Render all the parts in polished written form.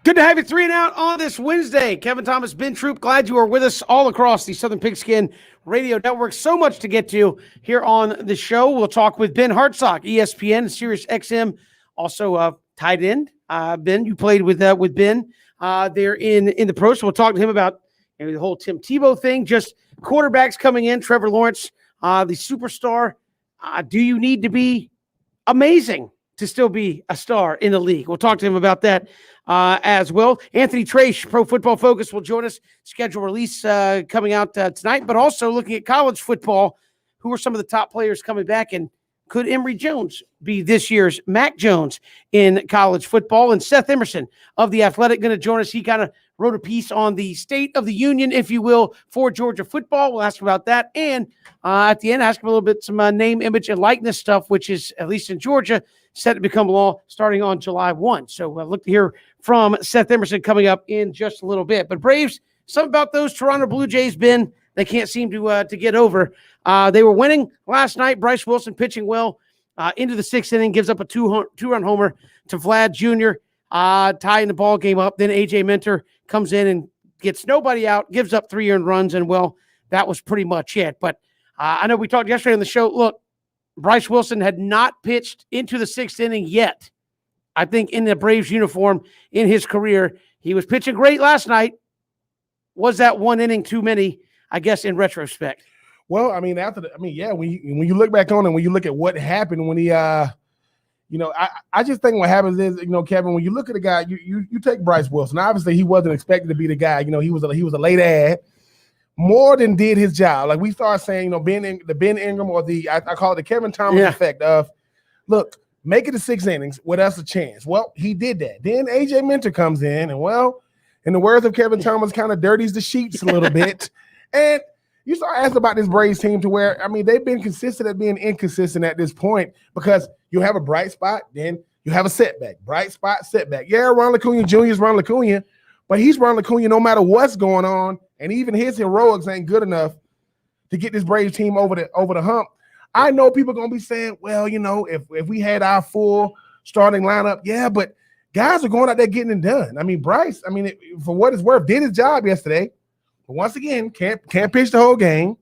Good to have you 3 and Out on this Wednesday. Kevin Thomas, Ben Troop, glad you are with us all across the Southern Pigskin Radio Network. So much to get to here on the show. We'll talk with Ben Hartsock, ESPN, Sirius XM, also tight end. Ben, you played with Ben there in the pro, so we'll talk to him about the whole Tim Tebow thing, just quarterbacks coming in, Trevor Lawrence, the superstar. Do you need to be amazing to still be a star in the league? We'll talk to him about that as well. Anthony Trache, Pro Football Focus, will join us. Schedule release coming out tonight, but also looking at college football. Who are some of the top players coming back, and could Emory Jones be this year's Mac Jones in college football? And Seth Emerson of The Athletic going to join us. He kind of wrote a piece on the state of the union, if you will, for Georgia football. We'll ask about that. And at the end, ask him a little bit some name, image, and likeness stuff, which is, at least in Georgia, set to become law starting on July 1. So look to hear from Seth Emerson coming up in just a little bit. But Braves, something about those Toronto Blue Jays, Ben, they can't seem to get over. They were winning last night. Bryce Wilson pitching well into the 6th inning, gives up a two-run homer to Vlad Jr., tying the ball game up. Then A.J. Minter comes in and gets nobody out, gives up 3 earned runs, and, well, that was pretty much it. But I know we talked yesterday on the show. Look, Bryce Wilson had not pitched into the 6th inning yet. I think in the Braves uniform in his career, he was pitching great last night. Was that 1 inning too many, I guess, in retrospect? Well, I mean, when you look back on it, when you look at what happened when he, I just think what happens is, Kevin, when you look at the guy, you take Bryce Wilson. Obviously, he wasn't expected to be the guy. He was a late ad. More than did his job. Like we start saying, the Ben Ingram or I call it the Kevin Thomas effect of, look, make it to 6 innings with us a chance. Well, he did that. Then A.J. Minter comes in and, well, in the words of Kevin Thomas, kind of dirties the sheets a little bit. And you start asking about this Braves team to where, they've been consistent at being inconsistent at this point because you have a bright spot, then you have a setback. Bright spot, setback. Yeah, Ronald Acuna Jr. is Ronald Acuna, but he's Ronald Acuna no matter what's going on, and even his heroics ain't good enough to get this Braves team over the hump. I know people are going to be saying, well, if we had our full starting lineup, yeah, but guys are going out there getting it done. Bryce, for what it's worth, did his job yesterday. But once again, can't pitch the whole game.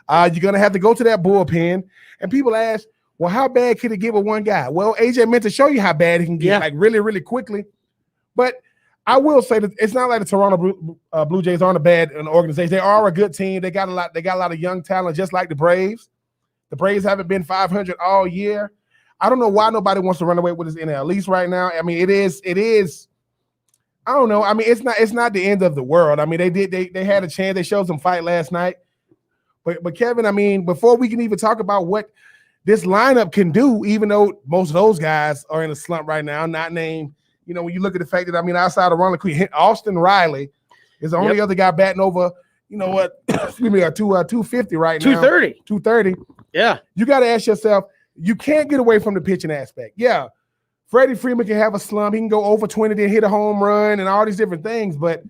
You're going to have to go to that bullpen. And people ask, well, how bad could it get with one guy? Well, A.J. meant to show you how bad it can get, like really, really quickly. But I will say that it's not like the Toronto Blue Jays aren't a bad organization. They are a good team. They got a lot of young talent, just like the Braves. The Braves haven't been 500 all year. I don't know why nobody wants to run away with this NL East right now. It is. I don't know. It's not the end of the world. They had a chance. They showed some fight last night. But Kevin, before we can even talk about what this lineup can do, even though most of those guys are in a slump right now, not named. When you look at the fact that, outside of Ronald Acuna, Austin Riley is the only other guy batting over, excuse me, 250 right now. 230. Yeah. You got to ask yourself, you can't get away from the pitching aspect. Yeah. Freddie Freeman can have a slump. He can go over 20, then hit a home run and all these different things. But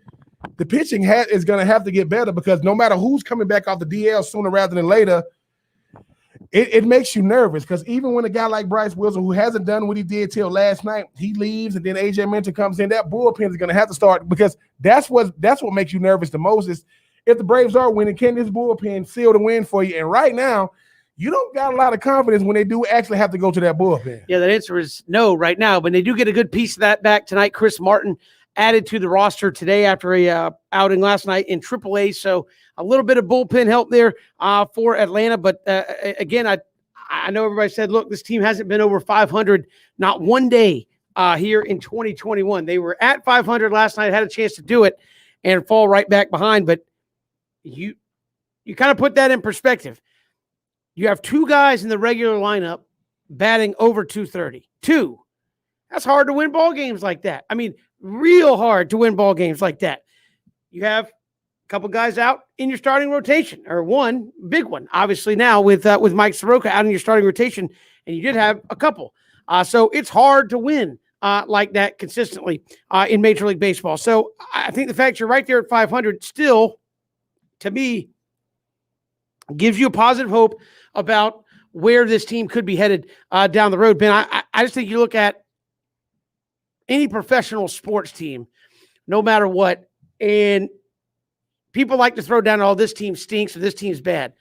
the pitching is going to have to get better because no matter who's coming back off the DL sooner rather than later, it makes you nervous because even when a guy like Bryce Wilson, who hasn't done what he did till last night, he leaves and then A.J. Minter comes in, that bullpen is going to have to start because that's what makes you nervous the most is if the Braves are winning, can this bullpen seal the win for you? And right now, you don't got a lot of confidence when they do actually have to go to that bullpen. Yeah, that answer is no right now, but they do get a good piece of that back tonight. Chris Martin added to the roster today after a outing last night in AAA, so a little bit of bullpen help there for Atlanta. But again, I know everybody said, look, this team hasn't been over 500 not one day here in 2021. They were at 500 last night, had a chance to do it and fall right back behind. But you kind of put that in perspective. You have 2 guys in the regular lineup batting over 230. 2. That's hard to win ball games like that. Real hard to win ball games like that. You have a couple guys out in your starting rotation, or one big one, obviously now with Mike Soroka out in your starting rotation, and you did have a couple. So it's hard to win like that consistently in Major League Baseball. So I think the fact you're right there at 500 still, to me, gives you a positive hope about where this team could be headed down the road. Ben, I just think you look at any professional sports team, no matter what. And people like to throw down, oh, this team stinks or this team's bad.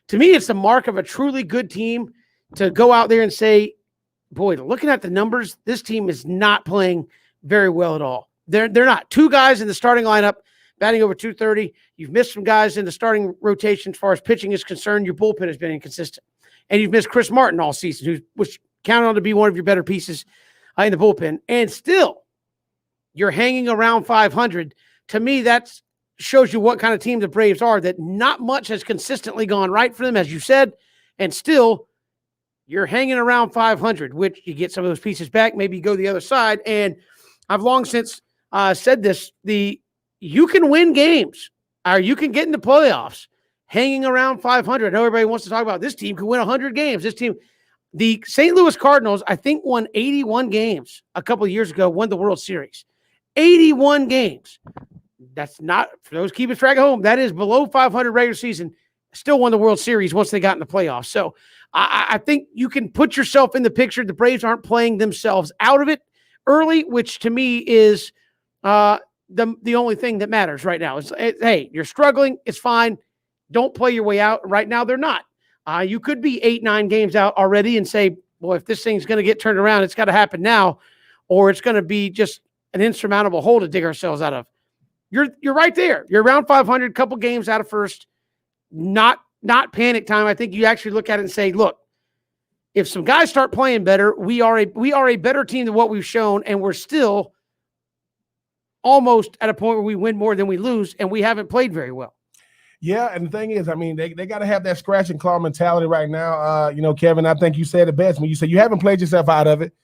To me, it's the mark of a truly good team to go out there and say, boy, looking at the numbers, this team is not playing very well at all. They're not. 2 guys in the starting lineup batting over 230. You've missed some guys in the starting rotation as far as pitching is concerned. Your bullpen has been inconsistent. And you've missed Chris Martin all season, who was counted on to be one of your better pieces in the bullpen. And still, you're hanging around 500. To me, that shows you what kind of team the Braves are, that not much has consistently gone right for them, as you said, and still you're hanging around 500, which you get some of those pieces back, maybe you go the other side. And I've long since said this, you can win games or you can get into playoffs hanging around 500. I know everybody wants to talk about this team can win 100 games. This team, the St. Louis Cardinals, I think won 81 games a couple of years ago, won the World Series. 81 games. That's not, for those keeping track at home, that is below 500 regular season, still won the World Series once they got in the playoffs. So I think you can put yourself in the picture. The Braves aren't playing themselves out of it early, which to me is the only thing that matters right now. Hey, you're struggling. It's fine. Don't play your way out. Right now, they're not. You could be 8-9 games out already and say, boy, if this thing's going to get turned around, it's got to happen now, or it's going to be just an insurmountable hole to dig ourselves out of. You're right there. You're around 500, couple games out of first. Not panic time. I think you actually look at it and say, look, if some guys start playing better, we are a better team than what we've shown, and we're still almost at a point where we win more than we lose, and we haven't played very well. Yeah, and the thing is, I mean, they got to have that scratch and claw mentality right now. Kevin, I think you said it best when you said you haven't played yourself out of it.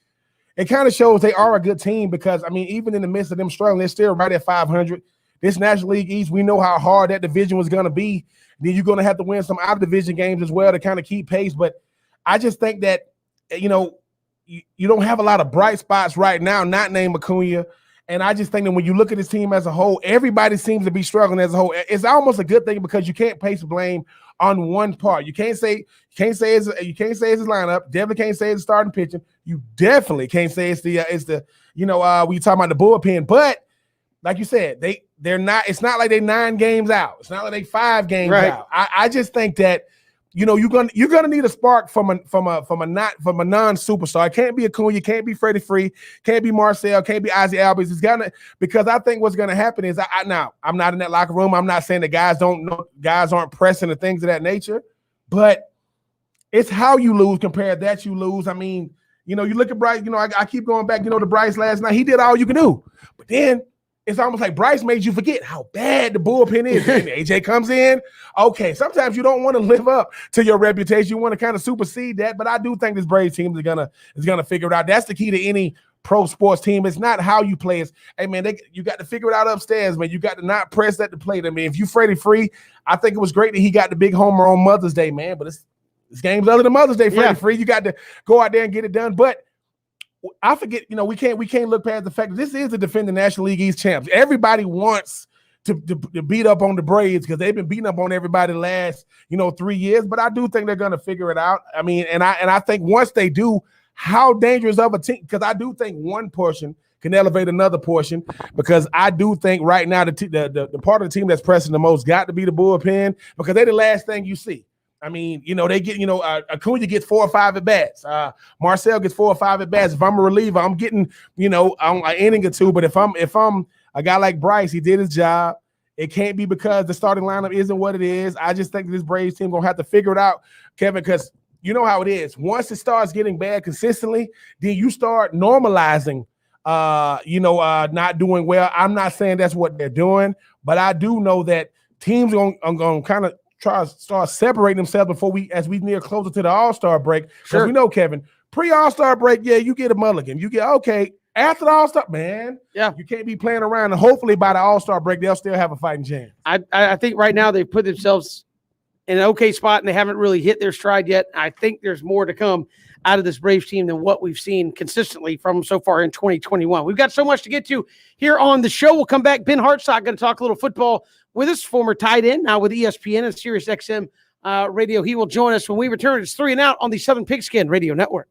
It kind of shows they are a good team because, I mean, even in the midst of them struggling, they're still right at 500. This National League East, we know how hard that division was going to be. Then you're going to have to win some out-of-division games as well to kind of keep pace. But I just think that, you don't have a lot of bright spots right now, not named Acuna. And I just think that when you look at this team as a whole, everybody seems to be struggling as a whole. It's almost a good thing because you can't place blame on one part. You can't say it's his lineup. Definitely can't say it's starting pitching. You definitely can't say it's the we talking about the bullpen. But like you said, they're not. It's not like they're 9 games out. It's not like they 5 games out. I just think that you're gonna need a spark from a non-superstar. It can't be Acuna, can't be Freddie Free, can't be Marcell, can't be Ozzie Albies. It's gonna, because I think what's gonna happen is now I'm not in that locker room. I'm not saying that guys aren't pressing and things of that nature, but it's how you lose compared that you lose. I mean, you look at Bryce. I keep going back. To Bryce last night. He did all you can do, but then it's almost like Bryce made you forget how bad the bullpen is. And AJ comes in. Okay, sometimes you don't want to live up to your reputation. You want to kind of supersede that. But I do think this Braves team is gonna figure it out. That's the key to any pro sports team. It's not how you play. It's, hey man, you got to figure it out upstairs, man. You got to not press at the plate. I mean, if you Freddie Free, I think it was great that he got the big homer on Mother's Day, man. But it's games other than Mother's Day, Freddie Free. You got to go out there and get it done. But I forget, we can't look past the fact that this is the defending National League East champs. Everybody wants to beat up on the Braves because they've been beating up on everybody the last 3 years. But I do think they're going to figure it out. I mean, and I think once they do, how dangerous of a team, because I do think one portion can elevate another portion, because I do think right now the part of the team that's pressing the most got to be the bullpen, because they're the last thing you see. I mean, they get, Acuna gets 4 or 5 at bats. Marcell gets 4 or 5 at bats. If I'm a reliever, I'm getting, an inning or 2. But if I'm a guy like Bryce, he did his job. It can't be because the starting lineup isn't what it is. I just think this Braves team gonna have to figure it out, Kevin, because you know how it is. Once it starts getting bad consistently, then you start normalizing, not doing well. I'm not saying that's what they're doing, but I do know that teams are gonna kind of try to start separating themselves as we near closer to the All-Star break. Because we know, Kevin, pre-All-Star break, you get a mulligan. You get, okay, after the All-Star, man, you can't be playing around. And hopefully by the All-Star break, they'll still have a fighting chance. I think right now they've put themselves in an okay spot, and they haven't really hit their stride yet. I think there's more to come out of this Braves team than what we've seen consistently from them so far in 2021. We've got so much to get to here on the show. We'll come back. Ben Hartsock going to talk a little football with us, former tight end, now with ESPN and Sirius XM Radio. He will join us when we return. It's 3 and Out on the Southern Pigskin Radio Network.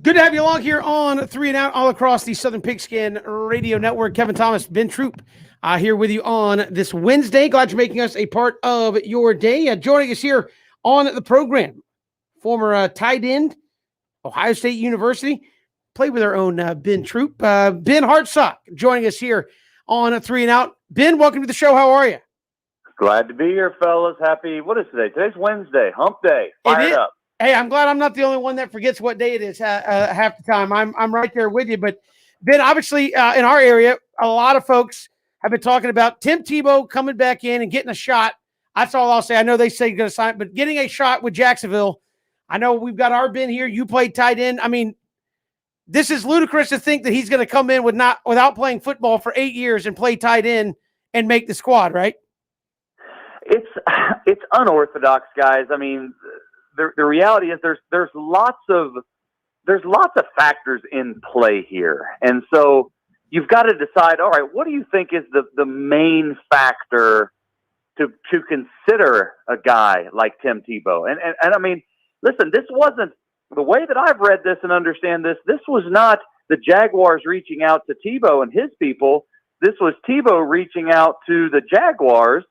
Good to have you along here on 3 and Out all across the Southern Pigskin Radio Network. Kevin Thomas, Ben Troop, here with you on this Wednesday. Glad you're making us a part of your day. Joining us here on the program, former tight end, Ohio State University, played with our own Ben Troop. Ben Hartsock joining us here on 3 and Out. Ben, welcome to the show. How are you? Glad to be here, fellas. Happy, what is today? Today's Wednesday, hump day. Fired up. Hey, I'm glad I'm not the only one that forgets what day it is half the time. I'm right there with you. But, Ben, obviously, in our area, a lot of folks have been talking about Tim Tebow coming back in and getting a shot. That's all I'll say. I know they say he's going to sign, but getting a shot with Jacksonville. I know we've got our Ben here. You played tight end. I mean, this is ludicrous to think that he's going to come in without playing football for 8 years and play tight end and make the squad, right? It's unorthodox, guys. I mean, the reality is there's lots of factors in play here, and so you've got to decide. All right, what do you think is the main factor to consider a guy like Tim Tebow? And I mean, listen, this wasn't the way that I've read this and understand this. This was not the Jaguars reaching out to Tebow and his people. This was Tebow reaching out to the Jaguars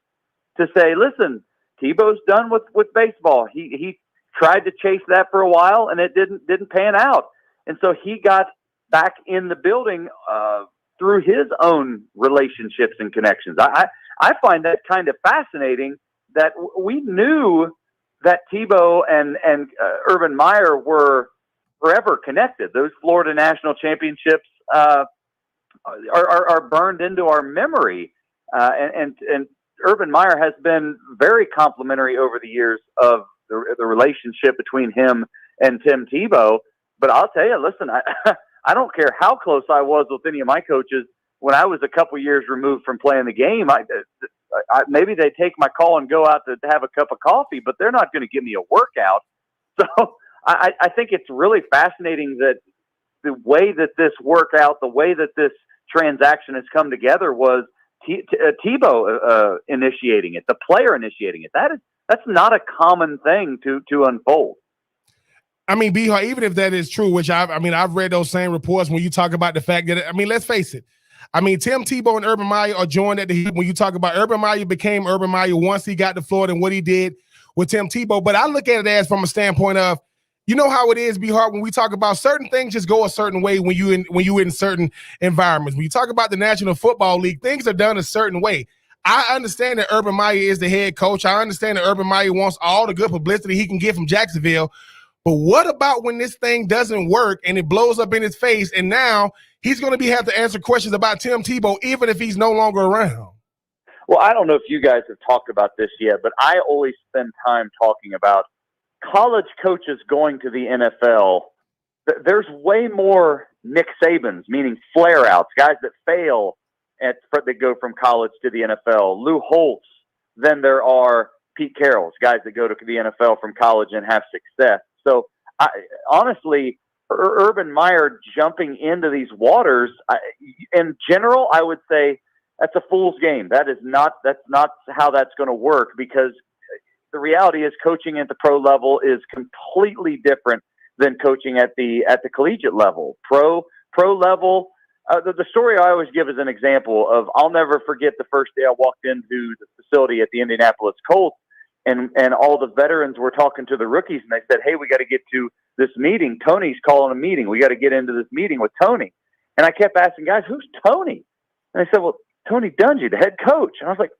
to say, listen, Tebow's done with baseball. He tried to chase that for a while, and it didn't pan out. And so he got back in the building through his own relationships and connections. I find that kind of fascinating that we knew that Tebow and Urban Meyer were forever connected. Those Florida national championships are burned into our memory. And Urban Meyer has been very complimentary over the years of the relationship between him and Tim Tebow. But I'll tell you, listen, I don't care how close I was with any of my coaches when I was a couple years removed from playing the game. Maybe they take my call and go out to have a cup of coffee, but they're not going to give me a workout. So I think it's really fascinating that the way that this worked out, the way that this transaction has come together was Tebow initiating it, the player initiating it. That's not a common thing to unfold. I mean, Bihar, even if that is true, which I've read those same reports when you talk about the fact that, I mean, let's face it. I mean, Tim Tebow and Urban Meyer are joined at the hip when you talk about Urban Meyer became Urban Meyer once he got to Florida and what he did with Tim Tebow. But I look at it as from a standpoint of, you know how it is, Bihar, when we talk about certain things just go a certain way when you in certain environments. When you talk about the National Football League, things are done a certain way. I understand that Urban Meyer is the head coach. I understand that Urban Meyer wants all the good publicity he can get from Jacksonville. But what about when this thing doesn't work and it blows up in his face, and now he's going to have to answer questions about Tim Tebow even if he's no longer around? Well, I don't know if you guys have talked about this yet, but I always spend time talking about college coaches going to the NFL. There's way more Nick Sabans, meaning flare-outs, guys that fail that go from college to the NFL, Lou Holtz, than there are Pete Carrolls, guys that go to the NFL from college and have success. So, honestly, Urban Meyer jumping into these waters, in general, I would say that's a fool's game. That's not how that's going to work, because the reality is coaching at the pro level is completely different than coaching at the collegiate level. Pro level, the story I always give as an example of, I'll never forget the first day I walked into the facility at the Indianapolis Colts, and all the veterans were talking to the rookies, and they said, hey, we got to get to this meeting. Tony's calling a meeting. We got to get into this meeting with Tony. And I kept asking, guys, who's Tony? And they said, well, Tony Dungy, the head coach. And I was like,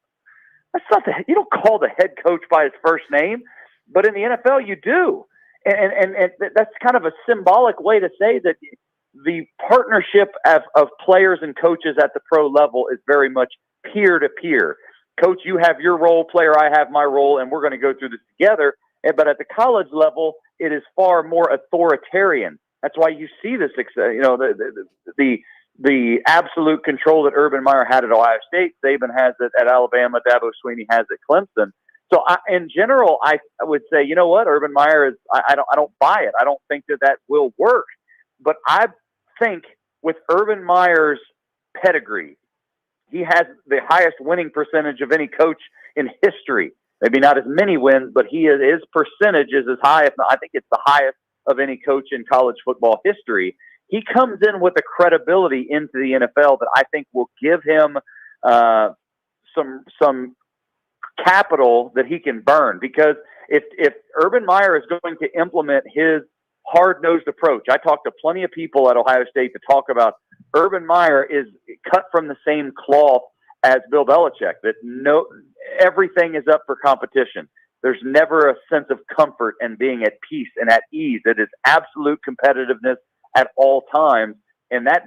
that's not you don't call the head coach by his first name, but in the NFL you do. And that's kind of a symbolic way to say that the partnership of players and coaches at the pro level is very much peer to peer. Coach, you have your role, player, I have my role, and we're going to go through this together. But at the college level, it is far more authoritarian. That's why you see this, the absolute control that Urban Meyer had at Ohio State. Saban has it at Alabama. Dabo Swinney has it at Clemson. So in general, I would say, you know what, Urban Meyer is. I don't buy it. I don't think that will work. But I think with Urban Meyer's pedigree, he has the highest winning percentage of any coach in history. Maybe not as many wins, but his percentage is as high, if not, I think it's the highest of any coach in college football history. He comes in with a credibility into the NFL that I think will give him some capital that he can burn. Because if Urban Meyer is going to implement his hard-nosed approach, I talked to plenty of people at Ohio State to talk about Urban Meyer is cut from the same cloth as Bill Belichick, that everything is up for competition. There's never a sense of comfort and being at peace and at ease. It is absolute competitiveness at all times, and that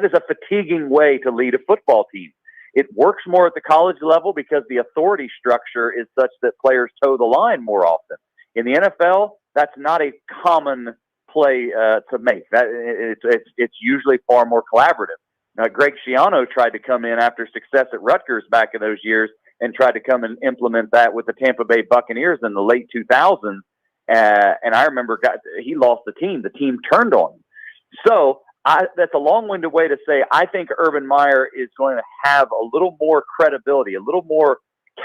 is a fatiguing way to lead a football team. It works more at the college level because the authority structure is such that players toe the line more often. In the NFL, that's not a common play to make. It's usually far more collaborative. Now, Greg Schiano tried to come in after success at Rutgers back in those years and tried to come and implement that with the Tampa Bay Buccaneers in the late 2000s. And I remember he lost the team. The team turned on him. So that's a long-winded way to say I think Urban Meyer is going to have a little more credibility, a little more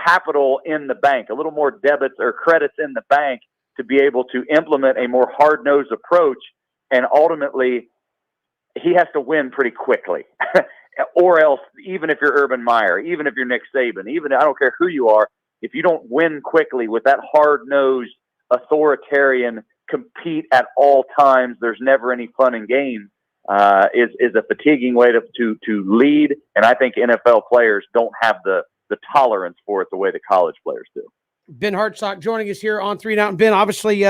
capital in the bank, a little more debits or credits in the bank to be able to implement a more hard-nosed approach. And ultimately, he has to win pretty quickly. Or else, even if you're Urban Meyer, even if you're Nick Saban, I don't care who you are, if you don't win quickly with that hard-nosed, authoritarian, compete at all times, there's never any fun in games, is a fatiguing way to lead. And I think NFL players don't have the tolerance for it the way the college players do. Ben Hartsock joining us here on 3 and Out. And Ben, obviously,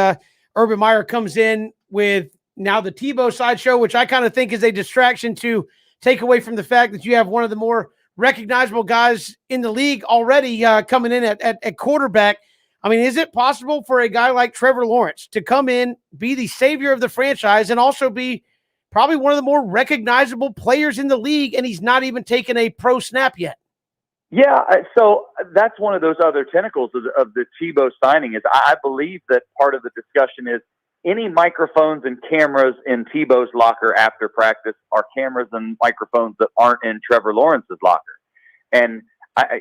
Urban Meyer comes in with now the Tebow sideshow, which I kind of think is a distraction to take away from the fact that you have one of the more recognizable guys in the league already coming in at quarterback. I mean, is it possible for a guy like Trevor Lawrence to come in, be the savior of the franchise, and also be probably one of the more recognizable players in the league, and he's not even taken a pro snap yet? Yeah, so that's one of those other tentacles of the Tebow signing. Is I believe that part of the discussion is any microphones and cameras in Tebow's locker after practice are cameras and microphones that aren't in Trevor Lawrence's locker. And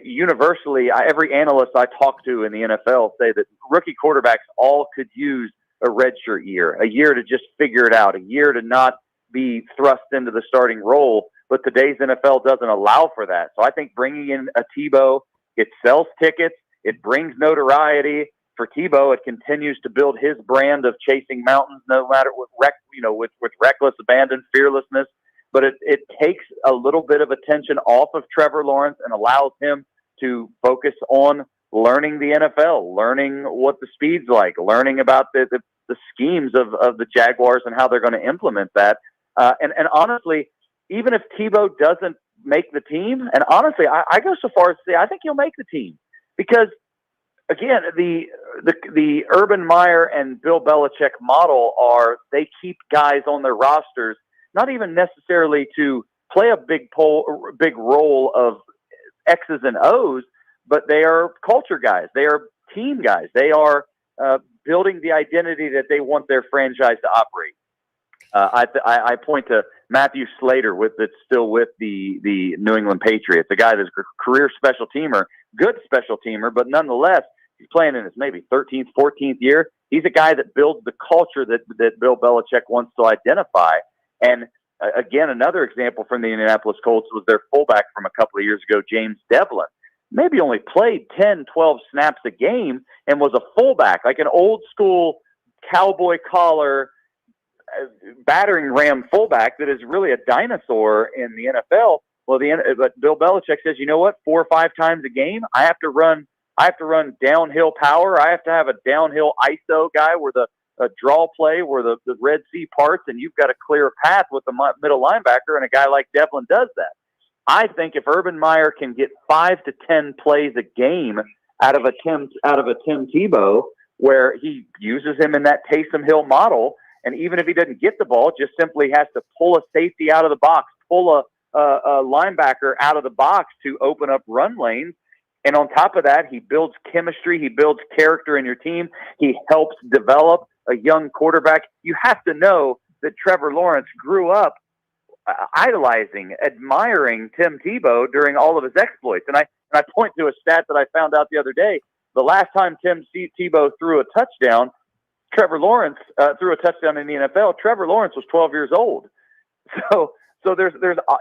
universally, every analyst I talk to in the NFL say that rookie quarterbacks all could use a redshirt year, a year to just figure it out, a year to not be thrust into the starting role. But today's NFL doesn't allow for that. So I think bringing in a Tebow, it sells tickets, it brings notoriety. For Tebow, it continues to build his brand of chasing mountains, no matter with reckless abandon, fearlessness. But it takes a little bit of attention off of Trevor Lawrence and allows him to focus on learning the NFL, learning what the speed's like, learning about the schemes of the Jaguars and how they're going to implement that. And honestly, even if Tebow doesn't make the team, and honestly, I go so far as to say I think he'll make the team because, again, the Urban Meyer and Bill Belichick model are they keep guys on their rosters, not even necessarily to play a big role of X's and O's, but they are culture guys. They are team guys. They are building the identity that they want their franchise to operate. I point to Matthew Slater that's still with the New England Patriots, a guy that's a career special teamer, good special teamer, but nonetheless, he's playing in his maybe 13th, 14th year. He's a guy that builds the culture that Bill Belichick wants to identify. And again, another example from the Indianapolis Colts was their fullback from a couple of years ago, James Devlin. Maybe only played 10, 12 snaps a game and was a fullback, like an old school cowboy collar battering ram fullback that is really a dinosaur in the NFL. Well, but Bill Belichick says, you know what? 4 or 5 times a game, I have to run downhill power. I have to have a downhill ISO guy where a draw play where the Red Sea parts, and you've got a clear path with the middle linebacker, and a guy like Devlin does that. I think if Urban Meyer can get 5 to 10 plays a game out of a Tim Tebow, where he uses him in that Taysom Hill model, and even if he doesn't get the ball, just simply has to pull a safety out of the box, pull a linebacker out of the box to open up run lanes. And on top of that, he builds chemistry, he builds character in your team, he helps develop a young quarterback. You have to know that Trevor Lawrence grew up idolizing, admiring Tim Tebow during all of his exploits. And I point to a stat that I found out the other day. The last time Tim Tebow threw a touchdown, Trevor Lawrence threw a touchdown in the NFL. Trevor Lawrence was 12 years old. So there's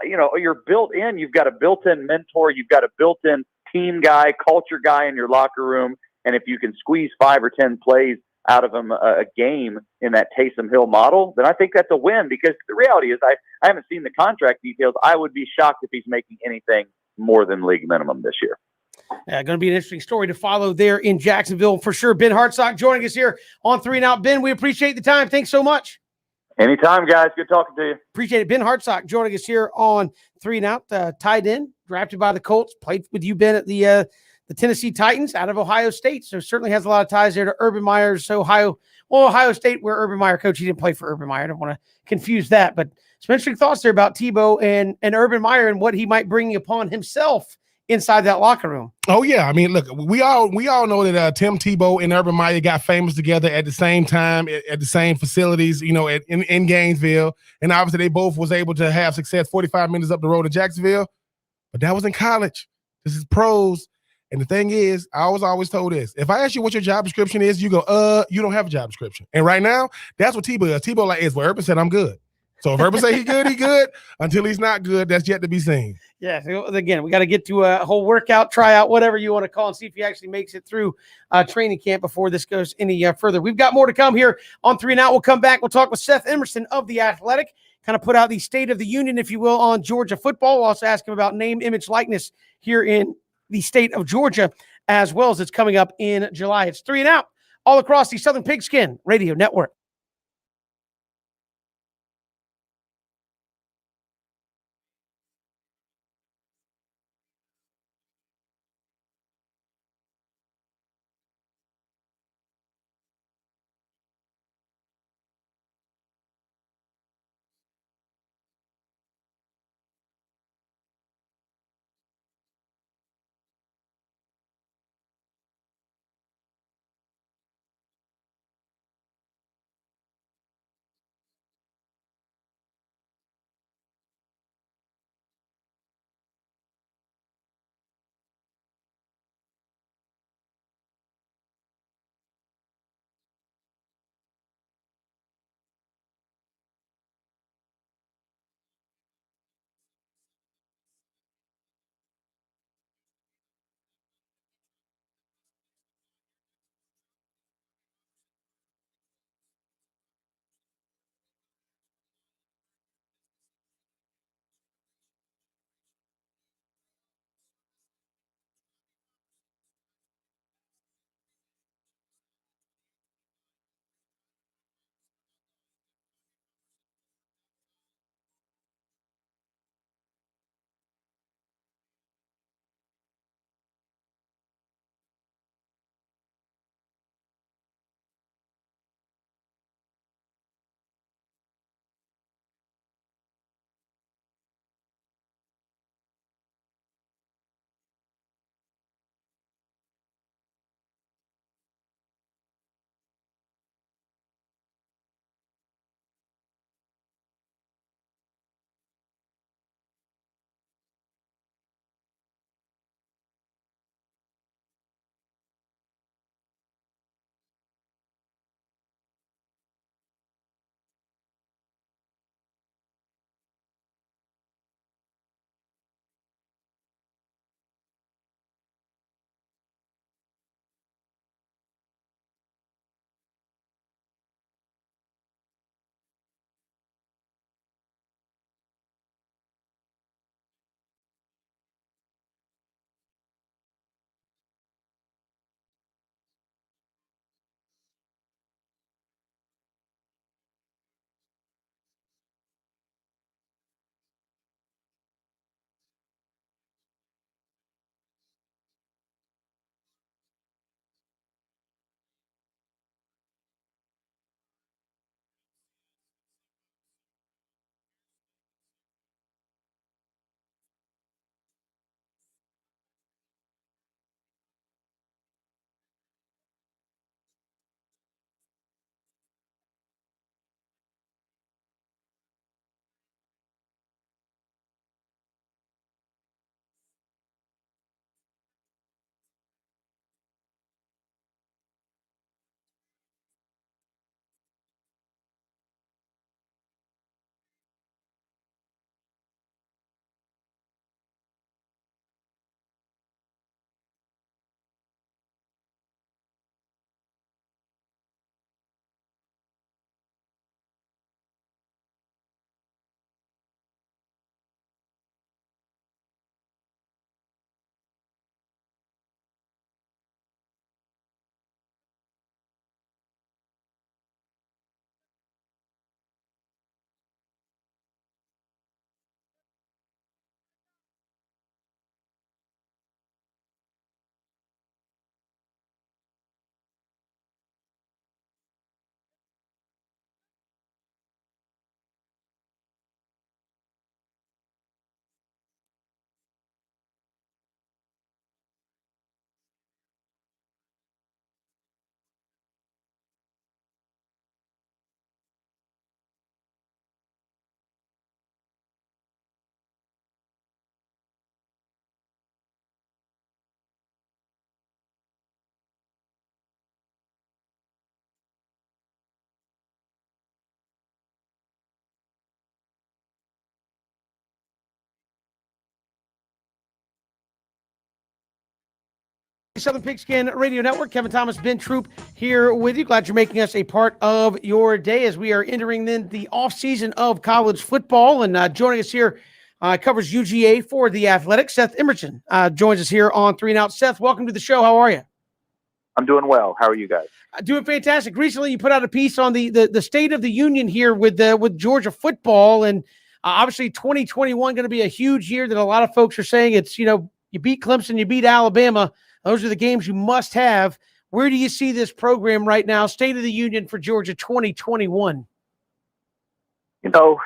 you're built in. You've got a built-in mentor. You've got a built-in team guy, culture guy in your locker room. And if you can squeeze 5 or 10 plays out of him a game in that Taysom Hill model, then I think that's a win. Because the reality is, I haven't seen the contract details. I would be shocked if he's making anything more than league minimum this year. Yeah, going to be an interesting story to follow there in Jacksonville for sure. Ben Hartsock joining us here on 3 and Out. Ben, we appreciate the time. Thanks so much. Anytime, guys. Good talking to you. Appreciate it. Ben Hartsock joining us here on 3 and Out. Tied in, drafted by the Colts, played with you, Ben, at the Tennessee Titans out of Ohio State. So certainly has a lot of ties there to Urban Meyer's Ohio State, where Urban Meyer coach. He didn't play for Urban Meyer. I don't want to confuse that, but some interesting thoughts there about Tebow and Urban Meyer and what he might bring upon himself inside that locker room. Oh yeah, I mean, look, we all know that Tim Tebow and Urban Meyer got famous together at the same time at the same facilities, in Gainesville, and obviously they both was able to have success 45 minutes up the road in Jacksonville, but that was in college. This is pros, and the thing is, I was always told this: if I ask you what your job description is, you go, you don't have a job description. And right now, that's what Tebow is. Tebow is. Well, Urban said I'm good. So if Urban say he's good, he good. Until he's not good, that's yet to be seen. Yeah. So again, we got to get to a whole workout, tryout, whatever you want to call, and see if he actually makes it through training camp before this goes any further. We've got more to come here on 3 and Out. We'll come back. We'll talk with Seth Emerson of The Athletic, kind of put out the State of the Union, if you will, on Georgia football. We'll also ask him about name, image, likeness here in the state of Georgia, as well as it's coming up in July. It's 3 and Out all across the Southern Pigskin Radio Network. Southern Pigskin Radio Network. Kevin Thomas, Ben Troop here with you. Glad you're making us a part of your day as we are entering then the offseason of college football. And joining us here covers UGA for The Athletic. Seth Emerson joins us here on 3 and Out. Seth, welcome to the show. How are you? I'm doing well. How are you guys? Doing fantastic. Recently, you put out a piece on the State of the Union here with Georgia football. And obviously 2021 going to be a huge year that a lot of folks are saying it's, you beat Clemson, you beat Alabama. Those are the games you must have. Where do you see this program right now? State of the Union for Georgia 2021. The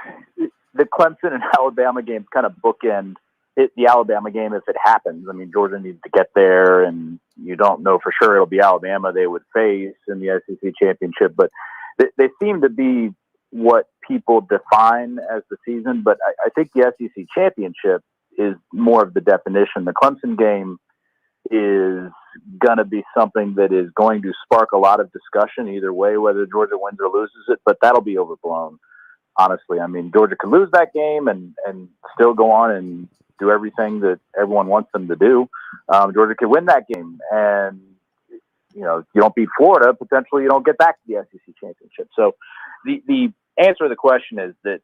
Clemson and Alabama games kind of bookend the Alabama game if it happens. I mean, Georgia needs to get there, and you don't know for sure it'll be Alabama they would face in the SEC championship. But they seem to be what people define as the season. But I think the SEC championship is more of the definition. The Clemson game is going to be something that is going to spark a lot of discussion either way, whether Georgia wins or loses it, but that'll be overblown, honestly. I mean, Georgia could lose that game and still go on and do everything that everyone wants them to do. Georgia could win that game, and, you don't beat Florida, potentially you don't get back to the SEC championship. So the answer to the question is that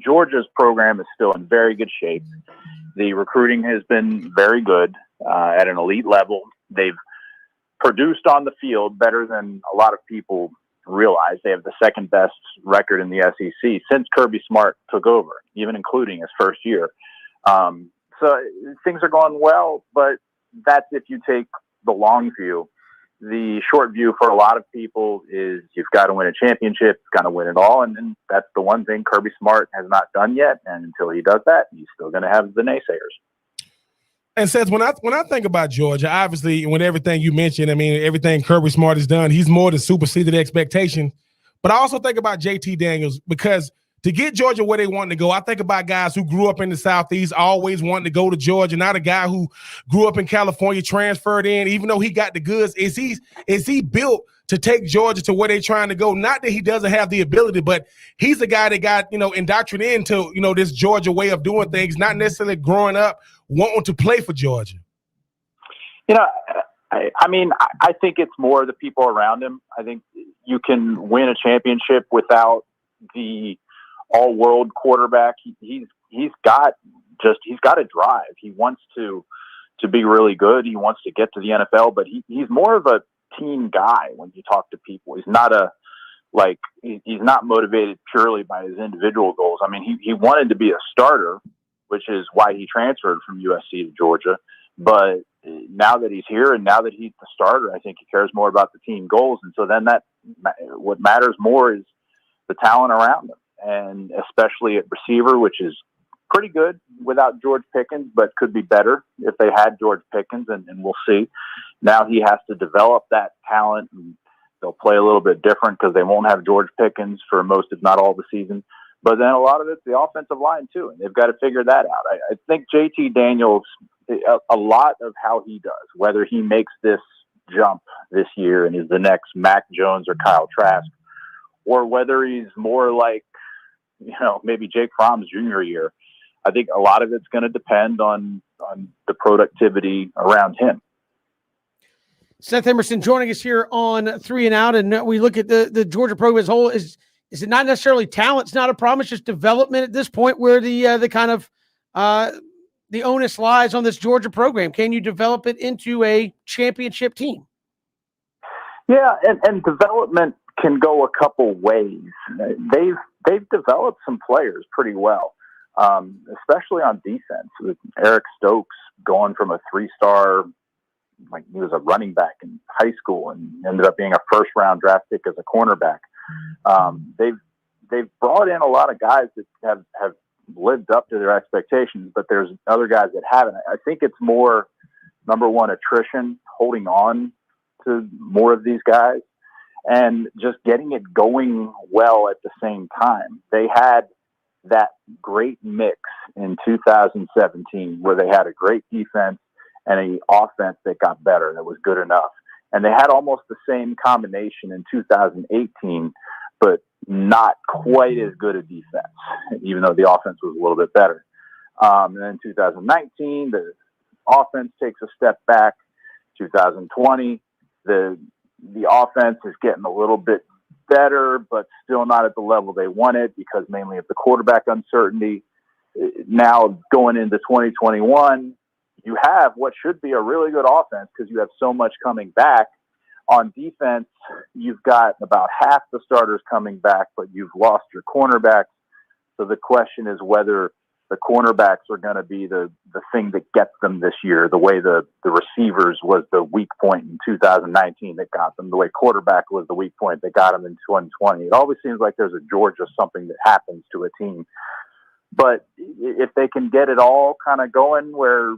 Georgia's program is still in very good shape. The recruiting has been very good at an elite level. They've produced on the field better than a lot of people realize. They have the second best record in the SEC since Kirby Smart took over, even including his first year. So things are going well, but that's if you take the long view. The short view for a lot of people is you've got to win a championship, you've got to win it all. And that's the one thing Kirby Smart has not done yet. And until he does that, he's still going to have the naysayers. And Seth, when I think about Georgia, obviously, when everything you mentioned, I mean, everything Kirby Smart has done, he's more than superseded expectation. But I also think about JT Daniels, because to get Georgia where they want to go, I think about guys who grew up in the Southeast, always wanting to go to Georgia, not a guy who grew up in California, transferred in, even though he got the goods. Is he built to take Georgia to where they're trying to go? Not that he doesn't have the ability, but he's the guy that got, indoctrinated into, this Georgia way of doing things, not necessarily growing up wanting to play for Georgia. I think it's more the people around him. I think you can win a championship without the all-world quarterback. He's got a drive. He wants to be really good. He wants to get to the NFL, but he's more of a team guy when you talk to people. He's not he's not motivated purely by his individual goals. I mean, he wanted to be a starter, which is why he transferred from USC to Georgia. But now that he's here and now that he's the starter, I think he cares more about the team goals. And so then what matters more is the talent around him, and especially at receiver, which is pretty good without George Pickens, but could be better if they had George Pickens, and we'll see. Now he has to develop that talent, and they'll play a little bit different because they won't have George Pickens for most, if not all, the season. But then a lot of it's the offensive line too, and they've got to figure that out. I think JT Daniels, a lot of how he does, whether he makes this jump this year and is the next Mac Jones or Kyle Trask, or whether he's more like, maybe Jake Fromm's junior year, I think a lot of it's going to depend on the productivity around him. Seth Emerson joining us here on 3 and Out, and we look at the Georgia program as a whole. Is it not necessarily talent? It's not a problem. It's just development at this point, where the kind of the onus lies on this Georgia program. Can you develop it into a championship team? Yeah, and development can go a couple ways. They've developed some players pretty well, especially on defense, with Eric Stokes going from a 3-star, like he was a running back in high school and ended up being a first-round draft pick as a cornerback. They've brought in a lot of guys that have lived up to their expectations, but there's other guys that haven't. I think it's more, number one, attrition, holding on to more of these guys, and just getting it going well at the same time. They had that great mix in 2017 where they had a great defense and an offense that got better, that was good enough. And they had almost the same combination in 2018, but not quite as good a defense, even though the offense was a little bit better. And then 2019, the offense takes a step back. 2020. The offense is getting a little bit better, but still not at the level they wanted because mainly of the quarterback uncertainty. Now going into 2021, you have what should be a really good offense because you have so much coming back. On defense, you've got about half the starters coming back, but you've lost your cornerbacks. So the question is whether the cornerbacks are going to be the thing that gets them this year, the way the receivers was the weak point in 2019 that got them, the way quarterback was the weak point that got them in 2020. It always seems like there's a Georgia something that happens to a team. But if they can get it all kind of going where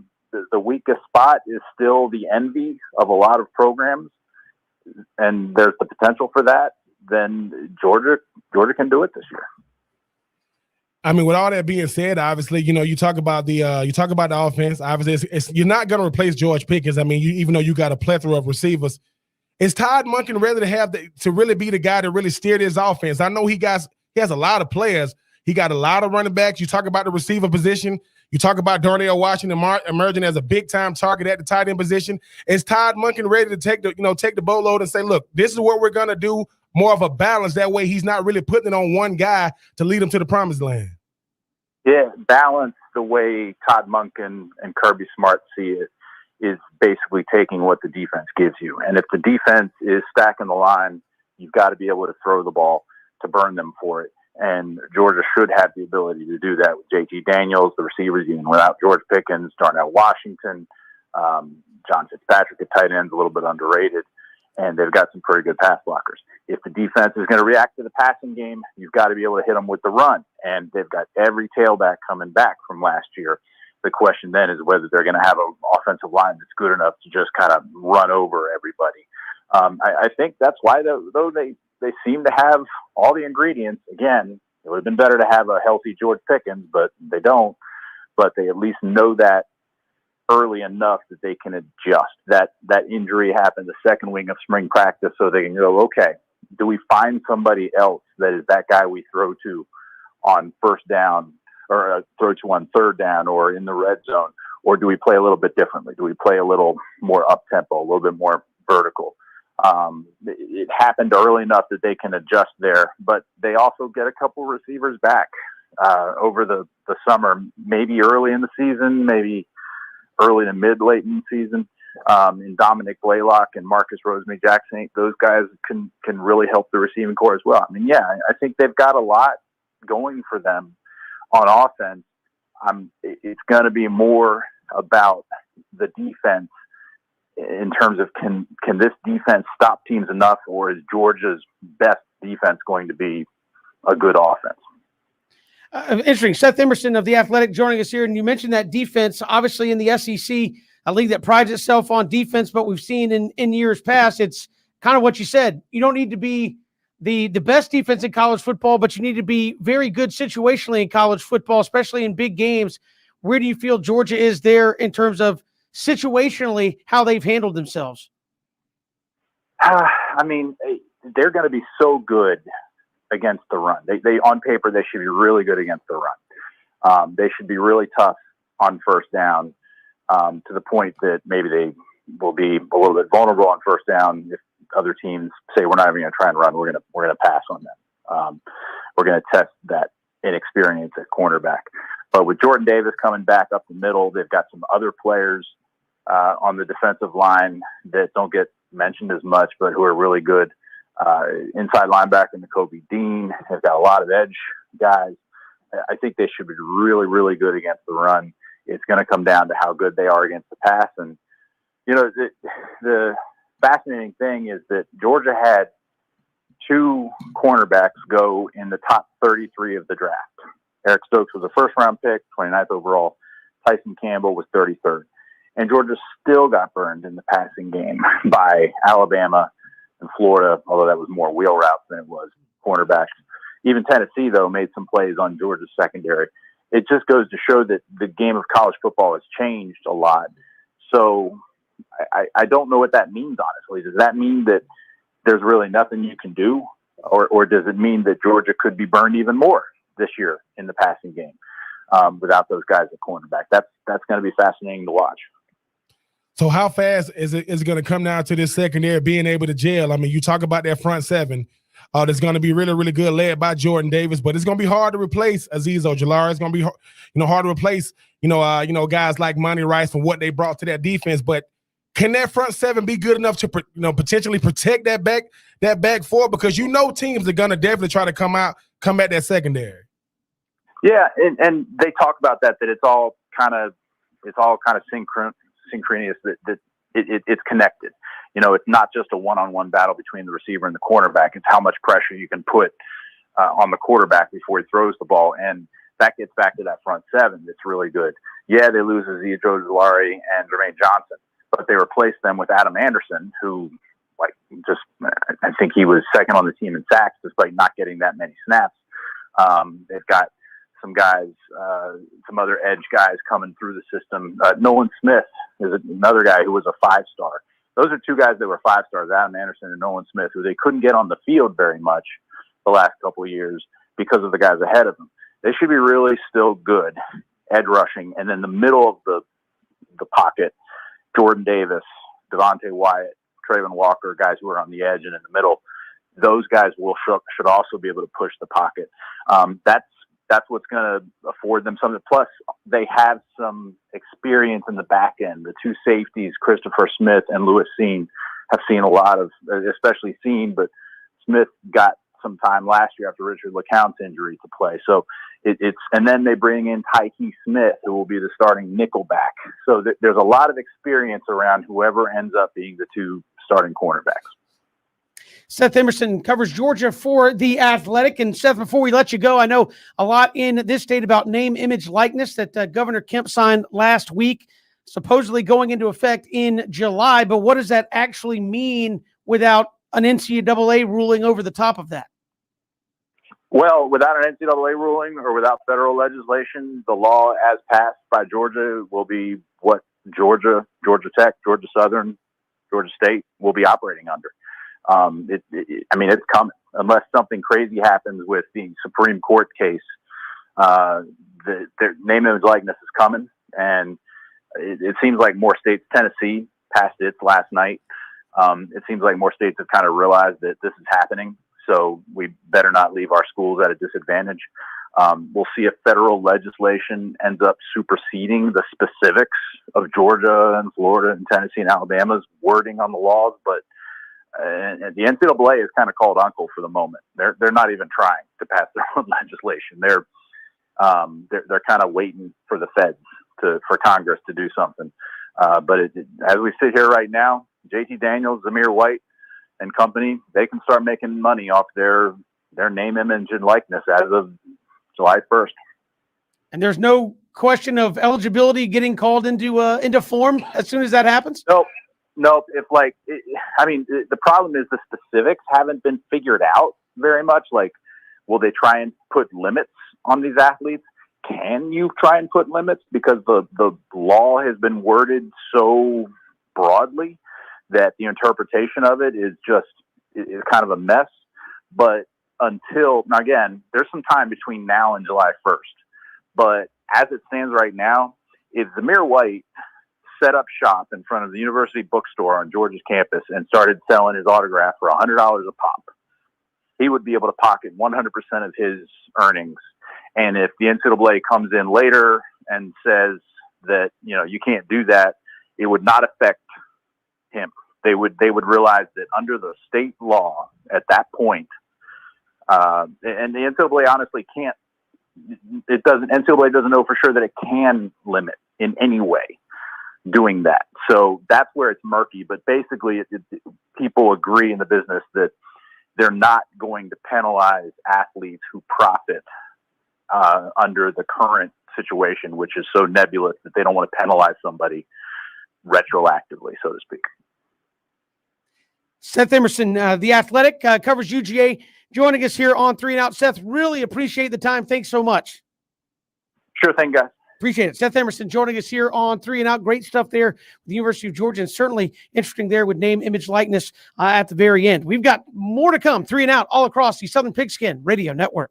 the weakest spot is still the envy of a lot of programs, and there's the potential for that, then Georgia can do it this year. I mean, with all that being said, obviously, you talk about the offense. Obviously, you're not going to replace George Pickens. I mean, even though you got a plethora of receivers, is Todd Monken ready to have to really be the guy to really steer this offense? I know he has a lot of players. He got a lot of running backs. You talk about the receiver position. You talk about Darnell Washington emerging as a big-time target at the tight end position. Is Todd Monken ready to take the boatload and say, look, this is what we're going to do, more of a balance? That way he's not really putting it on one guy to lead him to the promised land. Yeah, balance the way Todd Monken and Kirby Smart see it is basically taking what the defense gives you. And if the defense is stacking the line, you've got to be able to throw the ball to burn them for it. And Georgia should have the ability to do that with JT Daniels, the receivers, even without George Pickens, Darnell Washington, John Fitzpatrick at tight ends, a little bit underrated. And they've got some pretty good pass blockers. If the defense is going to react to the passing game, you've got to be able to hit them with the run. And they've got every tailback coming back from last year. The question then is whether they're going to have an offensive line that's good enough to just kind of run over everybody. I think that's why, though they seem to have all the ingredients. Again, it would have been better to have a healthy George Pickens, but they don't. But they at least know that early enough that they can adjust. That injury happened the second week of spring practice, so they can go, okay, do we find somebody else that is that guy we throw to on first down or throw to on third down or in the red zone? Or do we play a little bit differently? Do we play a little more up-tempo, a little bit more vertical? It happened early enough that they can adjust there, but they also get a couple receivers back over the summer, maybe early in the season, maybe early to late in the season. In Dominic Blaylock and Marcus Rosemary-Jackson, those guys can really help the receiving corps as well. I mean, yeah, I think they've got a lot going for them on offense. It's going to be more about the defense in terms of can this defense stop teams enough, or is Georgia's best defense going to be a good offense? Interesting. Seth Emerson of The Athletic joining us here. And you mentioned that defense, obviously in the SEC, a league that prides itself on defense, but we've seen in years past, it's kind of what you said. You don't need to be the best defense in college football, but you need to be very good situationally in college football, especially in big games. Where do you feel Georgia is there in terms of situationally how they've handled themselves? I mean, they're going to be so good against the run. They on paper, they should be really good against the run. They should be really tough on first down, to the point that maybe they will be a little bit vulnerable on first down if other teams say we're not even going to try and run. We're going to pass on them. We're going to test that inexperience at cornerback. But with Jordan Davis coming back up the middle, they've got some other players on the defensive line that don't get mentioned as much, but who are really good. Inside linebacker Nakobe Dean has got a lot of edge guys. I think they should be really, really good against the run. It's going to come down to how good they are against the pass. And, the fascinating thing is that Georgia had two cornerbacks go in the top 33 of the draft. Eric Stokes was a first-round pick, 29th overall. Tyson Campbell was 33rd. And Georgia still got burned in the passing game by Alabama and Florida, although that was more wheel routes than it was cornerbacks. Even Tennessee, though, made some plays on Georgia's secondary. It just goes to show that the game of college football has changed a lot. So I don't know what that means, honestly. Does that mean that there's really nothing you can do? Or does it mean that Georgia could be burned even more this year in the passing game without those guys at cornerback? That's going to be fascinating to watch. So how fast is it going to come down to this secondary being able to gel? I mean, you talk about that front seven. That's going to be really, really good, led by Jordan Davis, but it's going to be hard to replace Azeez Ojulari. It's going to be, hard to replace, guys like Monty Rice and what they brought to that defense. But can that front seven be good enough to, potentially protect that back four? Because teams are going to definitely try to come at that secondary. Yeah, and they talk about that it's all kind of synchronous, that it's connected. It's not just a one-on-one battle between the receiver and the cornerback. It's how much pressure you can put on the quarterback before he throws the ball. And that gets back to that front seven that's really good. Yeah, they lose Azeez Ojulari and Jermaine Johnson, but they replaced them with Adam Anderson, who, I think he was second on the team in sacks despite not getting that many snaps. They've got some guys, some other edge guys coming through the system. Nolan Smith is another guy who was a 5-star. Those are two guys that were 5-stars, Adam Anderson and Nolan Smith, who they couldn't get on the field very much the last couple of years because of the guys ahead of them. They should be really still good edge rushing. And then the middle of the pocket, Jordan Davis, Devontae Wyatt, Trayvon Walker, guys who are on the edge and in the middle, those guys should also be able to push the pocket. That's what's going to afford them something. Plus, they have some experience in the back end. The two safeties, Christopher Smith and Lewis Seen, have seen a lot of, especially Seen, but Smith got some time last year after Richard LeCounte's injury to play. So and then they bring in Tyke Smith, who will be the starting nickelback. So there's a lot of experience around whoever ends up being the two starting cornerbacks. Seth Emerson covers Georgia for The Athletic. And Seth, before we let you go, I know a lot in this state about name, image, likeness that Governor Kemp signed last week, supposedly going into effect in July. But what does that actually mean without an NCAA ruling over the top of that? Well, without an NCAA ruling or without federal legislation, the law as passed by Georgia will be what Georgia Tech, Georgia Southern, Georgia State will be operating under. It's coming unless something crazy happens with the Supreme Court case. Their name, image, likeness is coming, and it seems like more states. Tennessee passed its last night. It seems like more states have kind of realized that this is happening, so we better not leave our schools at a disadvantage. We'll see if federal legislation ends up superseding the specifics of Georgia and Florida and Tennessee and Alabama's wording on the laws, but and the NCAA is kind of called uncle for the moment. They're not even trying to pass their own legislation. They're kind of waiting for the feds for Congress to do something. But as we sit here right now, JT Daniels, Zamir White, and company, they can start making money off their name, image, and likeness as of July 1st. And there's no question of eligibility getting called into form as soon as that happens? Nope. The problem is the specifics haven't been figured out very much. Like, will they try and put limits on these athletes? Can you try and put limits? Because the law has been worded so broadly that the interpretation of it is kind of a mess. But now again, there's some time between now and July 1st. But as it stands right now, if Zamir White set up shop in front of the university bookstore on Georgia's campus and started selling his autograph for $100 a pop, he would be able to pocket 100% of his earnings. And if the NCAA comes in later and says that, you can't do that, it would not affect him. They would realize that under the state law at that point, and the NCAA honestly can't, NCAA doesn't know for sure that it can limit in any way doing that. So that's where it's murky. But basically, people agree in the business that they're not going to penalize athletes who profit under the current situation, which is so nebulous that they don't want to penalize somebody retroactively, so to speak. Seth Emerson, The Athletic, covers UGA, joining us here on 3 and Out. Seth, really appreciate the time. Thanks so much. Sure thing, guys. Appreciate it. Seth Emerson joining us here on 3 and Out. Great stuff there with the University of Georgia, and certainly interesting there with name, image, likeness at the very end. We've got more to come. 3 and Out all across the Southern Pigskin Radio Network.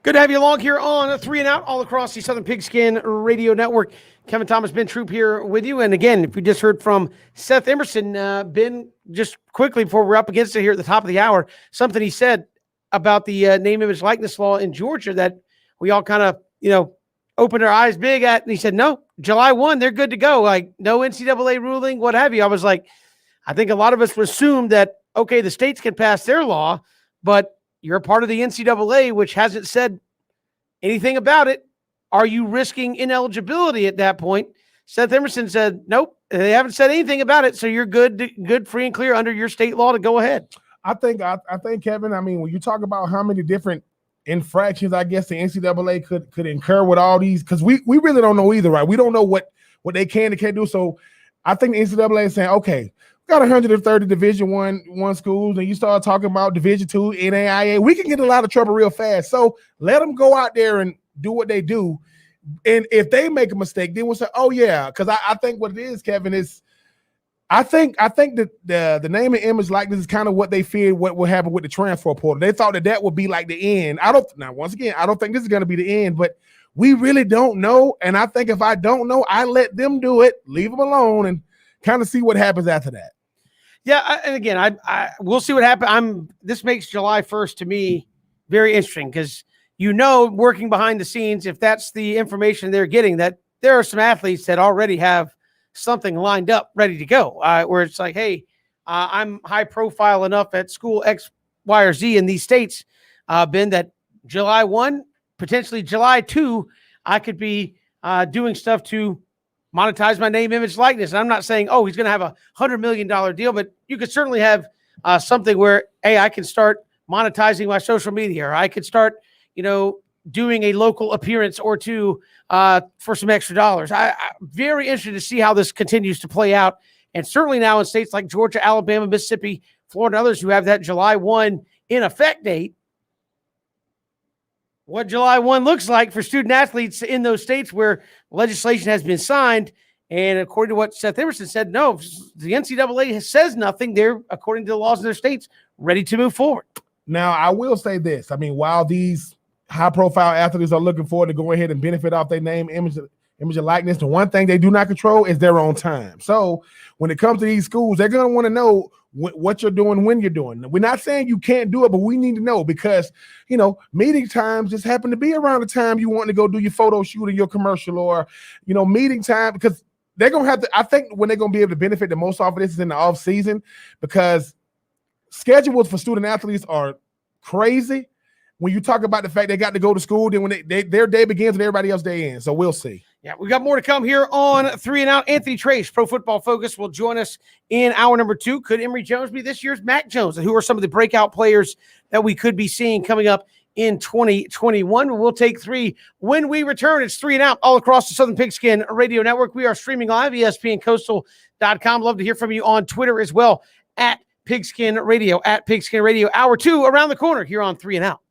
Good to have you along here on 3 and Out all across the Southern Pigskin Radio Network. Kevin Thomas, Ben Troop here with you. And again, if we just heard from Seth Emerson, Ben, just quickly before we're up against it here at the top of the hour, something he said about the name, image, likeness law in Georgia that we all kind of, opened our eyes big at. And he said, no, July 1, they're good to go. Like no NCAA ruling, what have you. I was like, I think a lot of us assumed that, okay, the states can pass their law, but you're a part of the NCAA, which hasn't said anything about it. Are you risking ineligibility at that point? Seth Emerson said, nope, they haven't said anything about it. So you're good, free and clear under your state law to go ahead. I think, Kevin, I mean, when you talk about how many different infractions, I guess the NCAA could incur with all these, because we really don't know either, right? We don't know what they can and can't do. So I think the NCAA is saying, okay, we got 130 Division one schools, and you start talking about Division two, NAIA, we can get in a lot of trouble real fast. So let them go out there and do what they do. And if they make a mistake, then we'll say, oh yeah, because I think what it is, Kevin, is I think that the name and image likeness is kind of what they feared what will happen with the transfer portal. They thought that would be like the end. I don't think this is going to be the end, but we really don't know. And I think if I don't know, I let them do it, leave them alone, and kind of see what happens after that. Yeah, and again, we'll see what happens. This makes July 1st to me very interesting because working behind the scenes, if that's the information they're getting, that there are some athletes that already have something lined up, ready to go, where it's like, hey, I'm high profile enough at school X, Y, or Z in these states, Ben, that July 1, potentially July 2, I could be doing stuff to monetize my name, image, likeness. And I'm not saying, oh, he's going to have $100 million deal, but you could certainly have something where, hey, I can start monetizing my social media, or I could start, doing a local appearance or two for some extra dollars. I'm very interested to see how this continues to play out. And certainly now in states like Georgia, Alabama, Mississippi, Florida, and others who have that July 1 in effect date, what July 1 looks like for student athletes in those states where legislation has been signed. And according to what Seth Emerson said, no, the NCAA says nothing. They're, according to the laws in their states, ready to move forward. Now, I will say this. I mean, while these high-profile athletes are looking forward to go ahead and benefit off their name, image, and likeness, the one thing they do not control is their own time. So when it comes to these schools, they're going to want to know what you're doing, when you're doing. We're not saying you can't do it, but we need to know because, meeting times just happen to be around the time you want to go do your photo shoot or your commercial or, meeting time, because they're going to have to, I think when they're going to be able to benefit the most off of this is in the off season, because schedules for student athletes are crazy. When you talk about the fact they got to go to school, then when their day begins and everybody else day ends. So we'll see. Yeah, we got more to come here on 3 and Out. Anthony Trace, Pro Football Focus, will join us in hour number 2. Could Emory Jones be this year's Mac Jones? And who are some of the breakout players that we could be seeing coming up in 2021? We'll take 3 when we return. It's 3 and Out all across the Southern Pigskin Radio Network. We are streaming live, ESPNCoastal.com. Love to hear from you on Twitter as well, at Pigskin Radio, at Pigskin Radio. Hour 2 around the corner here on 3 and Out.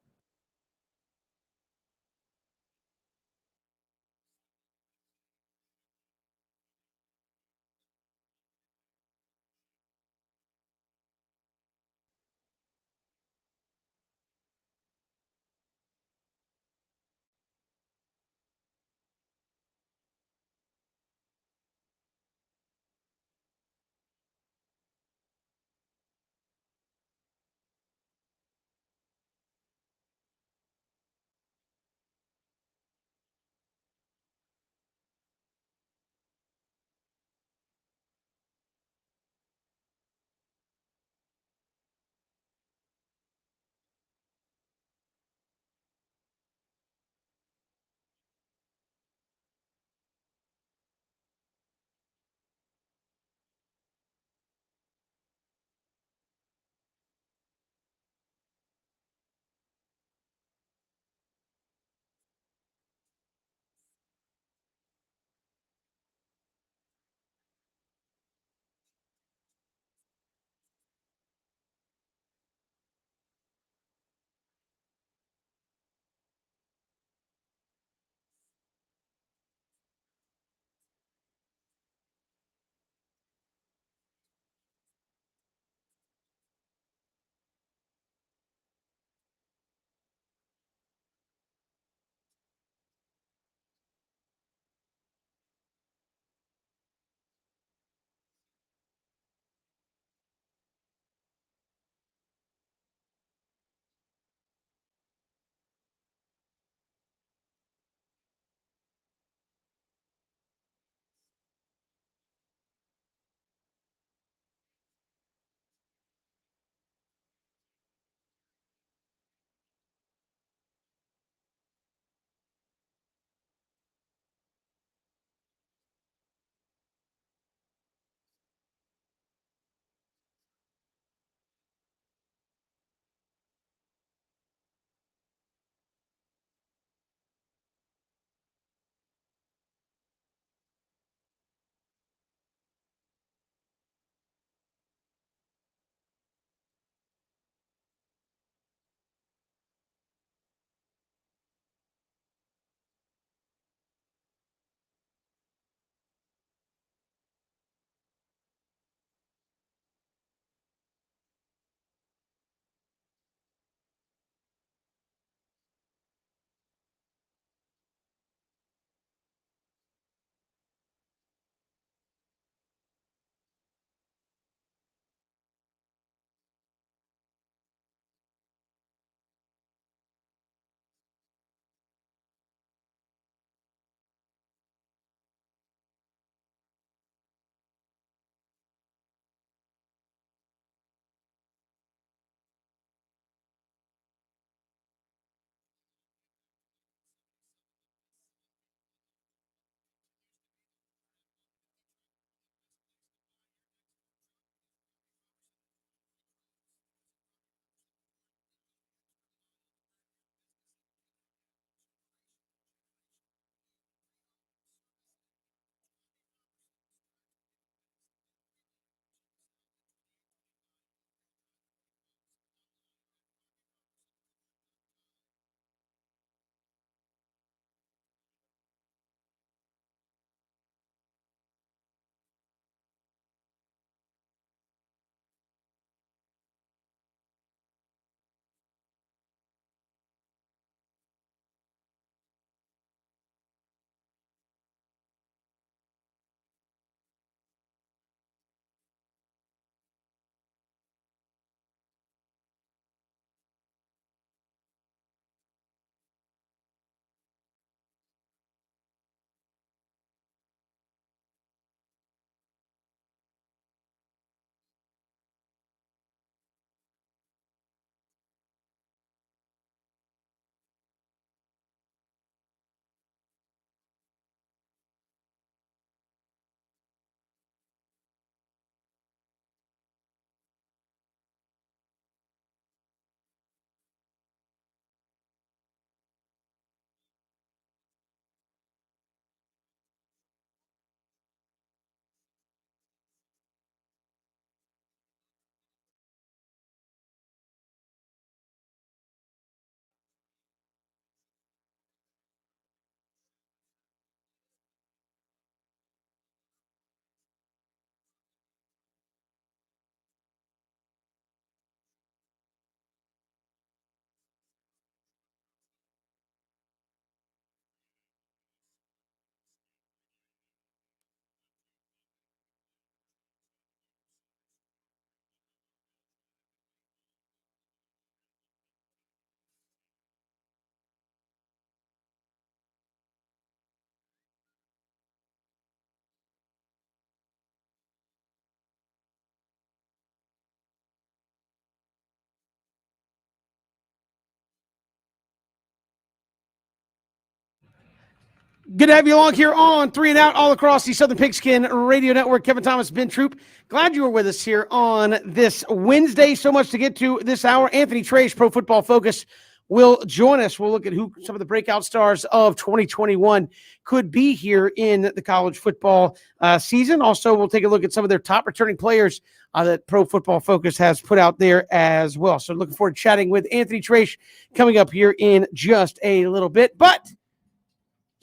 Good to have you along here on 3 and Out all across the Southern Pigskin Radio Network. Kevin Thomas, Ben Troop. Glad you were with us here on this Wednesday. So much to get to this hour. Anthony Trace, Pro Football Focus, will join us. We'll look at who some of the breakout stars of 2021 could be here in the college football season. Also, we'll take a look at some of their top returning players that Pro Football Focus has put out there as well. So looking forward to chatting with Anthony Trace coming up here in just a little bit. But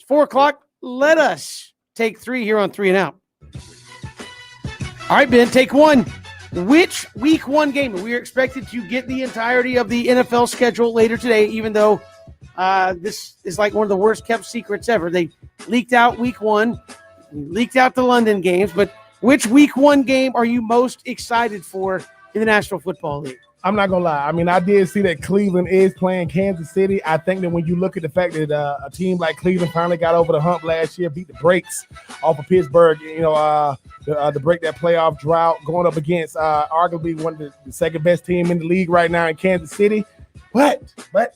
4 o'clock. Let us take 3 here on 3 and Out. All right, Ben, take 1. Which week 1 game? We are expected to get the entirety of the NFL schedule later today, even though this is like one of the worst kept secrets ever. They leaked out week 1, leaked out the London games, but which week 1 game are you most excited for in the National Football League? I'm not gonna lie. I mean, I did see that Cleveland is playing Kansas City. I think that when you look at the fact that a team like Cleveland finally got over the hump last year, beat the brakes off of Pittsburgh, to break that playoff drought, going up against arguably one of the second best team in the league right now in Kansas City. But I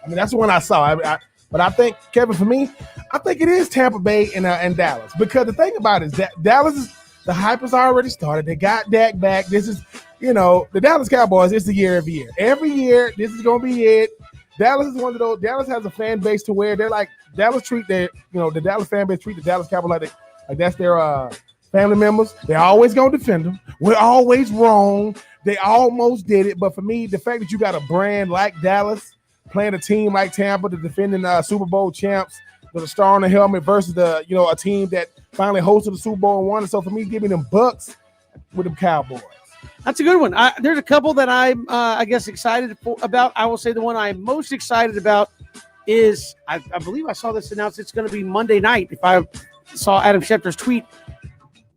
mean, that's the one I saw. But I think, Kevin, for me, I think it is Tampa Bay and Dallas, because the thing about it is that the hype has already started. They got Dak back. This is, the Dallas Cowboys, it's the year every year. Every year, this is going to be it. Dallas is one of those. Dallas has a fan base to where they're like, Dallas treat the Dallas fan base treat the Dallas Cowboys like that's their family members. They're always going to defend them. We're always wrong. They almost did it. But for me, the fact that you got a brand like Dallas playing a team like Tampa, the defending Super Bowl champs, with a star on the helmet versus a team that finally hosted the Super Bowl and won. And so for me, giving them Bucks with them Cowboys. That's a good one. There's a couple that I'm, excited about. I will say the one I'm most excited about is, I believe I saw this announced. It's going to be Monday night. If I saw Adam Schefter's tweet,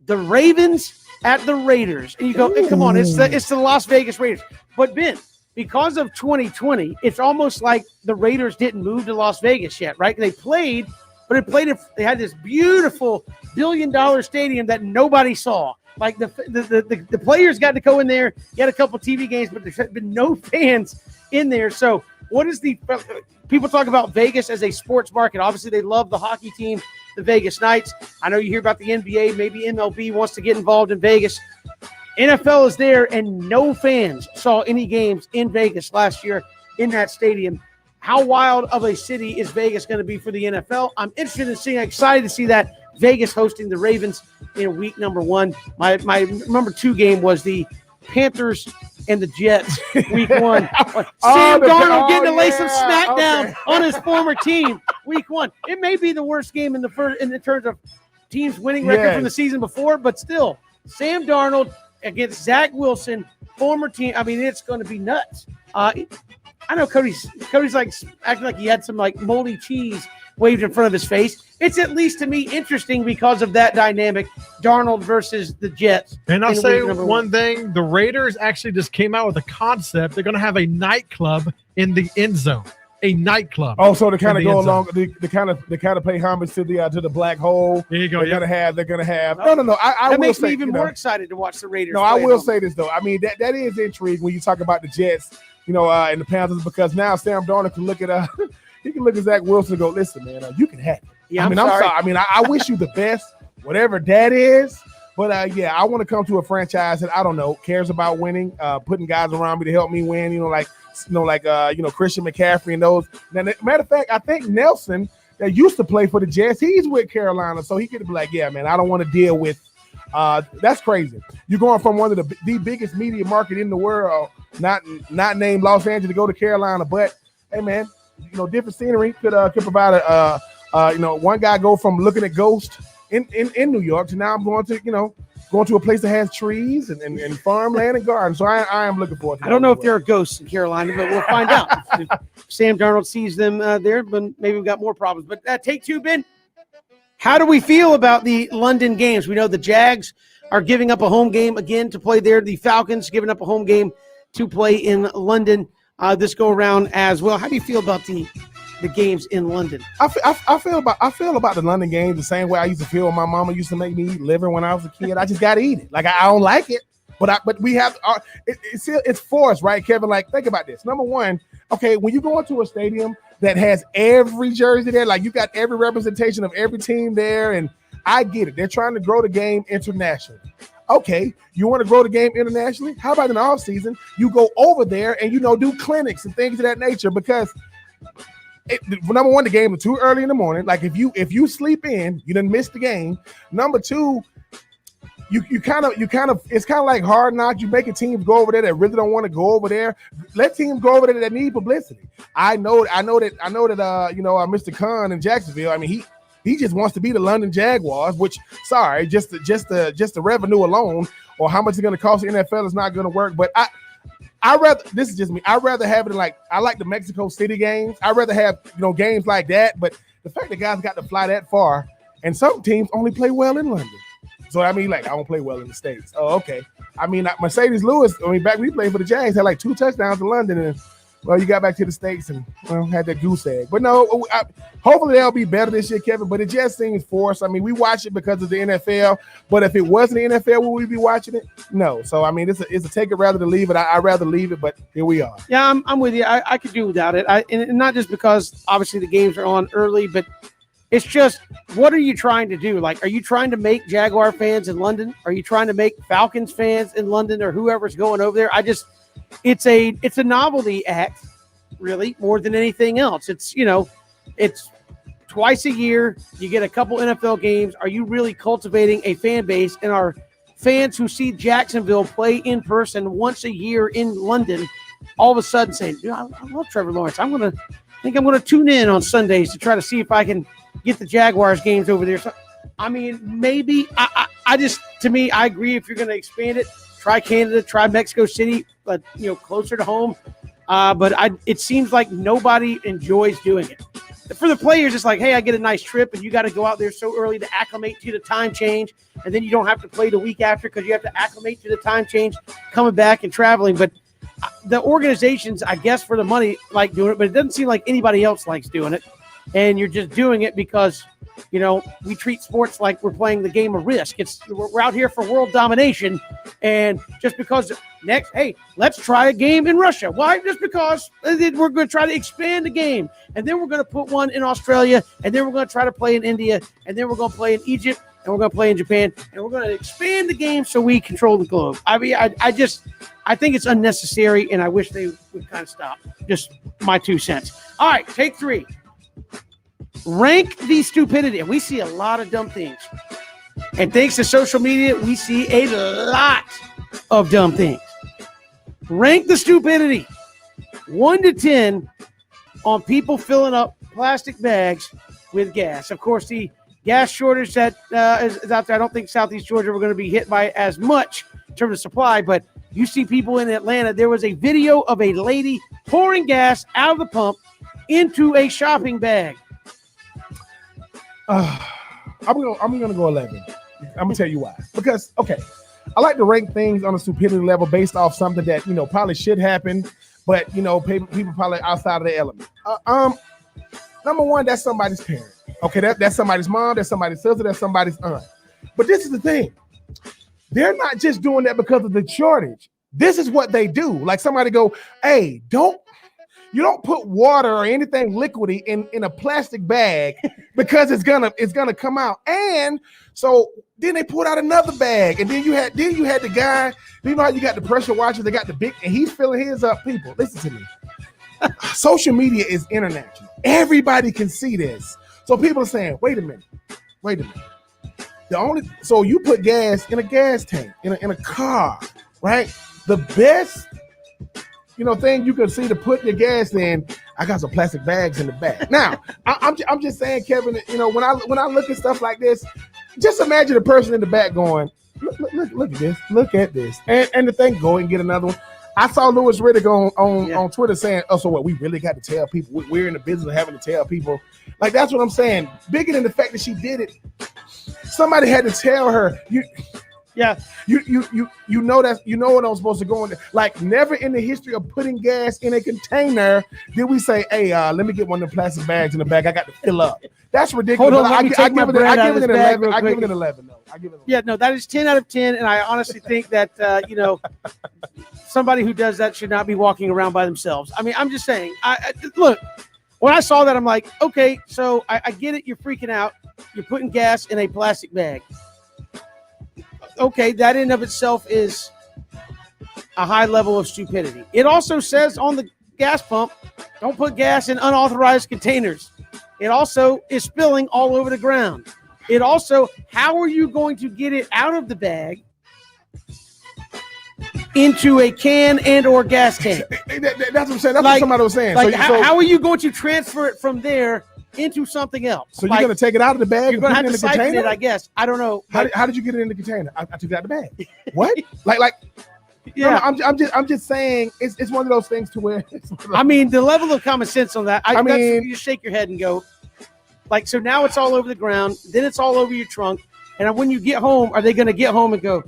the Ravens at the Raiders, and you go, hey, come on, it's the Las Vegas Raiders. But Ben, because of 2020, it's almost like the Raiders didn't move to Las Vegas yet, right? They played, but they had this beautiful $1 billion stadium that nobody saw. Like the players got to go in there, get a couple TV games, but there's been no fans in there. So what is people talk about Vegas as a sports market? Obviously, they love the hockey team, the Vegas Knights. I know you hear about the NBA, maybe MLB wants to get involved in Vegas. NFL is there, and no fans saw any games in Vegas last year in that stadium. How wild of a city is Vegas going to be for the NFL? I'm excited to see that Vegas hosting the Ravens in week number 1. My number 2 game was the Panthers and the Jets week 1. Sam Darnold getting to lay some smackdown on his former team week 1. It may be the worst game in terms of teams winning record from the season before, but still, Sam Darnold against Zach Wilson, former team. I mean, it's going to be nuts. I know Cody's like acting like he had some like moldy cheese waved in front of his face. It's at least to me interesting because of that dynamic, Darnold versus the Jets. And I'll say one thing: the Raiders actually just came out with a concept. They're going to have a nightclub in the end zone. A nightclub. Oh, so to kind of go along, they kind of pay homage to the black hole. There you go. They're gonna have. No. That makes me even more excited to watch the Raiders. No, I will say this though. I mean, that is intriguing when you talk about the Jets, and the Panthers, because now Sam Darnold can look at he can look at Zach Wilson and go, listen, man, you can have it. Yeah, I'm sorry. I mean, I wish you the best, whatever that is. But I want to come to a franchise that cares about winning, putting guys around me to help me win. Christian McCaffrey and those. Now, matter of fact, I think Nelson that used to play for the Jets, he's with Carolina, so he could be like, yeah, man, I don't want to deal with. That's crazy. You're going from one of the biggest media market in the world, not named Los Angeles, to go to Carolina. But hey, man, different scenery could provide one guy go from looking at ghosts in New York to now I'm going to a place that has trees and farmland and gardens. So I am looking forward to it. I don't know if there are ghosts in Carolina, but we'll find out. If Sam Darnold sees them there, but maybe we've got more problems. But take 2, Ben. How do we feel about the London games? We know the Jags are giving up a home game again to play there. The Falcons giving up a home game to play in London this go around as well. How do you feel about the games in London? I feel about the London games the same way I used to feel when my mama used to make me eat liver when I was a kid. I just got to eat it. Like I don't like it, But we have it's forced, right, Kevin? Like, think about this. Number one, okay, when you go into a stadium that has every jersey there, like you got every representation of every team there, and I get it. They're trying to grow the game internationally. Okay, you want to grow the game internationally? How about in the off season, you go over there and do clinics and things of that nature? Because number one, the game is too early in the morning. Like if you sleep in, you done miss the game. Number two, you kind of it's kind of like Hard Knocks. You making teams go over there that really don't want to go over there. Let teams go over there that need publicity. I know that Mr. Khan in Jacksonville. I mean, he just wants to be the London Jaguars, which, sorry, just the revenue alone or how much it's going to cost the NFL is not going to work. But I rather, this is just me, I'd rather have it like, I like the Mexico City games. I'd rather have, games like that. But the fact that guys got to fly that far, and some teams only play well in London. So, I mean, like, I don't play well in the States. Oh, okay. I mean, Mercedes Lewis, back when we played for the Jags, had like 2 touchdowns in London, and well, you got back to the States and had that goose egg. But no, hopefully they'll be better this year, Kevin. But it just seems forced. I mean, we watch it because of the NFL. But if it wasn't the NFL, would we be watching it? No. So, I mean, it's a take it rather than leave it. I'd rather leave it, but here we are. Yeah, I'm with you. I could do without it. And not just because, obviously, the games are on early, but it's just, what are you trying to do? Like, are you trying to make Jaguar fans in London? Are you trying to make Falcons fans in London or whoever's going over there? It's a novelty act, really, more than anything else. It's twice a year. You get a couple NFL games. Are you really cultivating a fan base? And are fans who see Jacksonville play in person once a year in London all of a sudden saying, dude, I love Trevor Lawrence. I'm going to tune in on Sundays to try to see if I can get the Jaguars games over there. So, I mean, maybe to me, I agree. If you're going to expand it, try Canada, try Mexico City, but closer to home. But it seems like nobody enjoys doing it. For the players, it's like, hey, I get a nice trip, and you got to go out there so early to acclimate to the time change, and then you don't have to play the week after because you have to acclimate to the time change coming back and traveling. But the organizations, I guess, for the money, like doing it, but it doesn't seem like anybody else likes doing it. And you're just doing it because, we treat sports like we're playing the game of Risk. We're out here for world domination. And just because hey, let's try a game in Russia. Why? Just because we're going to try to expand the game. And then we're going to put one in Australia. And then we're going to try to play in India. And then we're going to play in Egypt. And we're going to play in Japan. And we're going to expand the game so we control the globe. I mean, I think it's unnecessary. And I wish they would kind of stop. Just my 2 cents. All right, take 3. Rank the stupidity. And we see a lot of dumb things. And thanks to social media, we see a lot of dumb things. Rank the stupidity. 1 to 10 on people filling up plastic bags with gas. Of course, the gas shortage that is out there, I don't think Southeast Georgia we're going to be hit by as much in terms of supply, but you see people in Atlanta. There was a video of a lady pouring gas out of the pump into a shopping bag. I'm gonna go 11. I'm gonna tell you why. Because I like to rank things on a stupidity level based off something that probably should happen, but people probably outside of their element. Number one, that's somebody's parent. Okay, that's somebody's mom, that's somebody's sister, that's somebody's aunt. But this is the thing: they're not just doing that because of the shortage. This is what they do. Like somebody go, hey, you don't put water or anything liquidy in a plastic bag because it's gonna come out. And so then they put out another bag, and then you had the guy. You know how you got the pressure washer, they got the big, and he's filling his up. People, listen to me. Social media is international. Everybody can see this. So people are saying, wait a minute. So you put gas in a gas tank in a car, right? The best thing you can see to put your gas in, I got some plastic bags in the back. Now, I'm just saying, Kevin, when I look at stuff like this, just imagine the person in the back going, look at this. And the thing, go and get another one. I saw Louis Riddick on Twitter saying, oh, so what, we really got to tell people? We're in the business of having to tell people. Like, that's what I'm saying. Bigger than the fact that she did it, somebody had to tell her, Yeah. You know what I'm supposed to go in there. Like never in the history of putting gas in a container did we say, hey, let me get one of the plastic bags in the bag. I got to fill up. That's ridiculous. Hold on, But let me take my bread out of this bag real I give quick. it an 11. No, I give it an 11. Yeah, no, that is 10 out of 10. And I honestly think that, somebody who does that should not be walking around by themselves. I mean, I'm just saying, look, when I saw that, I'm like, okay, so I get it. You're freaking out. You're putting gas in a plastic bag. Okay, that in of itself is a high level of stupidity. It also says on the gas pump, don't put gas in unauthorized containers. It also is spilling all over the ground. It also, how are you going to get it out of the bag into a can and or gas tank? That's what I'm saying. That's what somebody was saying. Like, how are you going to transfer it from there into something else? So you're going to take it out of the bag? You're going to have to siphon container? it, I guess. I don't know. How did you get it in the container? I took it out of the bag. What? like yeah. No, I'm just saying it's one of those things to where. I mean, the level of common sense on that. I mean, you just shake your head and go, like, so now it's all over the ground. Then it's all over your trunk. And when you get home, are they going to get home and go,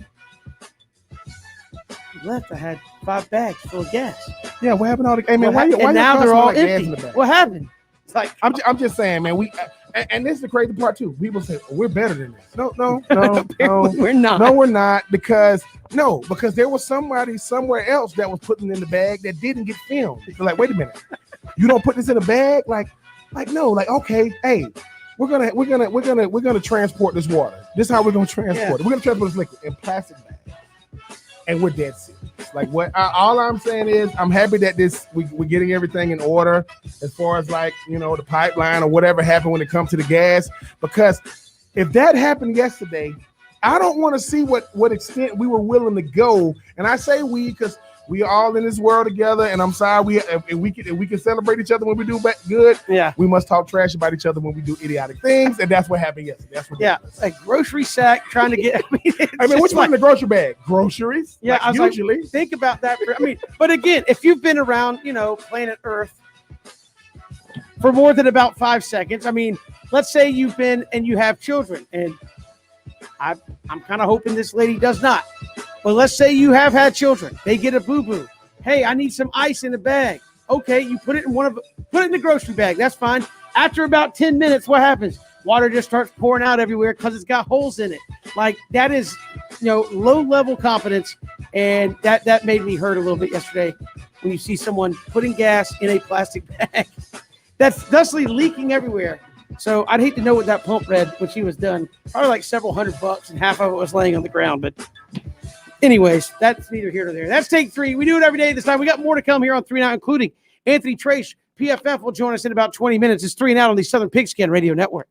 left, I had 5 bags full of gas. Yeah, what happened? All the, hey man, why now they're all like empty. The what happened? It's like I'm just saying, man. And this is the crazy part too. People say we're better than this. No, we're not. No, we're not because there was somebody somewhere else that was putting in the bag that didn't get filmed. They're like, wait a minute, you don't put this in a bag? Like no, like okay, hey. We're gonna transport this water. This is how we're gonna transport it. We're gonna transport this liquid in plastic bags, and we're dead serious. Like what? All I'm saying is, I'm happy that we're getting everything in order as far as like the pipeline or whatever happened when it comes to the gas. Because if that happened yesterday, I don't want to see what extent we were willing to go. And I say we because we are all in this world together, and I'm sorry if we can celebrate each other when we do good. Yeah, we must talk trash about each other when we do idiotic things, and that's what happened yesterday. That's what. Yeah, a grocery sack trying to get. I mean, what's in the grocery bag? Groceries. Yeah, like, usually. Think about that. But again, if you've been around, planet Earth for more than about 5 seconds, I mean, let's say you've been and you have children, and I'm kind of hoping this lady does not. But let's say you have had children. They get a boo-boo. Hey, I need some ice in a bag. Okay, you put it in put it in the grocery bag. That's fine. After about 10 minutes, what happens? Water just starts pouring out everywhere because it's got holes in it. Like that is, low-level competence, and that made me hurt a little bit yesterday when you see someone putting gas in a plastic bag that's thusly leaking everywhere. So I'd hate to know what that pump read when she was done. Probably like several $100, and half of it was laying on the ground. But anyways, that's neither here nor there. That's take 3. We do it every day this time. We got more to come here on 3 and Out, including Anthony Trace, PFF, will join us in about 20 minutes. It's 3 and Out on the Southern Pigskin Radio Network.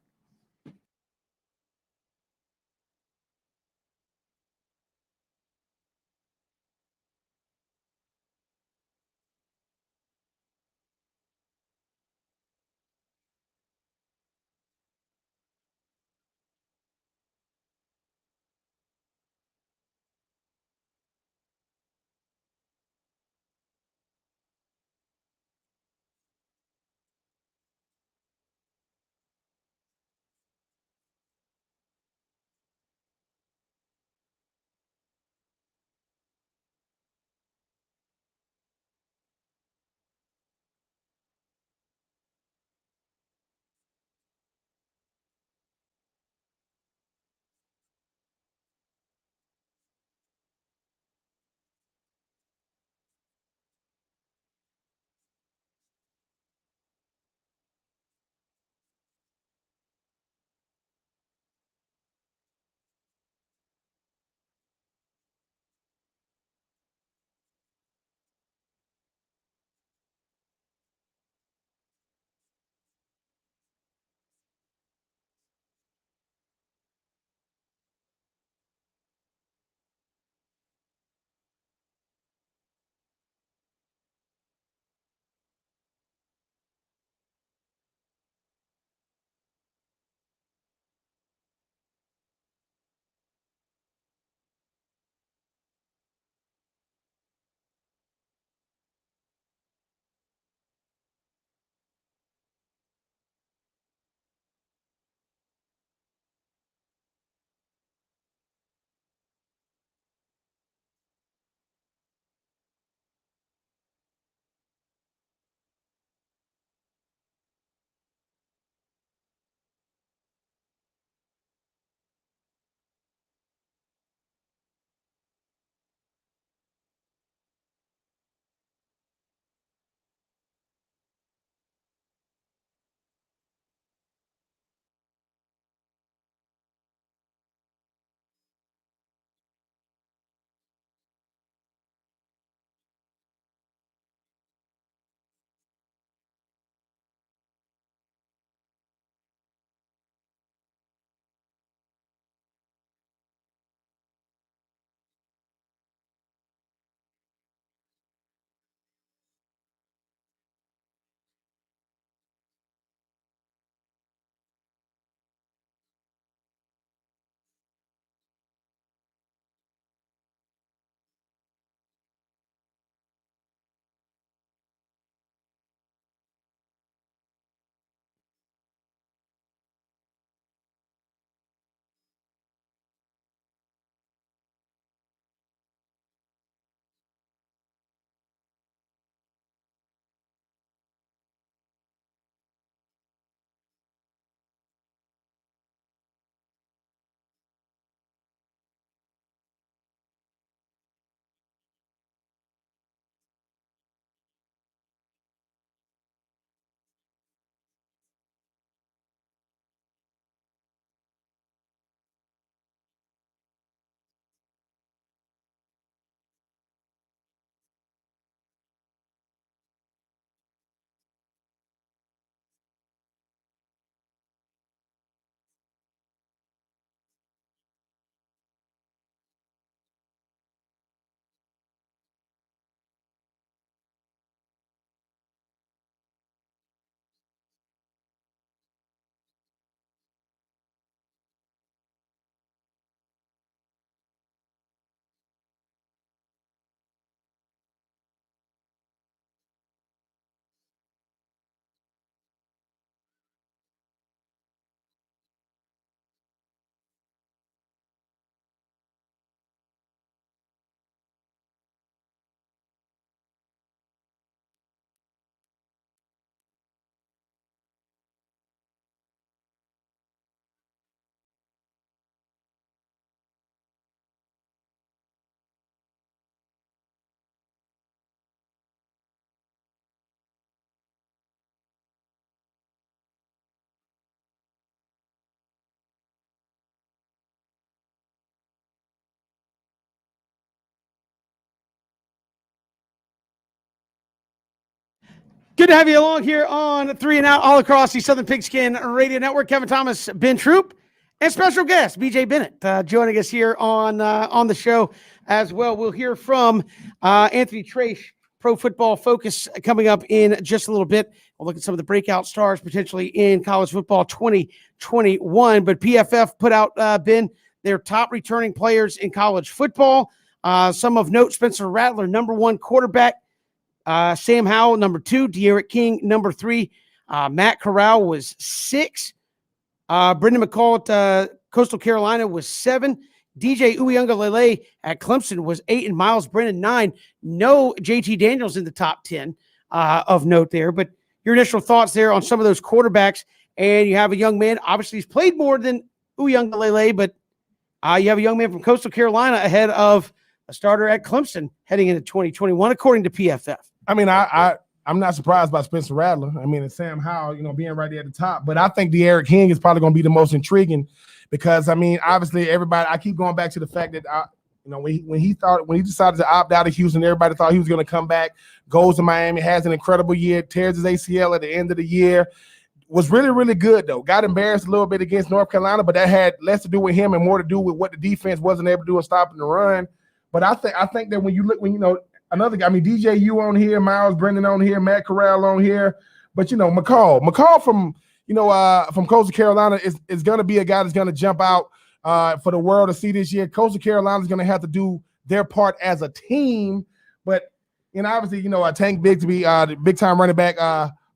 Good to have you along here on 3 and Out all across the Southern Pigskin Radio Network. Kevin Thomas, Ben Troop, and special guest BJ Bennett joining us here on the show as well. We'll hear from Anthony Trace, Pro Football Focus, coming up in just a little bit. We'll look at some of the breakout stars potentially in college football 2021. But PFF put out, Ben, their top returning players in college football. Some of note: Spencer Rattler, number 1 quarterback. Sam Howell, number 2. De'Aaron King, number 3. Matt Corral was 6. Brendan McCall at Coastal Carolina was 7. DJ Uiagalelei at Clemson was 8. And Miles Brennan, 9. No JT Daniels in the top 10 of note there. But your initial thoughts there on some of those quarterbacks. And you have a young man, obviously he's played more than Uiagalelei, but you have a young man from Coastal Carolina ahead of a starter at Clemson heading into 2021, according to PFF. I mean, I'm not surprised by Spencer Rattler. I mean, and Sam Howell, being right there at the top. But I think De'Aaron King is probably going to be the most intriguing because, I mean, obviously everybody – I keep going back to the fact that, when he decided to opt out of Houston, everybody thought he was going to come back, goes to Miami, has an incredible year, tears his ACL at the end of the year. Was really, really good, though. Got embarrassed a little bit against North Carolina, but that had less to do with him and more to do with what the defense wasn't able to do in stopping the run. But I think that another guy, I mean, DJU on here, Miles Brennan on here, Matt Corral on here, but McCall from Coastal Carolina is going to be a guy that's going to jump out for the world to see this year. Coastal Carolina is going to have to do their part as a team, but obviously, Tank Bigsby, the big time running back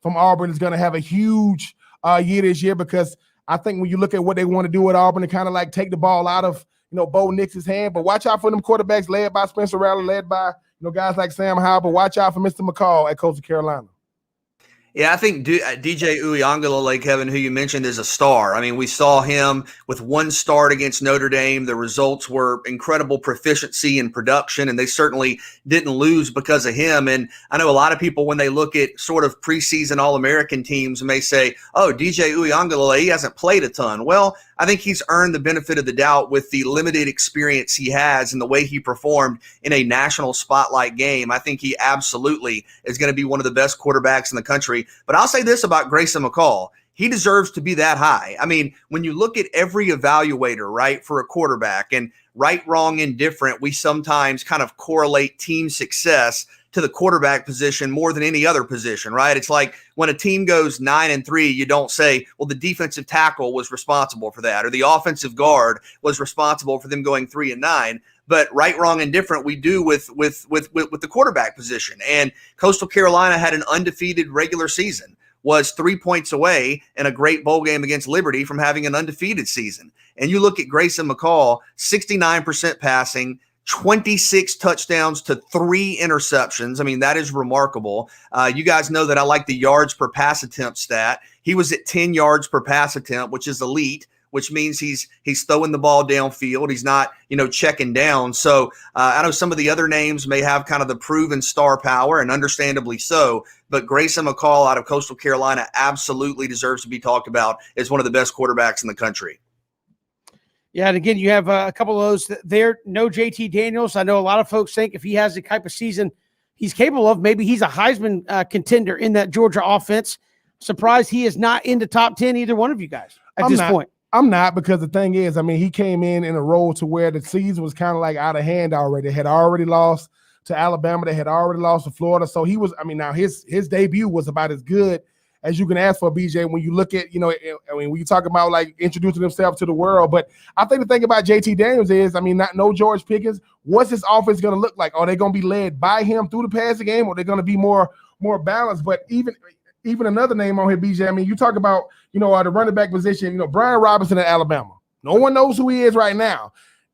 from Auburn, is going to have a huge year this year because I think when you look at what they want to do at Auburn, to kind of like take the ball out of Bo Nix's hand, but watch out for them quarterbacks led by Spencer Rattler, led by guys like Sam Howell, but watch out for Mr. McCall at Coastal Carolina. Yeah, I think DJ Uiagalelei, Kevin, who you mentioned, is a star. I mean, we saw him with 1 start against Notre Dame. The results were incredible proficiency and production, and they certainly didn't lose because of him. And I know a lot of people, when they look at sort of preseason All-American teams, may say, oh, DJ Uiagalelei, he hasn't played a ton. Well, I think he's earned the benefit of the doubt with the limited experience he has and the way he performed in a national spotlight game. I think he absolutely is going to be one of the best quarterbacks in the country. But I'll say this about Grayson McCall. He deserves to be that high. I mean, when you look at every evaluator, right, for a quarterback, and right, wrong, indifferent, we sometimes kind of correlate team success to the quarterback position more than any other position, right? It's like when a team goes 9-3, you don't say, well, the defensive tackle was responsible for that, or the offensive guard was responsible for them going 3-9. But right, wrong, and different, we do with the quarterback position. And Coastal Carolina had an undefeated regular season, was 3 points away in a great bowl game against Liberty from having an undefeated season. And you look at Grayson McCall, 69% passing, 26 touchdowns to 3 interceptions. I mean, that is remarkable. You guys know that I like the yards per pass attempt stat. He was at 10 yards per pass attempt, which is elite, which means he's throwing the ball downfield. He's not, checking down. So I know some of the other names may have kind of the proven star power, and understandably so, but Grayson McCall out of Coastal Carolina absolutely deserves to be talked about as one of the best quarterbacks in the country. Yeah, and again, you have a couple of those there. No JT Daniels. I know a lot of folks think if he has the type of season he's capable of, maybe he's a Heisman contender in that Georgia offense. Surprised he is not in the top 10, either one of you guys at this point. I'm not, because the thing is, I mean, he came in a role to where the season was kind of like out of hand already. They had already lost to Alabama. They had already lost to Florida. So he was, now his debut was about as good as you can ask for, BJ, when you look at, when you talk about like introducing himself to the world. But I think the thing about JT Daniels is, no George Pickens. What's his offense going to look like? Are they going to be led by him through the passing game, or are they going to be more balanced? But even another name on here, BJ, you talk about, the running back position, Brian Robinson at Alabama. No one knows who he is right now.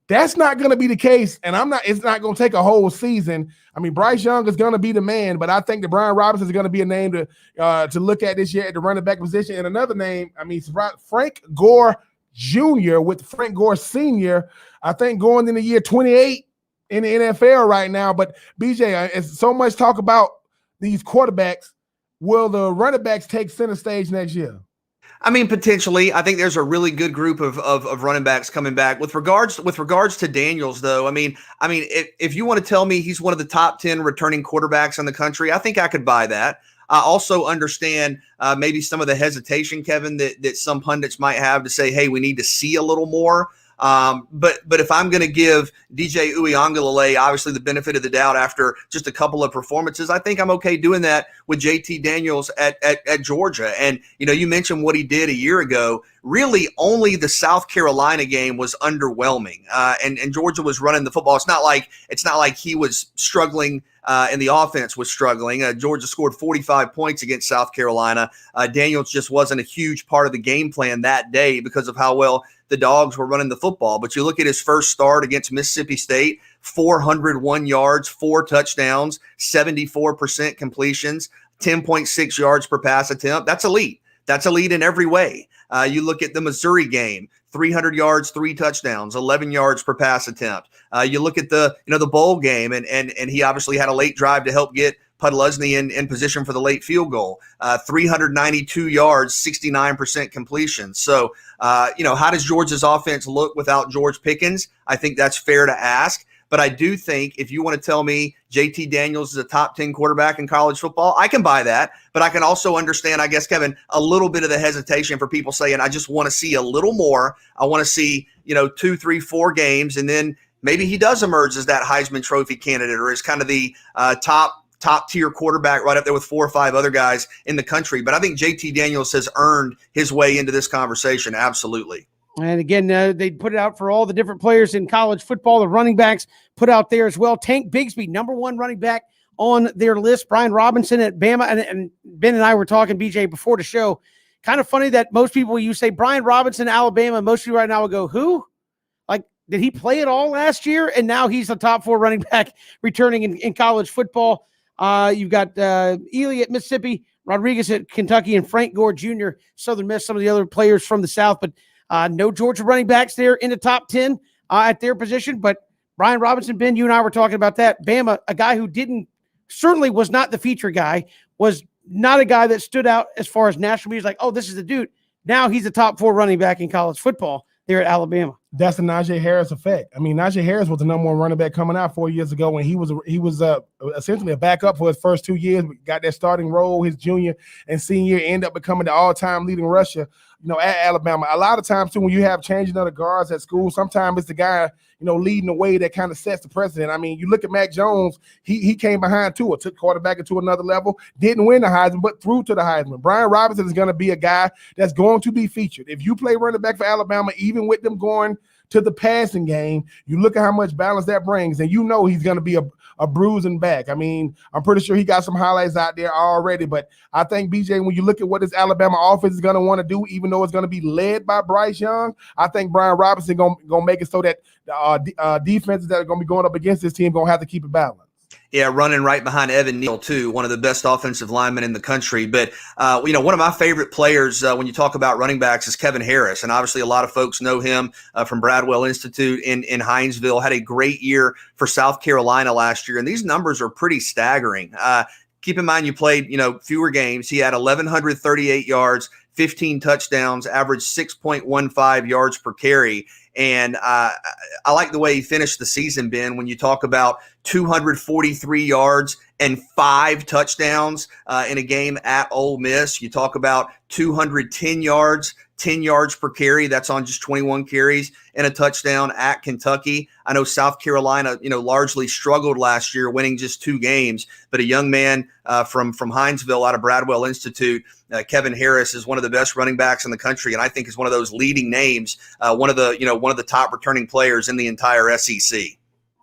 That's not going to be the case, and it's not going to take a whole season. Bryce Young is going to be the man, but I think that Brian Robinson is going to be a name to look at this year at the running back position. And another name, Frank Gore Jr. with Frank Gore Sr., I think going in the year 28 in the NFL right now. But BJ, it's so much talk about these quarterbacks. Will the running backs take center stage next year? Potentially. I think there's a really good group of running backs coming back. With regards to Daniels, though, if you want to tell me he's one of the top 10 returning quarterbacks in the country, I think I could buy that. I also understand maybe some of the hesitation, Kevin, that some pundits might have to say, hey, we need to see a little more. But if I'm going to give DJ Uiagalelei obviously the benefit of the doubt after just a couple of performances, I think I'm okay doing that with JT Daniels at Georgia. And you mentioned what he did a year ago. Really, only the South Carolina game was underwhelming, and Georgia was running the football. It's not like he was struggling. And the offense was struggling. Georgia scored 45 points against South Carolina. Daniels just wasn't a huge part of the game plan that day because of how well the Dogs were running the football. But you look at his first start against Mississippi State, 401 yards, 4 touchdowns, 74% completions, 10.6 yards per pass attempt. That's elite. That's elite in every way. You look at the Missouri game, 300 yards, 3 touchdowns, 11 yards per pass attempt. You look at the bowl game, and he obviously had a late drive to help get Podlesny in position for the late field goal. 392 yards, 69% completion. So, how does Georgia's offense look without George Pickens? I think that's fair to ask. But I do think if you want to tell me JT Daniels is a top 10 quarterback in college football, I can buy that. But I can also understand, I guess, Kevin, a little bit of the hesitation for people saying, I just want to see a little more. I want to see, 2, 3, 4 games. And then maybe he does emerge as that Heisman Trophy candidate or is kind of the top tier quarterback right up there with 4 or 5 other guys in the country. But I think JT Daniels has earned his way into this conversation. Absolutely. And again, they put it out for all the different players in college football. The running backs put out there as well. Tank Bigsby, number 1 running back on their list. Brian Robinson at Bama. And Ben and I were talking, BJ, before the show. Kind of funny that most people, you say Brian Robinson, Alabama, most people right now will go, who? Like, did he play it all last year? And now he's the top 4 running back returning in college football. You've got Ely at Mississippi, Rodriguez at Kentucky, and Frank Gore Jr., Southern Miss, some of the other players from the South. But no Georgia running backs there in the top 10 at their position. But Brian Robinson, Ben, you and I were talking about that. Bama, a guy who certainly was not the feature guy, was not a guy that stood out as far as national media. Like, oh, this is the dude. Now he's the top 4 running back in college football there at Alabama. That's the Najee Harris effect. I mean, Najee Harris was the number 1 running back coming out 4 years ago when he was essentially a backup for his first 2 years. Got that starting role his junior and senior year, ended up becoming the all-time leading rusher, at Alabama. A lot of times, too, when you have changing of the guards at school, sometimes it's the guy, leading the way that kind of sets the precedent. I mean, you look at Mac Jones, he came behind Tua, took quarterback into another level, didn't win the Heisman, but threw to the Heisman. Brian Robinson is going to be a guy that's going to be featured. If you play running back for Alabama, even with them going to the passing game, you look at how much balance that brings, and he's going to be a bruising back. I mean, I'm pretty sure he got some highlights out there already, but I think, BJ, when you look at what this Alabama offense is going to want to do, even though it's going to be led by Bryce Young, I think Brian Robinson going to make it so that defenses that are going to be going up against this team going to have to keep it balanced. Yeah, running right behind Evan Neal, too, one of the best offensive linemen in the country. But, one of my favorite players when you talk about running backs is Kevin Harris. And obviously a lot of folks know him from Bradwell Institute in Hinesville. Had a great year for South Carolina last year. And these numbers are pretty staggering. Keep in mind you played, fewer games. He had 1,138 yards, 15 touchdowns, averaged 6.15 yards per carry. And I like the way he finished the season, Ben, when you talk about 243 yards and 5 touchdowns in a game at Ole Miss. You talk about 210 yards, 10 yards per carry. That's on just 21 carries and a touchdown at Kentucky. I know South Carolina, largely struggled last year, winning just 2 games. But a young man from Hinesville out of Bradwell Institute, Kevin Harris, is one of the best running backs in the country, and I think is one of those leading names, one of the top returning players in the entire SEC.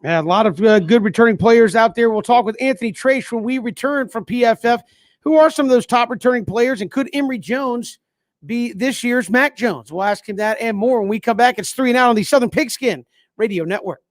Yeah, a lot of good returning players out there. We'll talk with Anthony Trace when we return from PFF. Who are some of those top returning players, and could Emory Jones be this year's Mac Jones? We'll ask him that and more when we come back. It's 3 and Out on the Southern Pigskin Radio Network.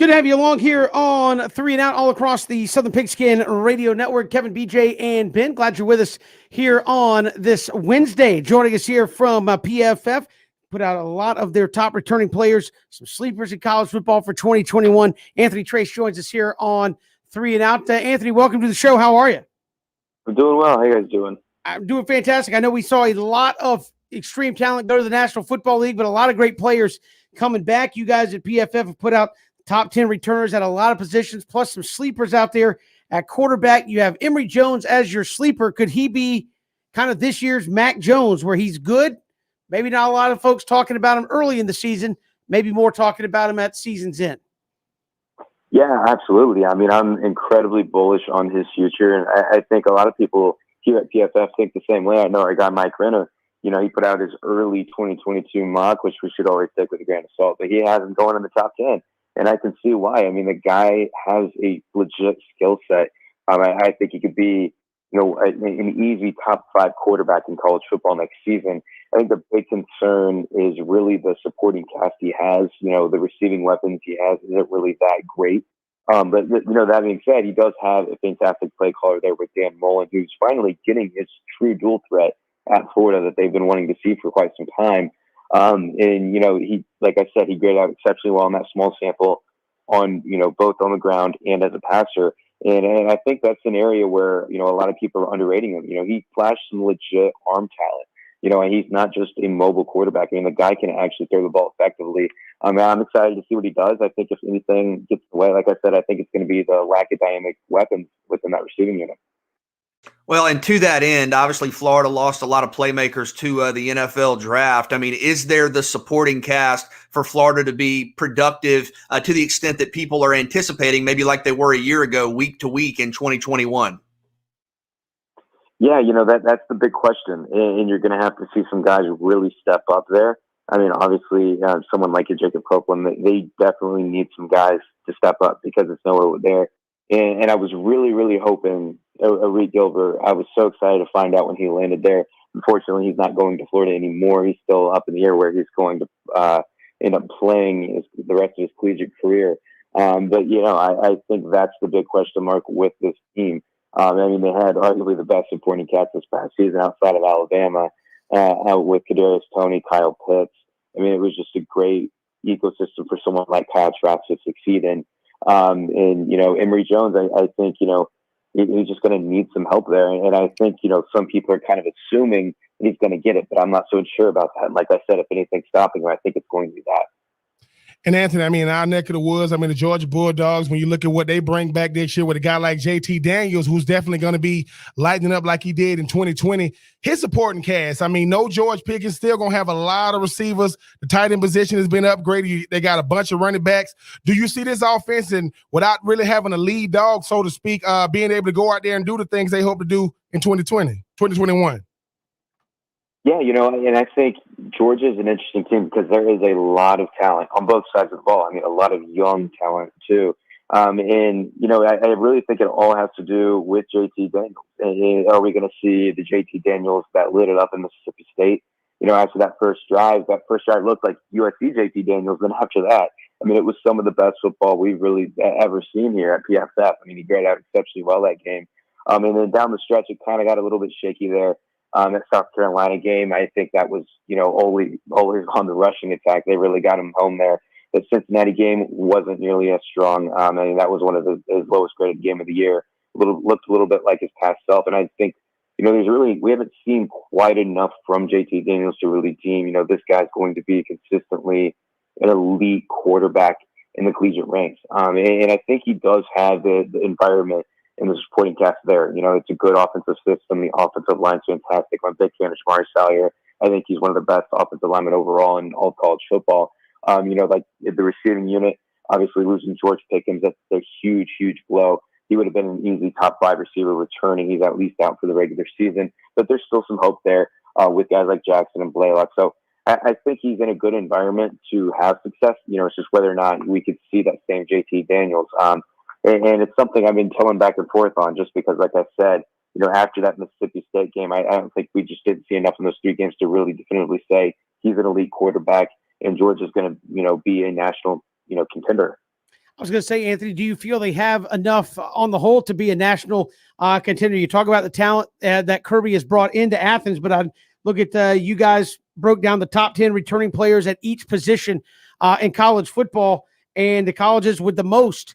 Good to have you along here on 3 and Out all across the Southern Pigskin Radio Network. Kevin, BJ, and Ben, glad you're with us here on this Wednesday. Joining us here from PFF, put out a lot of their top returning players, some sleepers in college football for 2021. Anthony Trace joins us here on 3 and Out. Anthony, welcome to the show. How are you? I'm doing well. How you guys doing? I'm doing fantastic. I know we saw a lot of extreme talent go to the National Football League, but a lot of great players coming back. You guys at PFF have put out top 10 returners at a lot of positions, plus some sleepers out there at quarterback. You have Emory Jones as your sleeper. Could he be kind of this year's Mac Jones, where he's good? Maybe not a lot of folks talking about him early in the season, maybe more talking about him at season's end. Yeah, absolutely. I mean, I'm incredibly bullish on his future, and I think a lot of people here at PFF think the same way. I know our guy Mike Renner, he put out his early 2022 mock, which we should always take with a grain of salt, but he has him going in the top 10. And I can see why. I mean, the guy has a legit skill set. I think he could be, an easy top 5 quarterback in college football next season. I think the big concern is really the supporting cast he has. The receiving weapons he has isn't really that great. But that being said, he does have a fantastic play caller there with Dan Mullen, who's finally getting his true dual threat at Florida that they've been wanting to see for quite some time. He, like I said, he graded out exceptionally well in that small sample on, both on the ground and as a passer. And I think that's an area where, a lot of people are underrating him. He flashed some legit arm talent, and he's not just a mobile quarterback. I mean, the guy can actually throw the ball effectively. I'm excited to see what he does. I think if anything gets in the way, like I said, I think it's going to be the lack of dynamic weapons within that receiving unit. Well, and to that end, obviously Florida lost a lot of playmakers to the NFL draft. I mean, is there the supporting cast for Florida to be productive to the extent that people are anticipating, maybe like they were a year ago, week to week in 2021? Yeah, that's the big question, and you're going to have to see some guys really step up there. I mean, obviously, someone like Jacob Copeland, they definitely need some guys to step up because it's nowhere there. And I was really, really hoping Arik Gilbert. I was so excited to find out when he landed there. Unfortunately, he's not going to Florida anymore. He's still up in the air where he's going to end up playing the rest of his collegiate career. But I think that's the big question mark with this team. They had arguably the best supporting cast this past season outside of Alabama, with Kadarius Toney, Kyle Pitts. It was just a great ecosystem for someone like Kyle Trask to succeed in. Emory Jones, I think, he's just going to need some help there. And I think, some people are kind of assuming that he's going to get it, but I'm not so sure about that. And like I said, if anything's stopping him, I think it's going to be that. And Anthony, in our neck of the woods, the Georgia Bulldogs, when you look at what they bring back this year with a guy like JT Daniels, who's definitely going to be lighting up like he did in 2020, his supporting cast, no George Pickens, still going to have a lot of receivers. The tight end position has been upgraded. They got a bunch of running backs. Do you see this offense, and without really having a lead dog, so to speak, being able to go out there and do the things they hope to do in 2021? Yeah, and I think Georgia is an interesting team because there is a lot of talent on both sides of the ball. A lot of young talent too. I really think it all has to do with JT Daniels. And are we going to see the JT Daniels that lit it up in Mississippi State? After that first drive looked like USC JT Daniels. Then after that, it was some of the best football we've really ever seen here at PFF. He graded out exceptionally well that game. And then down the stretch, it kind of got a little bit shaky there. That South Carolina game, I think that was, only on the rushing attack. They really got him home there. The Cincinnati game wasn't nearly as strong. That was one of his lowest graded game of the year. Looked a little bit like his past self. And I think, we haven't seen quite enough from JT Daniels to really deem, this guy's going to be consistently an elite quarterback in the collegiate ranks. And I think he does have the environment and the supporting cast there. It's a good offensive system. The offensive line's fantastic. I'm a big fan of Shamari Salyer. I think he's one of the best offensive linemen overall in all college football. Like the receiving unit, obviously losing George Pickens, that's a huge, huge blow. He would have been an easy top 5 receiver returning. He's at least out for the regular season, but there's still some hope there with guys like Jackson and Blaylock. So I think he's in a good environment to have success. It's just whether or not we could see that same JT Daniels. And it's something I've been telling back and forth on just because, like I said, after that Mississippi State game, I don't think we just didn't see enough in those 3 games to really definitively say he's an elite quarterback and Georgia's going to, be a national, contender. I was going to say, Anthony, do you feel they have enough on the whole to be a national contender? You talk about the talent that Kirby has brought into Athens, but I look at you guys broke down the top 10 returning players at each position in college football, and the colleges with the most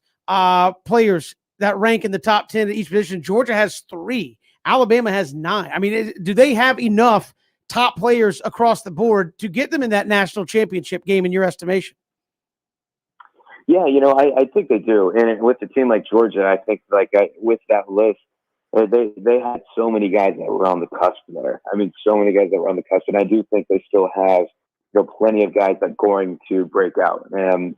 players that rank in the top 10 at each position. Georgia has 3. Alabama has 9. I mean, do they have enough top players across the board to get them in that national championship game in your estimation? Yeah, I think they do. And with a team like Georgia, I think with that list, they had so many guys that were on the cusp there. I mean, so many guys that were on the cusp. And I do think they still have plenty of guys that are going to break out.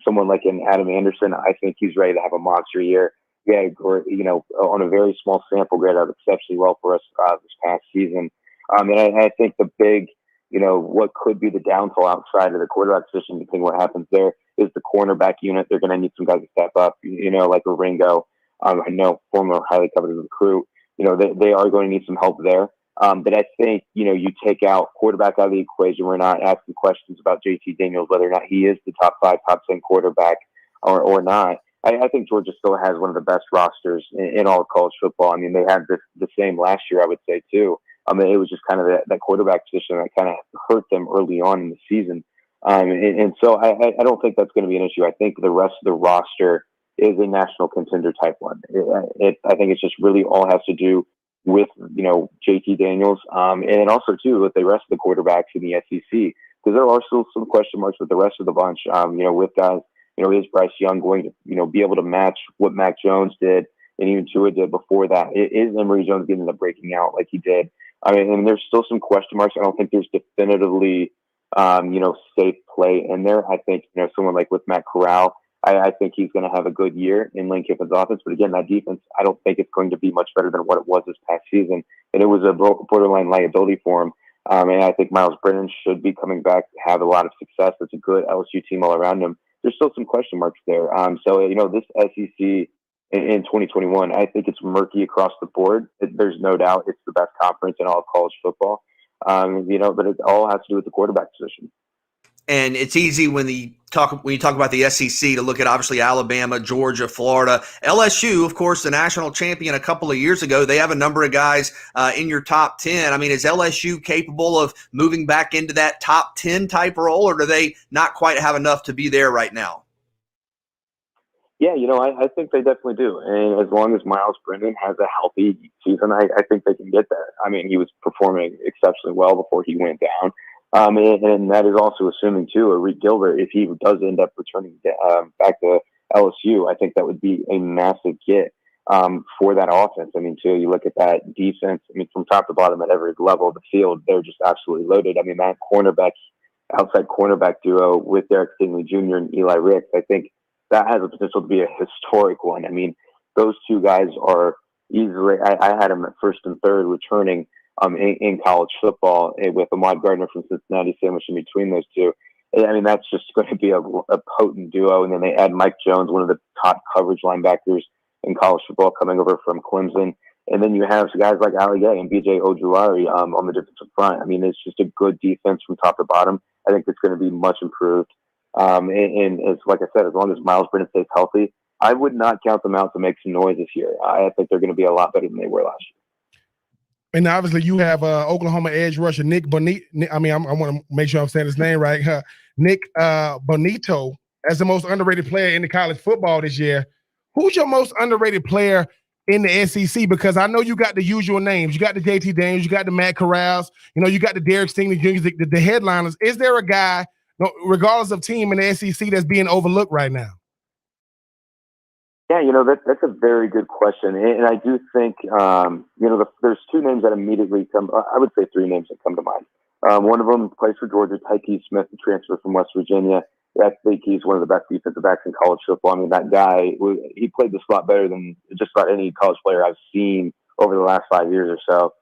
Someone like an Adam Anderson, I think he's ready to have a monster year. He had, on a very small sample, graded out exceptionally well for us this past season. And I think the big, what could be the downfall outside of the quarterback position, depending what happens there, is the cornerback unit. They're going to need some guys to step up, like a Ringo. I know, former highly coveted recruit. They are going to need some help there. But I think, you take out quarterback out of the equation. We're not asking questions about JT Daniels, whether or not he is the top 5, top 10 quarterback or not. I think Georgia still has one of the best rosters in all of college football. I mean, they had the same last year, I would say, too. It was just kind of that quarterback position that kind of hurt them early on in the season. And so I don't think that's going to be an issue. I think the rest of the roster is a national contender type one. I think it's just really all has to do with, JT Daniels. And also, too, with the rest of the quarterbacks in the SEC, because there are still some question marks with the rest of the bunch, with guys, is Bryce Young going to, be able to match what Mac Jones did and even Tua did before that? Is Emory Jones getting the breaking out like he did? I mean, and there's still some question marks. I don't think there's definitively, safe play in there. I think, someone like with Matt Corral, I think he's going to have a good year in Lane Kiffin's offense. But again, that defense, I don't think it's going to be much better than what it was this past season. And it was a borderline liability for him. And I think Miles Brennan should be coming back to have a lot of success. It's a good LSU team all around him. There's still some question marks there. So, this SEC in 2021, I think it's murky across the board. There's no doubt it's the best conference in all of college football. But it all has to do with the quarterback position. And it's easy when you talk about the SEC to look at obviously Alabama, Georgia, Florida, LSU, of course, the national champion a couple of years ago. They have a number of guys in your top 10. I mean, is LSU capable of moving back into that top 10 type role, or do they not quite have enough to be there right now? Yeah, I think they definitely do. And as long as Miles Brennan has a healthy season, I think they can get there. I mean, he was performing exceptionally well before he went down. And that is also assuming, too, Reed Gilbert, if he does end up returning back to LSU, I think that would be a massive get for that offense. I mean, too, you look at that defense, I mean, from top to bottom at every level of the field, they're just absolutely loaded. I mean, that outside cornerback duo with Derek Stingley Jr. and Eli Ricks, I think that has the potential to be a historic one. I mean, those two guys are easily, I had them at first and third returning in college football with Ahmad Gardner from Cincinnati sandwiched in between those two. I mean, that's just going to be a potent duo. And then they add Mike Jones, one of the top coverage linebackers in college football, coming over from Clemson. And then you have guys like Ali Gay and BJ Ojulari on the defensive front. I mean, it's just a good defense from top to bottom. I think it's going to be much improved. And it's like I said, as long as Miles Brennan stays healthy, I would not count them out to make some noise this year. I think they're going to be a lot better than they were last year. And obviously, you have Oklahoma edge rusher Nick Bonito. I want to make sure I'm saying his name right. Nick Bonito as the most underrated player in the college football this year. Who's your most underrated player in the SEC? Because I know you got the usual names. You got the JT Daniels. You got the Matt Corrals. You got the Derek Stingley Jr., the headliners. Is there a guy, regardless of team in the SEC, that's being overlooked right now? Yeah, that's a very good question. And I do think, there's two names that immediately I would say three names that come to mind. One of them plays for Georgia, Tyke Smith, the transfer from West Virginia. I think he's one of the best defensive backs in college football. I mean, that guy, he played the slot better than just about any college player I've seen over the last 5 years or so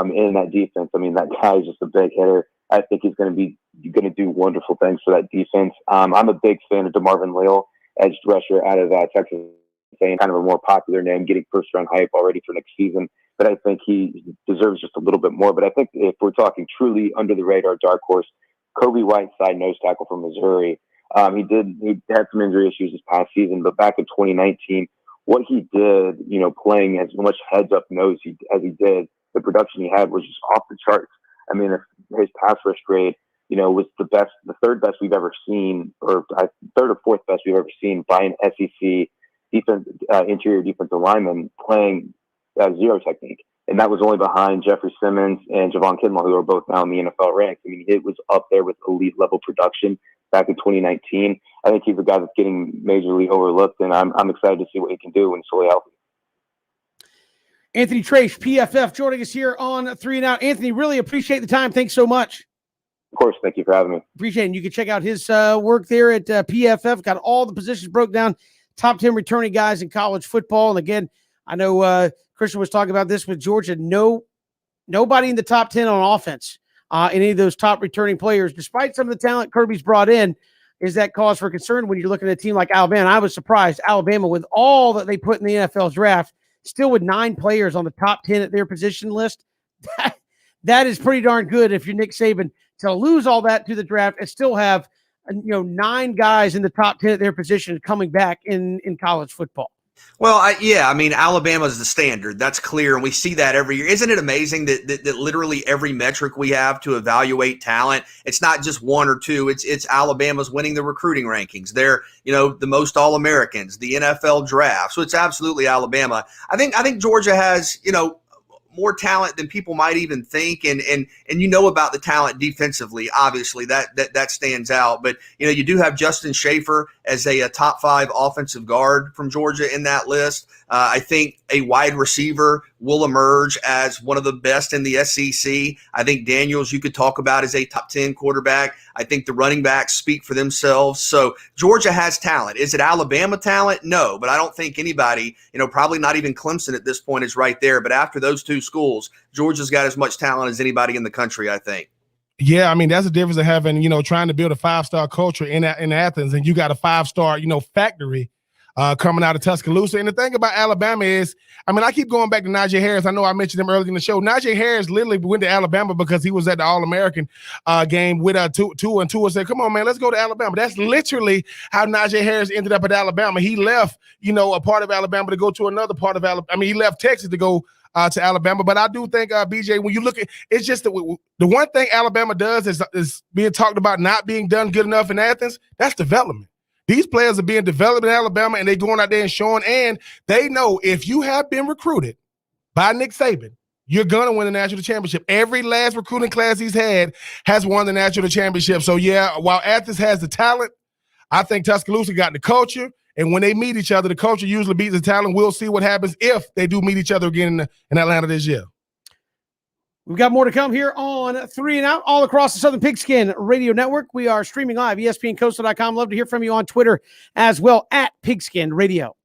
in that defense. I mean, that guy is just a big hitter. I think he's going to do wonderful things for that defense. I'm a big fan of DeMarvin Leal, edge rusher out of Texas. Saying kind of a more popular name, getting first-round hype already for next season. But I think he deserves just a little bit more. But I think if we're talking truly under the radar dark horse, Kobe Whiteside, nose tackle from Missouri. He had some injury issues this past season, but back in 2019, what he did, playing as much heads up nose as he did, the production he had was just off the charts. I mean, his pass rush grade, was the third best we've ever seen, or third or fourth best we've ever seen by an SEC interior defensive lineman playing zero technique. And that was only behind Jeffrey Simmons and Javon Kinlaw, who are both now in the NFL ranks. I mean, it was up there with elite level production back in 2019. I think he's a guy that's getting majorly overlooked, and I'm excited to see what he can do when he's fully healthy. Anthony Trace, PFF, joining us here on 3 and Out. Anthony, really appreciate the time. Thanks so much. Of course. Thank you for having me. Appreciate it. And you can check out his work there at PFF. Got all the positions broke down, top 10 returning guys in college football. And again, I know Christian was talking about this with Georgia. Nobody in the top 10 on offense, any of those top returning players, despite some of the talent Kirby's brought in. Is that cause for concern when you're looking at a team like Alabama? I was surprised Alabama, with all that they put in the NFL draft, still with 9 players on the top 10 at their position list. That is pretty darn good if you're Nick Saban, to lose all that to the draft and still have 9 guys in the top 10 at their position coming back in college football. Well, I mean, Alabama's the standard. That's clear, and we see that every year. Isn't it amazing that literally every metric we have to evaluate talent, it's not just 1 or 2. It's Alabama's winning the recruiting rankings. They're the most All-Americans, the NFL draft. So it's absolutely Alabama. I think Georgia has more talent than people might even think, and about the talent defensively. Obviously, that stands out. But you do have Justin Schaefer as a top 5 offensive guard from Georgia in that list. I think a wide receiver will emerge as one of the best in the SEC. I think Daniels, you could talk about as a top 10 quarterback. I think the running backs speak for themselves. So Georgia has talent. Is it Alabama talent? No, but I don't think anybody, probably not even Clemson at this point, is right there. But after those 2 schools, Georgia's got as much talent as anybody in the country, I think. Yeah, I mean, that's the difference of having, trying to build a 5-star culture in Athens, and you got a 5-star, factory coming out of Tuscaloosa. And the thing about Alabama is, I mean, I keep going back to Najee Harris. I know I mentioned him earlier in the show. Najee Harris literally went to Alabama because he was at the All-American game with Tua, and Tua said, come on, man, let's go to Alabama. That's literally how Najee Harris ended up at Alabama. He left, a part of Alabama to go to another part of Alabama. I mean, he left Texas to go to Alabama. But I do think, BJ, when you look at it's just the one thing Alabama does is being talked about not being done good enough in Athens. That's development. These players are being developed in Alabama, and they're going out there and showing, and they know if you have been recruited by Nick Saban, you're going to win the national championship. Every last recruiting class he's had has won the national championship. So, yeah, while Athens has the talent, I think Tuscaloosa got the culture. And when they meet each other, the culture usually beats the talent. We'll see what happens if they do meet each other again in Atlanta this year. We've got more to come here on 3 and Out, all across the Southern Pigskin Radio Network. We are streaming live, ESPNCoastal.com. Love to hear from you on Twitter as well, at Pigskin Radio.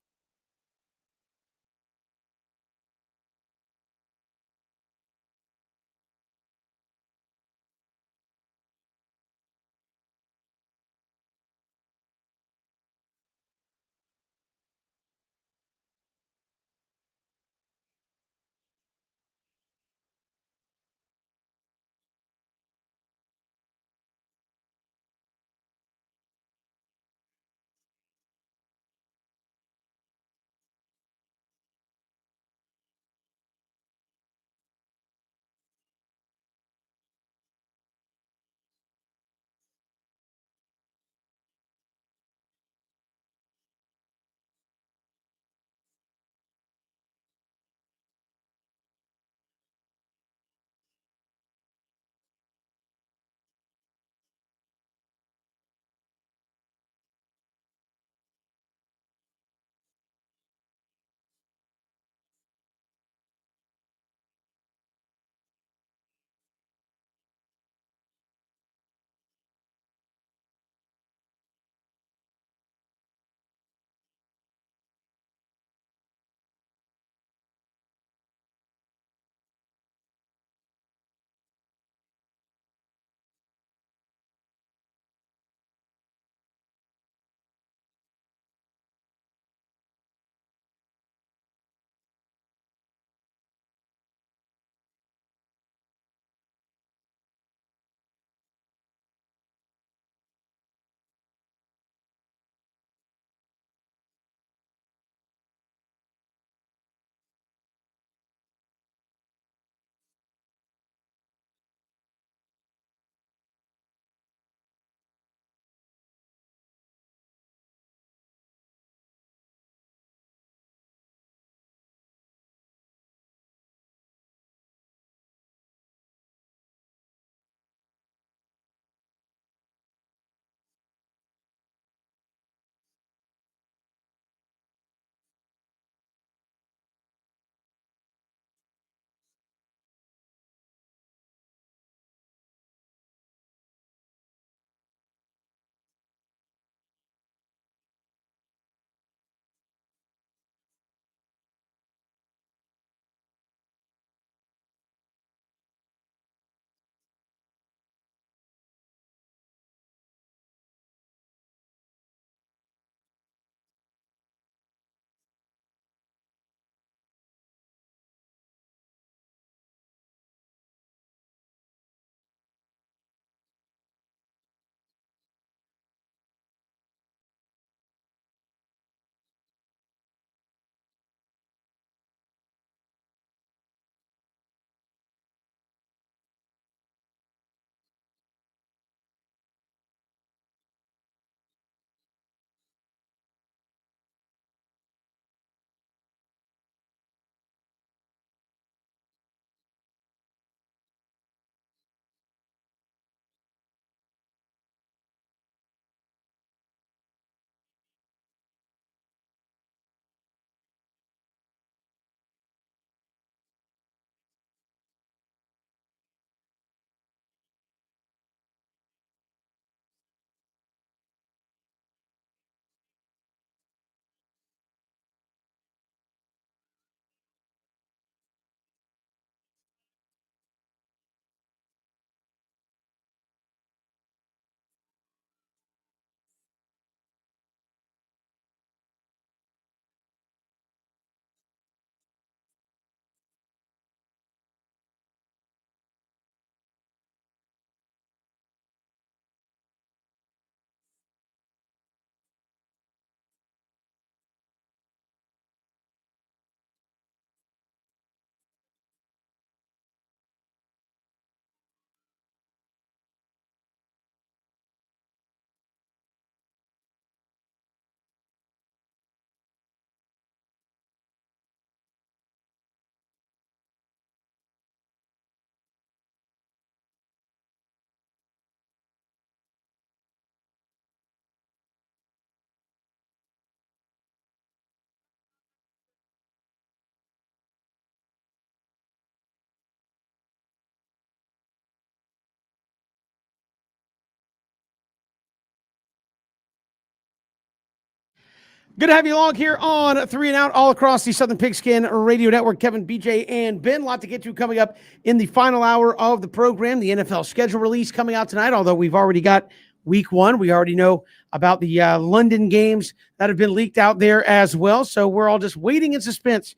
Good to have you along here on 3 and Out all across the Southern Pigskin Radio Network. Kevin, BJ, and Ben. A lot to get to coming up in the final hour of the program. The NFL schedule release coming out tonight, although we've already got week 1. We already know about the London games that have been leaked out there as well. So we're all just waiting in suspense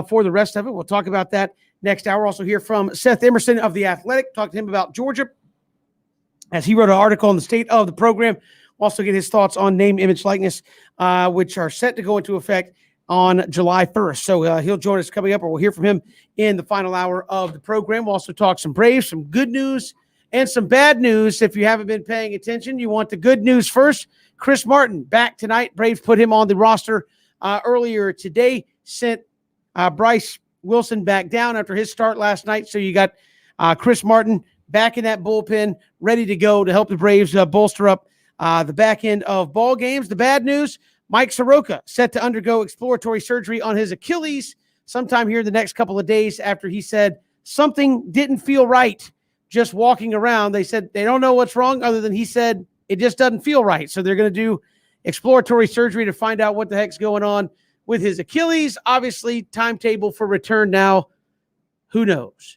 for the rest of it. We'll talk about that next hour. Also hear from Seth Emerson of The Athletic. Talk to him about Georgia as he wrote an article on the state of the program. Also get his thoughts on name, image, likeness, which are set to go into effect on July 1st. So he'll join us coming up, or we'll hear from him in the final hour of the program. We'll also talk some Braves, some good news, and some bad news. If you haven't been paying attention, you want the good news first. Chris Martin back tonight. Braves put him on the roster earlier today, sent Bryce Wilson back down after his start last night. So you got Chris Martin back in that bullpen, ready to go to help the Braves bolster up the back end of ball games. The bad news, Mike Soroka set to undergo exploratory surgery on his Achilles sometime here in the next couple of days after he said something didn't feel right just walking around. They said they don't know what's wrong other than he said it just doesn't feel right. So they're going to do exploratory surgery to find out what the heck's going on with his Achilles. Obviously, timetable for return now, who knows?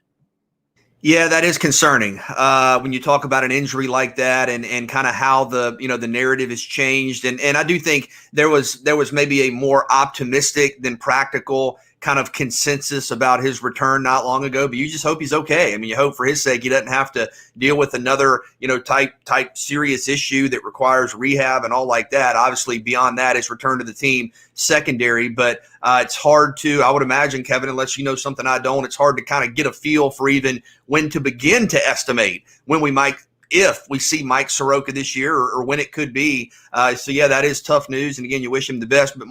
Yeah, that is concerning when you talk about an injury like that, and kind of how the narrative has changed. And I do think there was maybe a more optimistic than practical kind of consensus about his return not long ago. But you just hope he's okay. I mean, you hope for his sake he doesn't have to deal with another type serious issue that requires rehab and all like that. Obviously, beyond that, his return to the team secondary. But it's hard to, I would imagine, Kevin, unless you know something I don't, it's hard to kind of get a feel for even when to begin to estimate when we might, if we see Mike Soroka this year, or when it could be. So yeah, that is tough news. And again, you wish him the best. But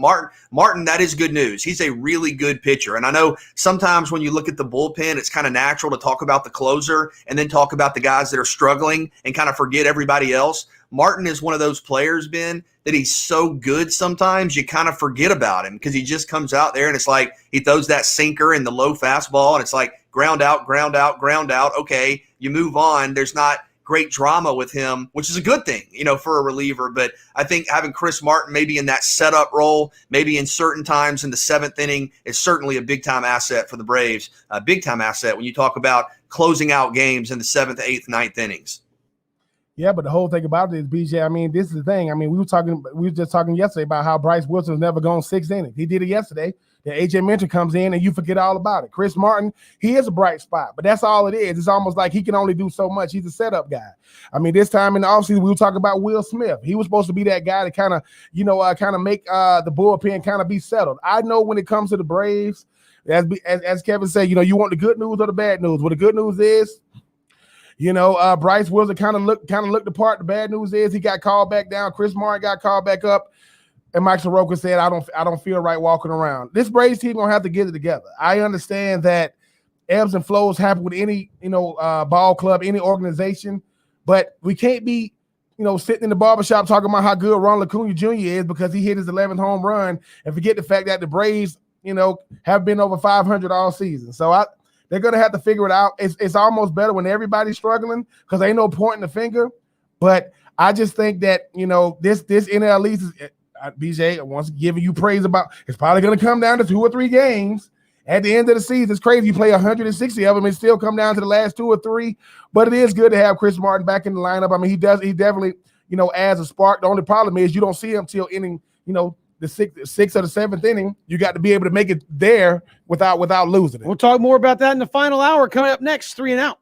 Martin, that is good news. He's a really good pitcher. And I know sometimes when you look at the bullpen, it's kind of natural to talk about the closer and then talk about the guys that are struggling and kind of forget everybody else. Martin is one of those players, Ben, that he's so good sometimes you kind of forget about him because he just comes out there and it's like he throws that sinker and the low fastball and it's like ground out, ground out, ground out. Okay, you move on. There's not great drama with him, which is a good thing, for a reliever. But I think having Chris Martin maybe in that setup role, maybe in certain times in the 7th inning, is certainly a big-time asset for the Braves. A big-time asset when you talk about closing out games in the 7th, 8th, 9th innings. Yeah, but the whole thing about it is, BJ, I mean, this is the thing. I mean, we were just talking yesterday about how Bryce Wilson's never gone 6 innings. He did it yesterday. Then AJ Minter comes in and you forget all about it. Chris Martin, he is a bright spot, but that's all it is. It's almost like he can only do so much. He's a setup guy. I mean, this time in the offseason, we were talking about Will Smith. He was supposed to be that guy to kind of, make the bullpen kind of be settled. I know when it comes to the Braves, as Kevin said, you want the good news or the bad news. Well, the good news is, Bryce Wilson kind of looked the part. The bad news is he got called back down. Chris Martin got called back up. And Mike Soroka said, I don't feel right walking around. This Braves team gonna have to get it together. I understand that ebbs and flows happen with any, ball club, any organization, but we can't be, sitting in the barbershop talking about how good Ronald Acuna Jr. is because he hit his 11th home run and forget the fact that the Braves, have been over 500 all season. So they're gonna have to figure it out. It's almost better when everybody's struggling because ain't no pointing the finger. But I just think that, this NL East is – BJ, I want to give you praise about it's probably going to come down to 2 or 3 games at the end of the season. It's crazy. You play 160 of them and still come down to the last 2 or 3. But it is good to have Chris Martin back in the lineup. I mean, he definitely, adds a spark. The only problem is you don't see him till inning, the 6th or the 7th inning. You got to be able to make it there without losing it. We'll talk more about that in the final hour coming up next. 3 and Out.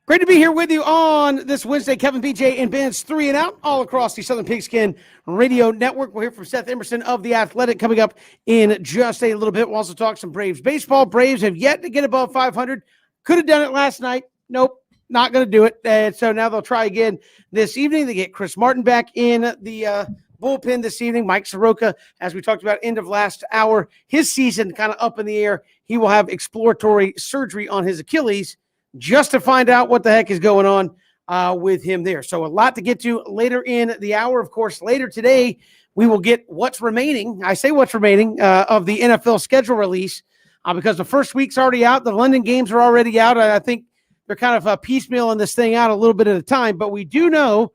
Great to be here with you on this Wednesday. Kevin, BJ, and Ben's 3 and Out all across the Southern Pigskin Radio Network. We'll hear from Seth Emerson of The Athletic coming up in just a little bit. We'll also talk some Braves baseball. Braves have yet to get above 500. Could have done it last night. Nope, not going to do it. And so now they'll try again this evening. They get Chris Martin back in the bullpen this evening. Mike Soroka, as we talked about end of last hour, his season kind of up in the air. He will have exploratory surgery on his Achilles just to find out what the heck is going on with him there. So a lot to get to later in the hour. Of course, later today, we will get what's remaining. I say what's remaining of the NFL schedule release because the first week's already out. The London games are already out. I think they're kind of piecemealing this thing out a little bit at a time. But we do know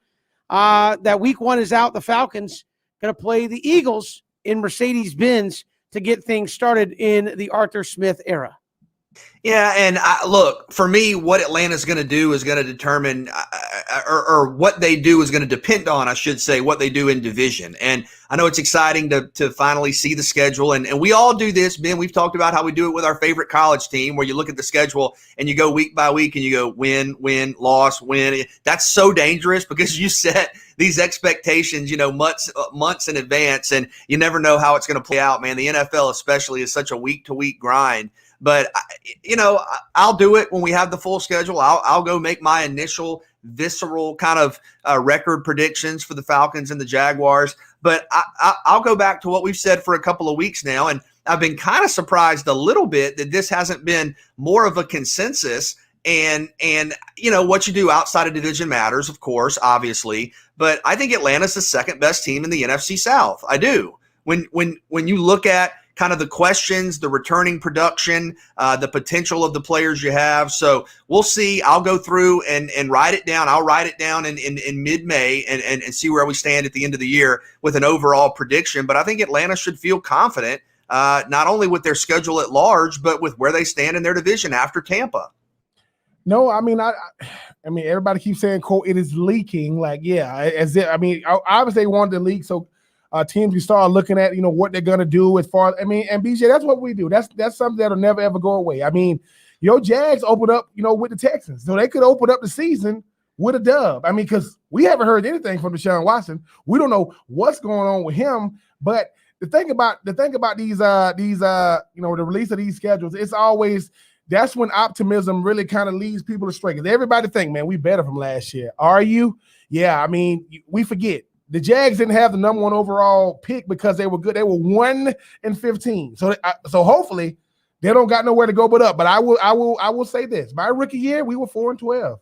that week 1 is out. The Falcons going to play the Eagles in Mercedes-Benz to get things started in the Arthur Smith era. Yeah, and look, for me, what Atlanta's going to do is going to determine, or what they do is going to depend on, I should say, what they do in division. And I know it's exciting to finally see the schedule, and we all do this, Ben. We've talked about how we do it with our favorite college team, where you look at the schedule and you go week by week and you go win, loss, win. That's so dangerous because you set these expectations, months in advance, and you never know how it's going to play out, man. The NFL especially is such a week-to-week grind. But, I'll do it when we have the full schedule. I'll go make my initial visceral kind of record predictions for the Falcons and the Jaguars. But I'll go back to what we've said for a couple of weeks now. And I've been kind of surprised a little bit that this hasn't been more of a consensus. And what you do outside of division matters, of course, obviously. But I think Atlanta's the second best team in the NFC South. I do. When you look at kind of the questions, the returning production, the potential of the players you have. So we'll see. I'll go through and write it down. I'll write it down in mid-May and see where we stand at the end of the year with an overall prediction. But I think Atlanta should feel confident, not only with their schedule at large, but with where they stand in their division after Tampa. No, I mean, I mean, everybody keeps saying, quote, it is leaking. Like, yeah, obviously they wanted to leak. So teams, we start looking at, what they're going to do as far as, and BJ, that's what we do. That's something that'll never, ever go away. I mean, your Jags opened up, with the Texans. So they could open up the season with a dub. I mean, because we haven't heard anything from Deshaun Watson. We don't know what's going on with him. But the thing about these, the release of these schedules, it's always, that's when optimism really kind of leads people astray. Because everybody think, man, we better from last year. Are you? Yeah, I mean, we forget. The Jags didn't have the number 1 overall pick because they were good. They were 1-15. So hopefully they don't got nowhere to go but up. But I will say this: my rookie year we were 4-12.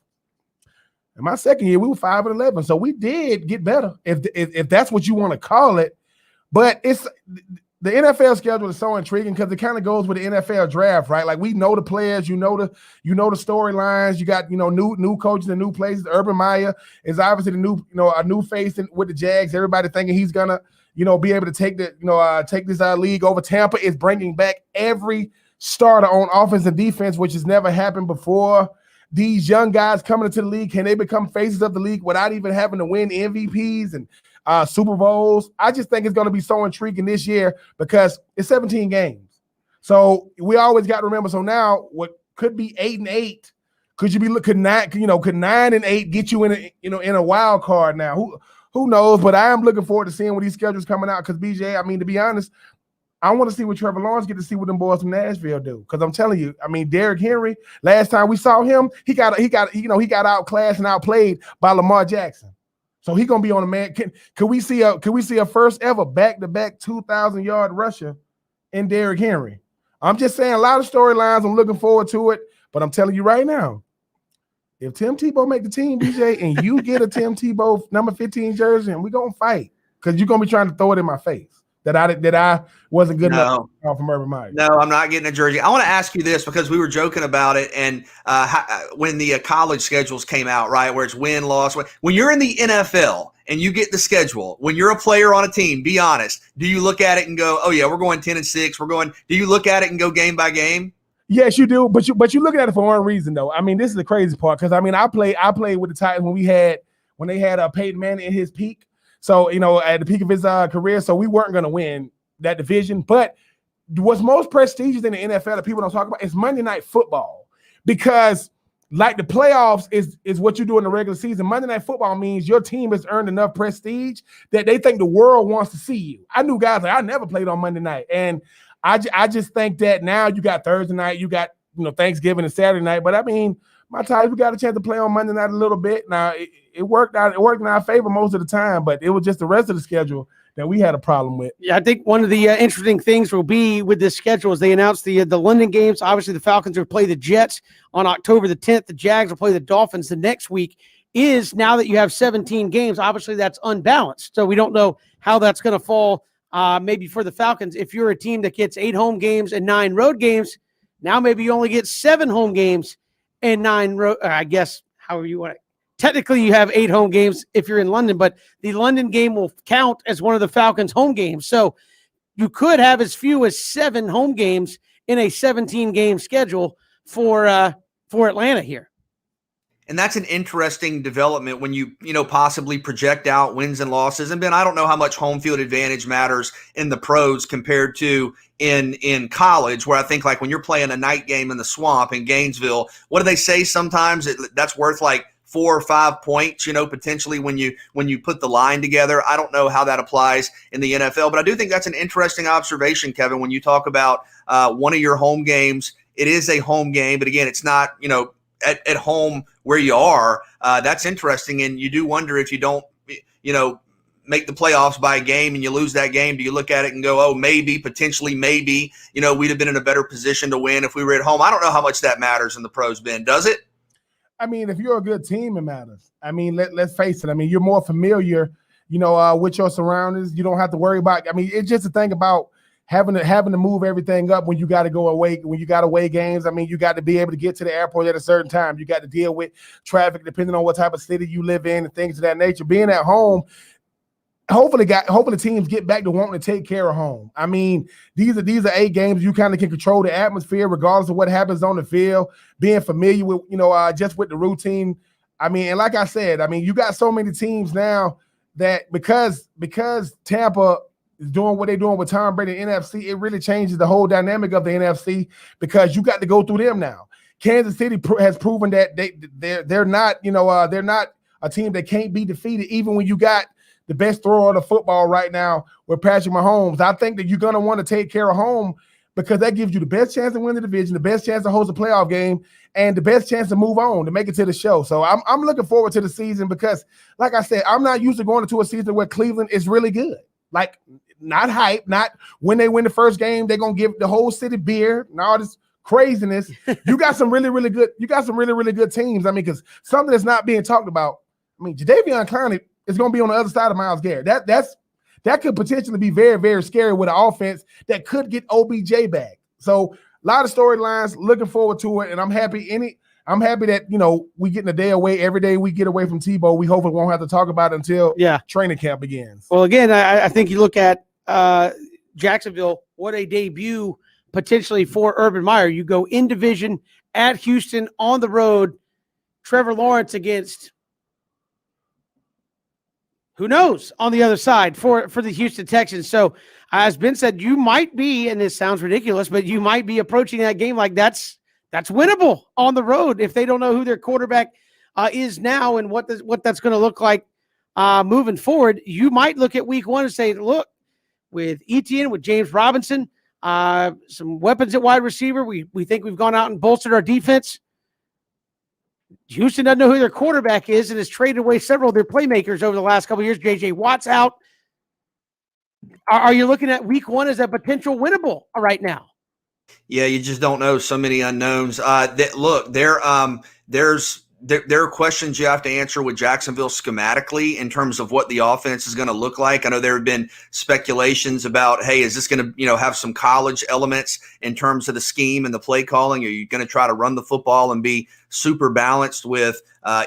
In my second year we were 5-11. So we did get better, if that's what you want to call it. But it's the NFL schedule is so intriguing because it kind of goes with the NFL draft, right? Like we know the players, the storylines. You got new coaches and new places. Urban Meyer is obviously the a new face with the Jags. Everybody thinking he's gonna be able to take this league over. Tampa is bringing back every starter on offense and defense, which has never happened before. These young guys coming into the league, can they become faces of the league without even having to win MVPs and Super Bowls? I just think it's going to be so intriguing this year because it's 17 games. So we always got to remember. So now what could be 8-8, could 9-8 get you in a wild card now? Who knows? But I am looking forward to seeing what these schedules coming out because BJ, I mean, to be honest, I want to see what Trevor Lawrence get to see what them boys from Nashville do. Because I'm telling you, I mean, Derrick Henry, last time we saw him, he got outclassed and outplayed by Lamar Jackson. So he's gonna be on a man. Can we see a first ever back-to-back 2,000-yard rusher in Derrick Henry? I'm just saying a lot of storylines. I'm looking forward to it, but I'm telling you right now, if Tim Tebow make the team, BJ, and you get a Tim Tebow number 15 jersey, and we're gonna fight because you're gonna be trying to throw it in my face that I wasn't good enough from Urban Meyer. No, I'm not getting a jersey. I want to ask you this because we were joking about it, and when the college schedules came out, right, where it's win, loss. When you're in the NFL and you get the schedule, when you're a player on a team, be honest, do you look at it and go, "Oh yeah, we're going 10-6. Do you look at it and go game by game? Yes, you do, but you're looking at it for one reason though. I mean, this is the crazy part because I mean, I played with the Titans when they had Peyton Manning in his peak. So, at the peak of his career, so we weren't going to win that division. But what's most prestigious in the NFL that people don't talk about is Monday Night Football because like the playoffs is what you do in the regular season. Monday Night Football means your team has earned enough prestige that they think the world wants to see you. I knew guys like I never played on Monday night, and I just think that now you got Thursday night, you got Thanksgiving and Saturday night. But I mean, my Tigers, we got a chance to play on Monday night a little bit. Now it worked out. It worked in our favor most of the time, but it was just the rest of the schedule that we had a problem with. Yeah, I think one of the interesting things will be with this schedule is they announced the London games. Obviously, the Falcons will play the Jets on October the 10th. The Jags will play the Dolphins the next week. Is now that you have 17 games, obviously that's unbalanced. So we don't know how that's going to fall maybe for the Falcons. If you're a team that gets 8 home games and 9 road games, now maybe you only get 7 home games and 9 road, I guess, however you want it. Technically, you have 8 home games if you're in London, but the London game will count as one of the Falcons' home games. So you could have as few as 7 home games in a 17-game schedule for Atlanta here. And that's an interesting development when you possibly project out wins and losses. And Ben, I don't know how much home field advantage matters in the pros compared to in college, where I think like when you're playing a night game in the Swamp in Gainesville, what do they say sometimes? That's worth like 4 or 5 points, potentially when you put the line together. I don't know how that applies in the NFL, but I do think that's an interesting observation, Kevin, when you talk about one of your home games. It is a home game, but again, it's not, at home where you are. That's interesting. And you do wonder if you don't, make the playoffs by a game and you lose that game, do you look at it and go, oh, maybe, potentially, maybe, we'd have been in a better position to win if we were at home. I don't know how much that matters in the pros, Ben. Does it? I mean, if you're a good team, it matters. I mean, let's face it. I mean, you're more familiar, with your surroundings. You don't have to worry about. I mean, it's just a thing about having to move everything up when you got to go away. When you got away games, I mean, you got to be able to get to the airport at a certain time. You got to deal with traffic depending on what type of city you live in and things of that nature. Being at home, hopefully teams get back to wanting to take care of home. I mean, these are 8 games. You kind of can control the atmosphere regardless of what happens on the field, being familiar with, just with the routine. I mean, and like I said, I mean, you got so many teams now that because Tampa is doing what they're doing with Tom Brady and NFC, it really changes the whole dynamic of the NFC because you got to go through them now. Kansas City has proven that they're not, they're not a team that can't be defeated, even when you got the best thrower of the football right now with Patrick Mahomes. I think that you're going to want to take care of home because that gives you the best chance to win the division, the best chance to host a playoff game, and the best chance to move on, to make it to the show. So I'm looking forward to the season because, like I said, I'm not used to going into a season where Cleveland is really good. Like, not hype, not when they win the first game, they're going to give the whole city beer and all this craziness. You got some really, really good teams. I mean, because something that's not being talked about, I mean, Jadeveon Clowney is going to be on the other side of Myles Garrett. That could potentially be very, very scary with an offense that could get OBJ back. So a lot of storylines, looking forward to it, and I'm happy that we getting a day away. Every day we get away from Tebow, we hopefully won't have to talk about it until training camp begins. Well, again, I think you look at Jacksonville, what a debut potentially for Urban Meyer. You go in division at Houston on the road, Trevor Lawrence against who knows on the other side for the Houston Texans. So as Ben said, you might be, and this sounds ridiculous, but you might be approaching that game like that's winnable on the road if they don't know who their quarterback is now and what that's going to look like moving forward. You might look at week 1 and say, look, with Etienne, with James Robinson, some weapons at wide receiver, we think we've gone out and bolstered our defense. Houston doesn't know who their quarterback is and has traded away several of their playmakers over the last couple of years. J.J. Watt's out. Are you looking at week 1 as a potential winnable right now? Yeah, you just don't know. So many unknowns. There are questions you have to answer with Jacksonville schematically in terms of what the offense is going to look like. I know there have been speculations about, hey, is this going to have some college elements in terms of the scheme and the play calling? Are you going to try to run the football and be super balanced with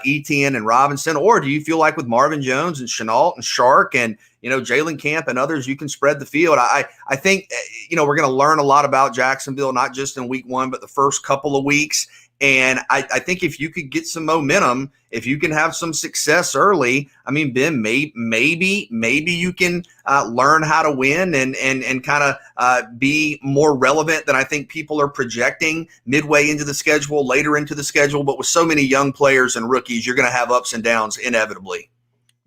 Etienne and Robinson? Or do you feel like with Marvin Jones and Shenault and Shark and Jalen Camp and others, you can spread the field? I think we're going to learn a lot about Jacksonville, not just in week 1, but the first couple of weeks. And I think if you could get some momentum, if you can have some success early, I mean, Ben, maybe you can learn how to win and kind of be more relevant than I think people are projecting midway into the schedule, later into the schedule. But with so many young players and rookies, you're going to have ups and downs inevitably.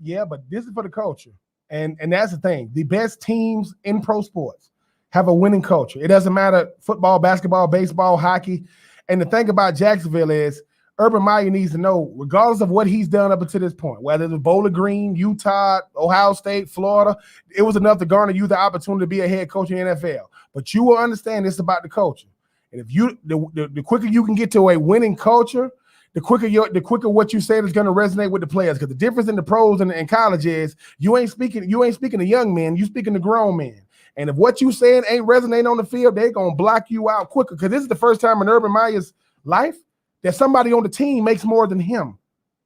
Yeah, but this is for the culture. And that's the thing. The best teams in pro sports have a winning culture. It doesn't matter football, basketball, baseball, hockey. And the thing about Jacksonville is Urban Meyer needs to know, regardless of what he's done up until this point, whether it was Bowling Green, Utah, Ohio State, Florida, it was enough to garner you the opportunity to be a head coach in the NFL. But you will understand it's about the culture. And if you the quicker you can get to a winning culture, the quicker what you said is going to resonate with the players. Because the difference in the pros and college is you ain't speaking to young men, you speaking to grown men. And if what you said ain't resonating on the field, they're going to block you out quicker. Because this is the first time in Urban Meyer's life that somebody on the team makes more than him.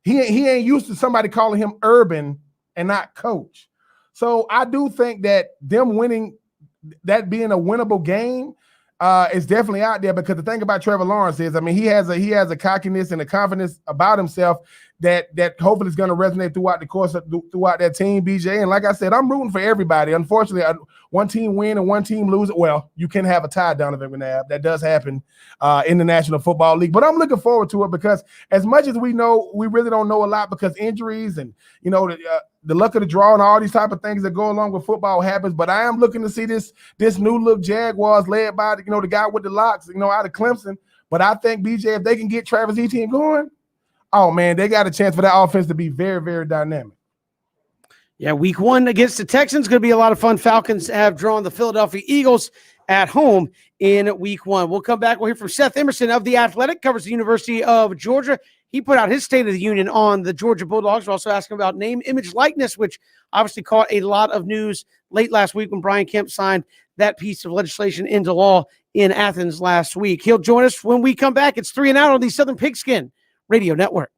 He ain't used to somebody calling him Urban and not coach. So I do think that them winning, that being a winnable game, is definitely out there, because the thing about Trevor Lawrence is, I mean, he has a cockiness and a confidence about himself that hopefully is going to resonate throughout the course throughout that team, BJ. And like I said, I'm rooting for everybody. Unfortunately, one team win and one team lose. Well, you can have a tie, Donovan McNabb. That does happen in the National Football League. But I'm looking forward to it, because as much as we know, we really don't know a lot, because injuries and the luck of the draw and all these type of things that go along with football happens. But I am looking to see this new look Jaguars led by the guy with the locks, out of Clemson. But I think, BJ, if they can get Travis Etienne going, oh man, they got a chance for that offense to be very, very dynamic. Yeah, week 1 against the Texans going to be a lot of fun. Falcons have drawn the Philadelphia Eagles at home in week 1. We'll come back. We'll hear from Seth Emerson of The Athletic, covers the University of Georgia. He put out his State of the Union on the Georgia Bulldogs. We're also asking about name, image, likeness, which obviously caught a lot of news late last week when Brian Kemp signed that piece of legislation into law in Athens last week. He'll join us when we come back. It's 3 and Out on the Southern Pigskin Radio Network.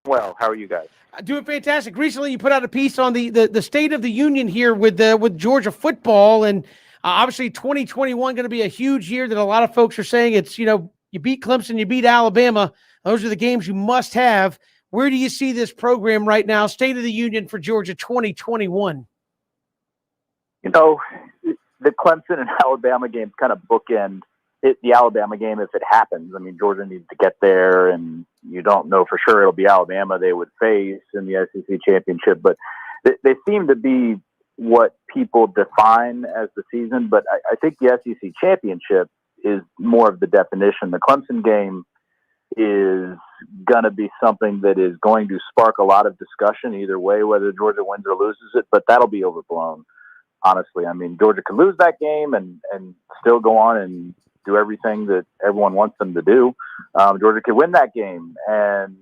Well, how are you guys? Doing fantastic. Recently, you put out a piece on the State of the Union here with Georgia football, and obviously 2021 going to be a huge year that a lot of folks are saying it's, you beat Clemson, you beat Alabama. Those are the games you must have. Where do you see this program right now, State of the Union for Georgia 2021? The Clemson and Alabama games kind of bookend the Alabama game if it happens. I mean, Georgia needs to get there, and you don't know for sure it'll be Alabama they would face in the SEC championship, but they seem to be what people define as the season. But I think the SEC championship is more of the definition. The Clemson game is going to be something that is going to spark a lot of discussion either way, whether Georgia wins or loses it, but that'll be overblown. Honestly, I mean, Georgia could lose that game and still go on and do everything that everyone wants them to do. Georgia could win that game, and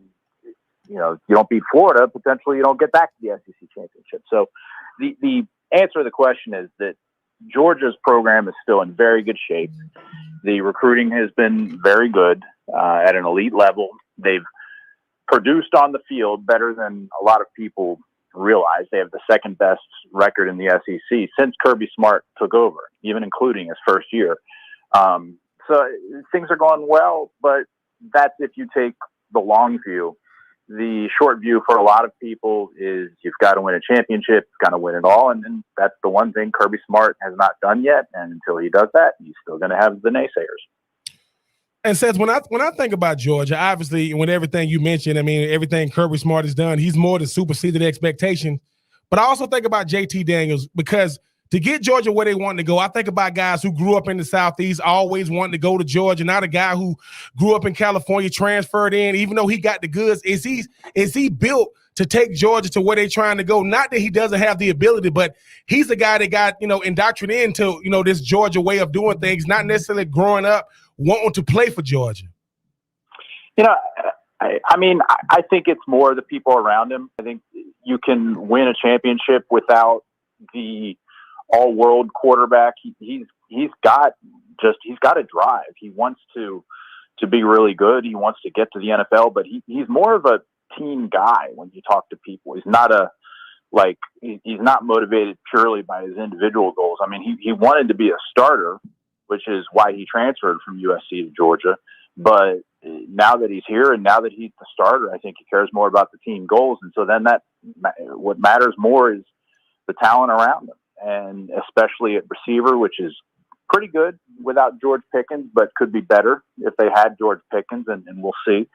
you don't beat Florida, potentially you don't get back to the SEC championship. So the answer to the question is that Georgia's program is still in very good shape. The recruiting has been very good at an elite level. They've produced on the field better than a lot of people realize. They have the second best record in the SEC since Kirby Smart took over, even including his first year. So things are going well, but that's if you take the long view. The short view for a lot of people is you've got to win a championship, you've got to win it all, and that's the one thing Kirby Smart has not done yet. And until he does that, he's still going to have the naysayers. And Seth, when I think about Georgia, obviously, with everything you mentioned, I mean, everything Kirby Smart has done, he's more than superseded expectation. But I also think about JT Daniels, because to get Georgia where they want to go, I think about guys who grew up in the Southeast, always wanting to go to Georgia, not a guy who grew up in California, transferred in, even though he got the goods. Is he built to take Georgia to where they're trying to go? Not that he doesn't have the ability, but he's a guy that got, indoctrinated into, this Georgia way of doing things, not necessarily growing up wanting to play for Georgia. I think it's more the people around him. I think you can win a championship without the all-world quarterback. He's got a drive. He wants to be really good. He wants to get to the NFL, but he's more of a team guy when you talk to people. He's not he's not motivated purely by his individual goals. I mean, he wanted to be a starter, which is why he transferred from USC to Georgia. But now that he's here and now that he's the starter, I think he cares more about the team goals. And so then what matters more is the talent around him, and especially at receiver, which is pretty good without George Pickens, but could be better if they had George Pickens, and we'll see.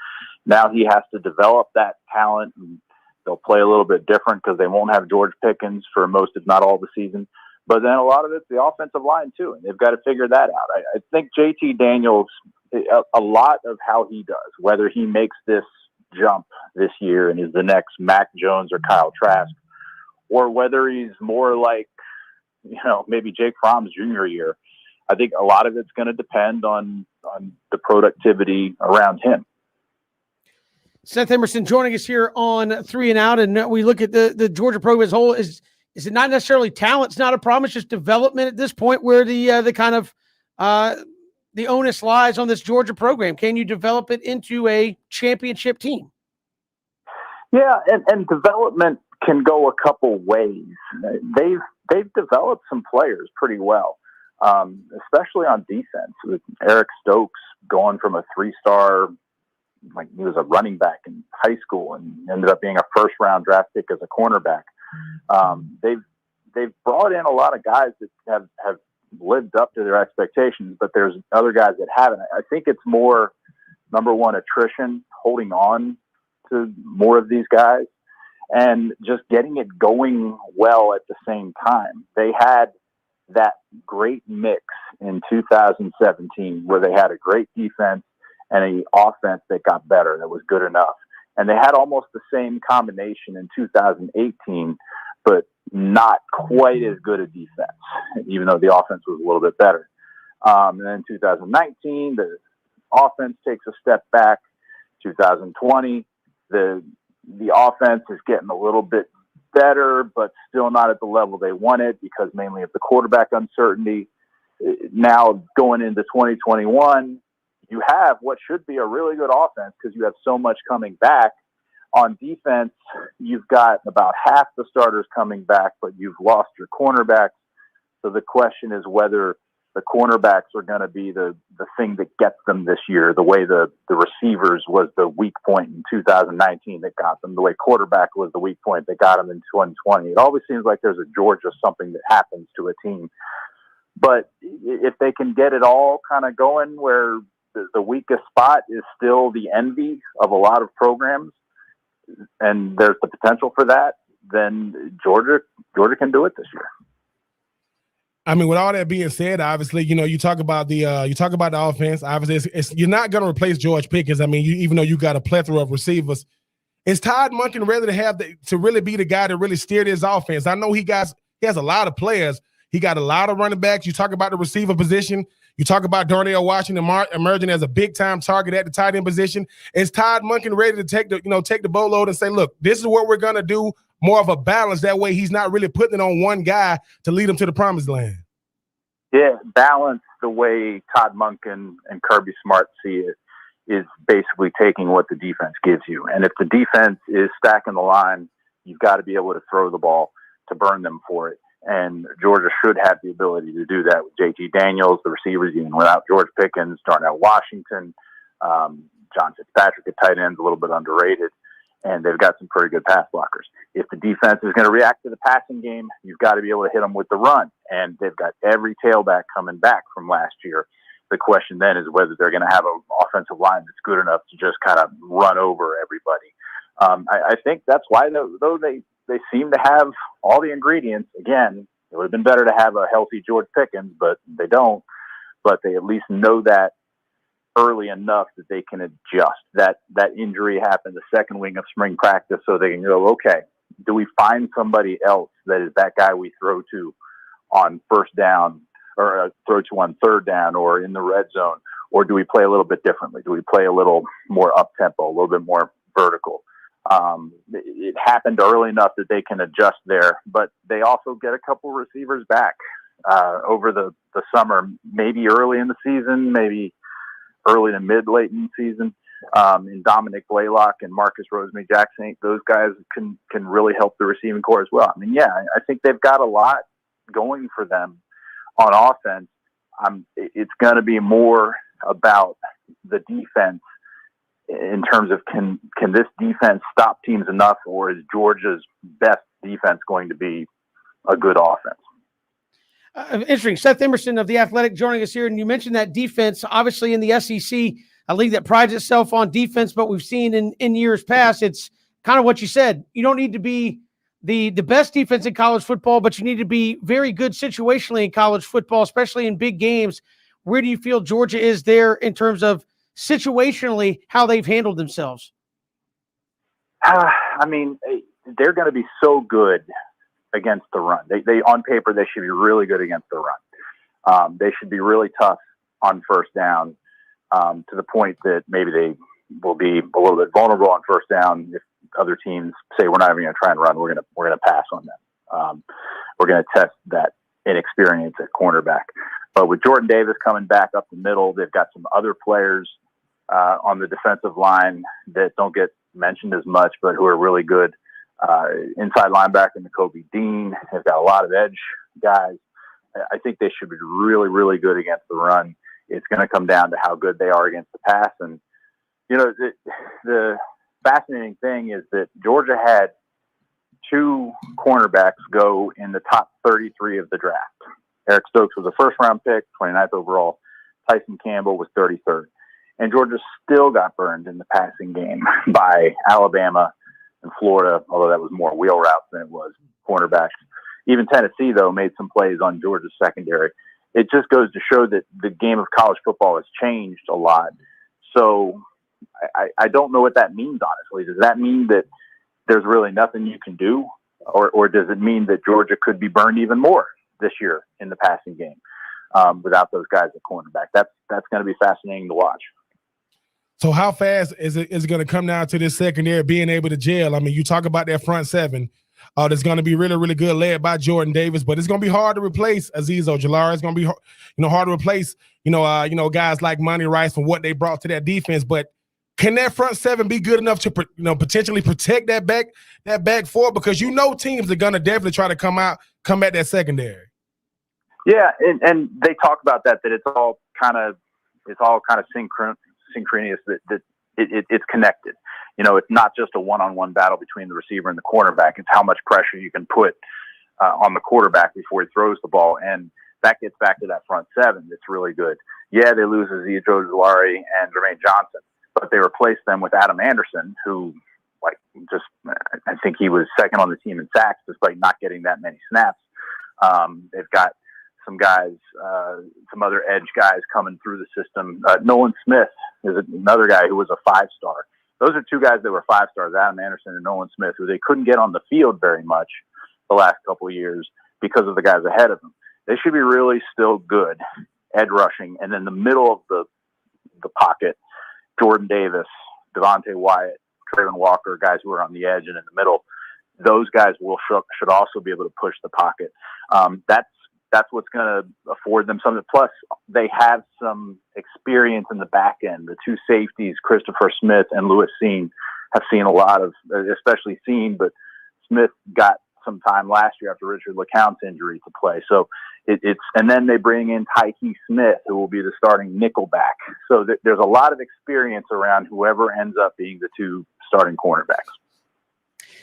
Now he has to develop that talent, and they'll play a little bit different because they won't have George Pickens for most, if not all, the season. But then a lot of it's the offensive line too, and they've got to figure that out. I think JT Daniels, a lot of how he does, whether he makes this jump this year and is the next Mac Jones or Kyle Trask, or whether he's more like, maybe Jake Fromm's junior year, I think a lot of it's going to depend on the productivity around him. Seth Emerson joining us here on 3 and Out, and we look at the Georgia program as a whole. Is it not necessarily talent? It's not a problem. It's just development at this point, where the kind of the onus lies on this Georgia program. Can you develop it into a championship team? Yeah, and development can go a couple ways. They've developed some players pretty well, especially on defense, with Eric Stokes going from a 3-star, like he was a running back in high school and ended up being a first-round draft pick as a cornerback. They've brought in a lot of guys that have lived up to their expectations, but there's other guys that haven't. I think it's more, number one, attrition, holding on to more of these guys, and just getting it going well at the same time. They had that great mix in 2017 where they had a great defense and an offense that got better, that was good enough. And they had almost the same combination in 2018, but not quite as good a defense, even though the offense was a little bit better. And then 2019, the offense takes a step back. 2020, the offense is getting a little bit better, but still not at the level they wanted because mainly of the quarterback uncertainty. Now going into 2021, you have what should be a really good offense because you have so much coming back, On defense, you've got about half the starters coming back, but you've lost your cornerbacks. So the question is whether the cornerbacks are going to be the thing that gets them this year, the way the receivers was the weak point in 2019 that got them, the way quarterback was the weak point that got them in 2020. It always seems like there's a Georgia something that happens to a team. But if they can get it all kind of going where the weakest spot is still the envy of a lot of programs, and there's the potential for that, then Georgia can do it this year. I mean, with all that being said, obviously, you talk about the offense. Obviously, you're not going to replace George Pickens. I mean, even though you got a plethora of receivers, is Todd Monken ready to really be the guy to really steer this offense? I know he has a lot of players. He got a lot of running backs. You talk about the receiver position. You talk about Darnell Washington emerging as a big-time target at the tight end position. Is Todd Monken ready to take the boatload and say, look, this is what we're going to do, more of a balance? That way he's not really putting it on one guy to lead him to the promised land. Yeah, balance the way Todd Monken and Kirby Smart see it is basically taking what the defense gives you. And if the defense is stacking the line, you've got to be able to throw the ball to burn them for it. And Georgia should have the ability to do that with JT Daniels, the receivers, even without George Pickens, Darnell Washington, John Fitzpatrick at tight ends, a little bit underrated. And they've got some pretty good pass blockers. If the defense is going to react to the passing game, you've got to be able to hit them with the run. And they've got every tailback coming back from last year. The question then is whether they're going to have an offensive line that's good enough to just kind of run over everybody. I think that's why, though they seem to have all the ingredients. Again, it would have been better to have a healthy George Pickens, but they don't. But they at least know that early enough that they can adjust. That injury happened the second week of spring practice, so they can go, okay, do we find somebody else that is that guy we throw to on first down or throw to on third down or in the red zone? Or do we play a little bit differently? Do we play a little more up-tempo, a little bit more vertical? It happened early enough that they can adjust there, but they also get a couple receivers back over the summer, maybe early in the season, maybe early to late in the season. In Dominic Blaylock and Marcus Rosemary-Jackson, those guys can really help the receiving core as well. I mean, yeah, I think they've got a lot going for them on offense. It's going to be more about the defense in terms of can this defense stop teams enough, or is Georgia's best defense going to be a good offense? Interesting. Seth Emerson of The Athletic joining us here. And you mentioned that defense, obviously in the SEC, a league that prides itself on defense, but we've seen in years past, it's kind of what you said. You don't need to be the best defense in college football, but you need to be very good situationally in college football, especially in big games. Where do you feel Georgia is there in terms of situationally how they've handled themselves? I mean, they're going to be so good against the run. They on paper, they should be really good against the run. They should be really tough on first down, to the point that maybe they will be a little bit vulnerable on first down. If other teams say we're not even going to try and run, we're going to pass on them. We're going to test that inexperience at cornerback. But with Jordan Davis coming back up the middle, they've got some other players on the defensive line that don't get mentioned as much, but who are really good. Inside linebacker Nakobe Dean has got a lot of edge guys. I think they should be really, really good against the run. It's going to come down to how good they are against the pass. And, the fascinating thing is that Georgia had two cornerbacks go in the top 33 of the draft. Eric Stokes was a first-round pick, 29th overall. Tyson Campbell was 33rd. And Georgia still got burned in the passing game by Alabama and Florida, although that was more wheel routes than it was cornerbacks. Even Tennessee, though, made some plays on Georgia's secondary. It just goes to show that the game of college football has changed a lot. So I don't know what that means, honestly. Does that mean that there's really nothing you can do? Or does it mean that Georgia could be burned even more this year in the passing game without those guys at cornerback? That's going to be fascinating to watch. So how fast is it going to come down to this secondary being able to gel? I mean, you talk about that front seven. That's going to be really, really good, led by Jordan Davis, but it's going to be hard to replace Azeez Ojulari. It's going to be, hard to replace, guys like Monty Rice and what they brought to that defense. But can that front seven be good enough to potentially protect that back four? Because teams are gonna definitely try to come at that secondary. Yeah, and they talk about that it's all kind of synchronous, that it's connected. It's not just a one-on-one battle between the receiver and the cornerback. It's how much pressure you can put on the quarterback before he throws the ball, and that gets back to that front seven that's really good. Yeah, they lose Azeez Ojulari and Jermaine Johnson, but they replaced them with Adam Anderson, who, I think he was second on the team in sacks despite not getting that many snaps. They've got some guys, some other edge guys coming through the system. Nolan Smith is another guy who was a 5-star. Those are two guys that were 5-stars, Adam Anderson and Nolan Smith, who they couldn't get on the field very much the last couple of years because of the guys ahead of them. They should be really still good edge rushing. And then the middle of the pocket, Jordan Davis, Devontae Wyatt, Trayvon Walker, guys who are on the edge and in the middle, those guys should also be able to push the pocket. That's what's going to afford them something. Plus, they have some experience in the back end. The two safeties, Christopher Smith and Lewis Seen, have seen a lot of, especially Seen, but Smith got some time last year after Richard LeCounte's injury to play. So and then they bring in Tyke Smith, who will be the starting nickelback. So there's a lot of experience around whoever ends up being the two starting cornerbacks.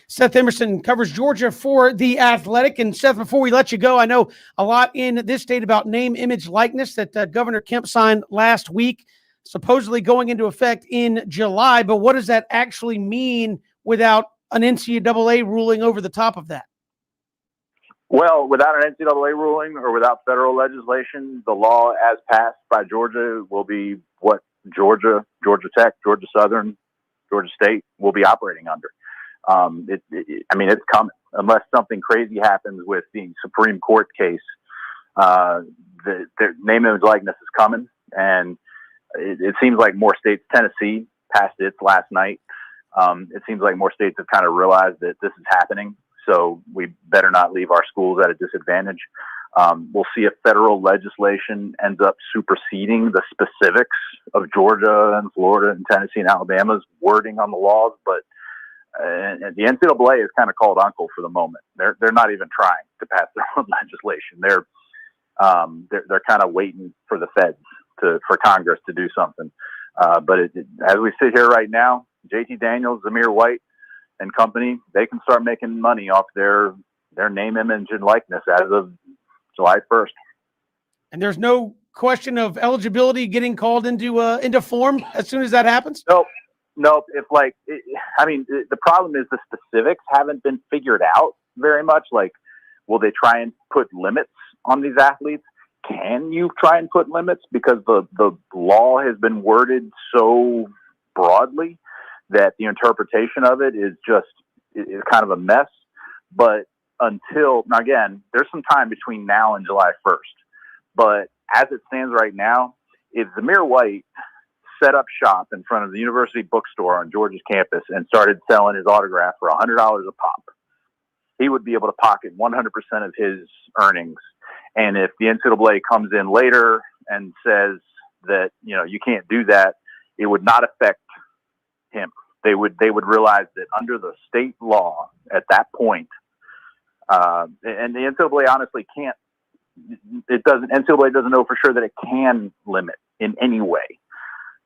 Seth Emerson covers Georgia for The Athletic. And Seth, before we let you go, I know a lot in this state about name, image, likeness that Governor Kemp signed last week, supposedly going into effect in July. But what does that actually mean without an NCAA ruling over the top of that? Well, without an NCAA ruling or without federal legislation, the law as passed by Georgia will be what Georgia Tech, Georgia Southern, Georgia State will be operating under. It's coming. Unless something crazy happens with the Supreme Court case, the name, image, likeness is coming. And it seems like more states, Tennessee passed its last night. It seems like more states have kind of realized that this is happening. So we better not leave our schools at a disadvantage. We'll see if federal legislation ends up superseding the specifics of Georgia and Florida and Tennessee and Alabama's wording on the laws. But and the NCAA is kind of called uncle for the moment. They're not even trying to pass their own legislation. They're kind of waiting for the feds for Congress to do something. But as we sit here right now, JT Daniels, Zamir White, and company, they can start making money off their name, image, and likeness as of July 1st. And there's no question of eligibility getting called into form as soon as that happens? Nope. The problem is the specifics haven't been figured out very much. Like, will they try and put limits on these athletes? Can you try and put limits? Because the law has been worded so broadly that the interpretation of it is kind of a mess. But now again, there's some time between now and July 1st. But as it stands right now, if Zamir White set up shop in front of the university bookstore on Georgia's campus and started selling his autograph for $100 a pop, he would be able to pocket 100% of his earnings. And if the NCAA comes in later and says that, you can't do that, it would not affect him. They would realize that under the state law at that point, and the NCAA honestly can't. NCAA doesn't know for sure that it can limit in any way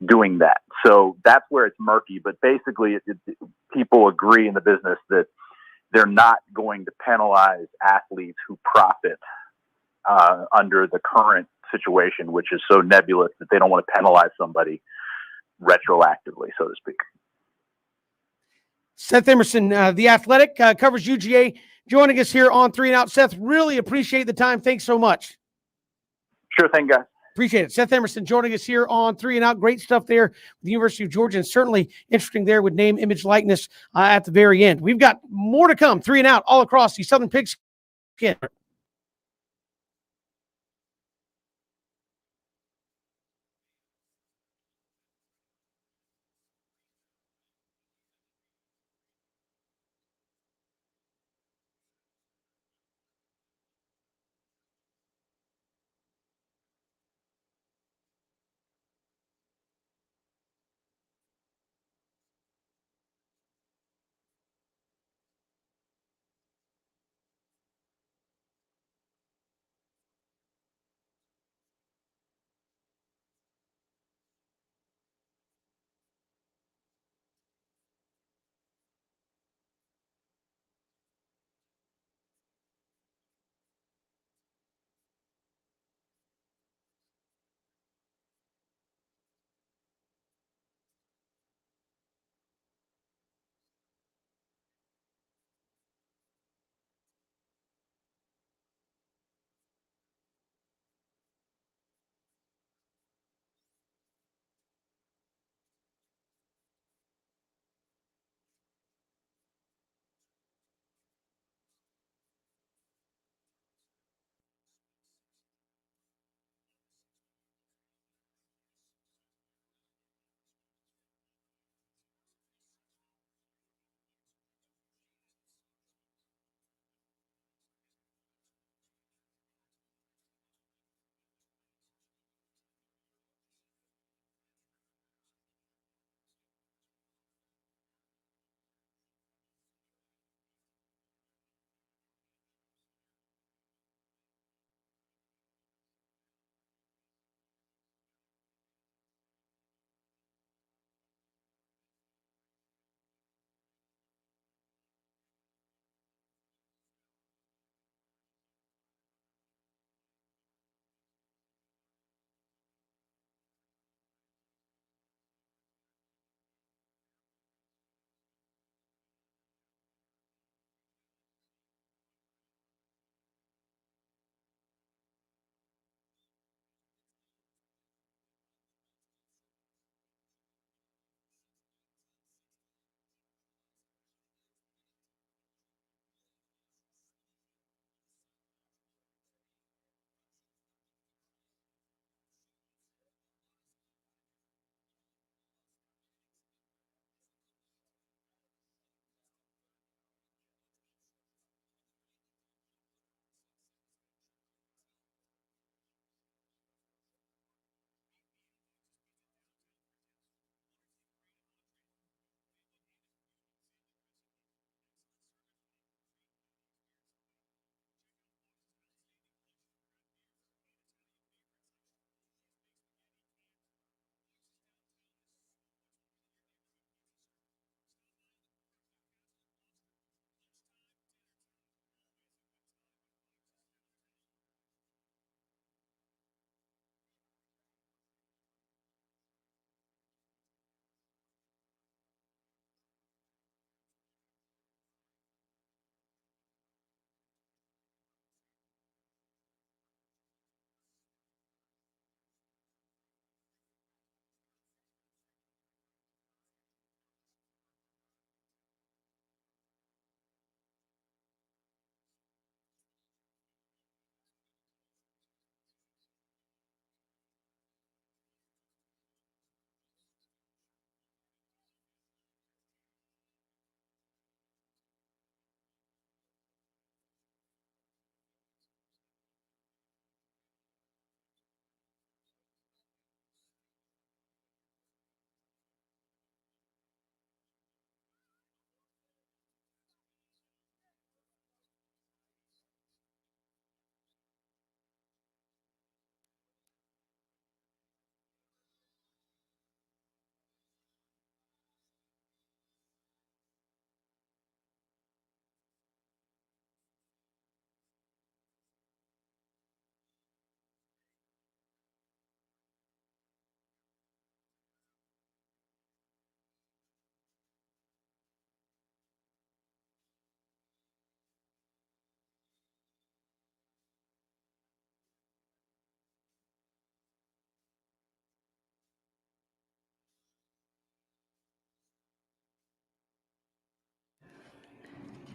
doing that. So that's where it's murky. But basically, people agree in the business that they're not going to penalize athletes who profit under the current situation, which is so nebulous that they don't want to penalize somebody retroactively, so to speak. Seth Emerson, The Athletic, covers UGA, joining us here on 3 and Out. Seth, really appreciate the time. Thanks so much. Sure thing, guys. Appreciate it. Seth Emerson joining us here on 3 and Out. Great stuff there with the University of Georgia, and certainly interesting there with name, image, likeness at the very end. We've got more to come. 3 and Out all across the Southern Pigskin.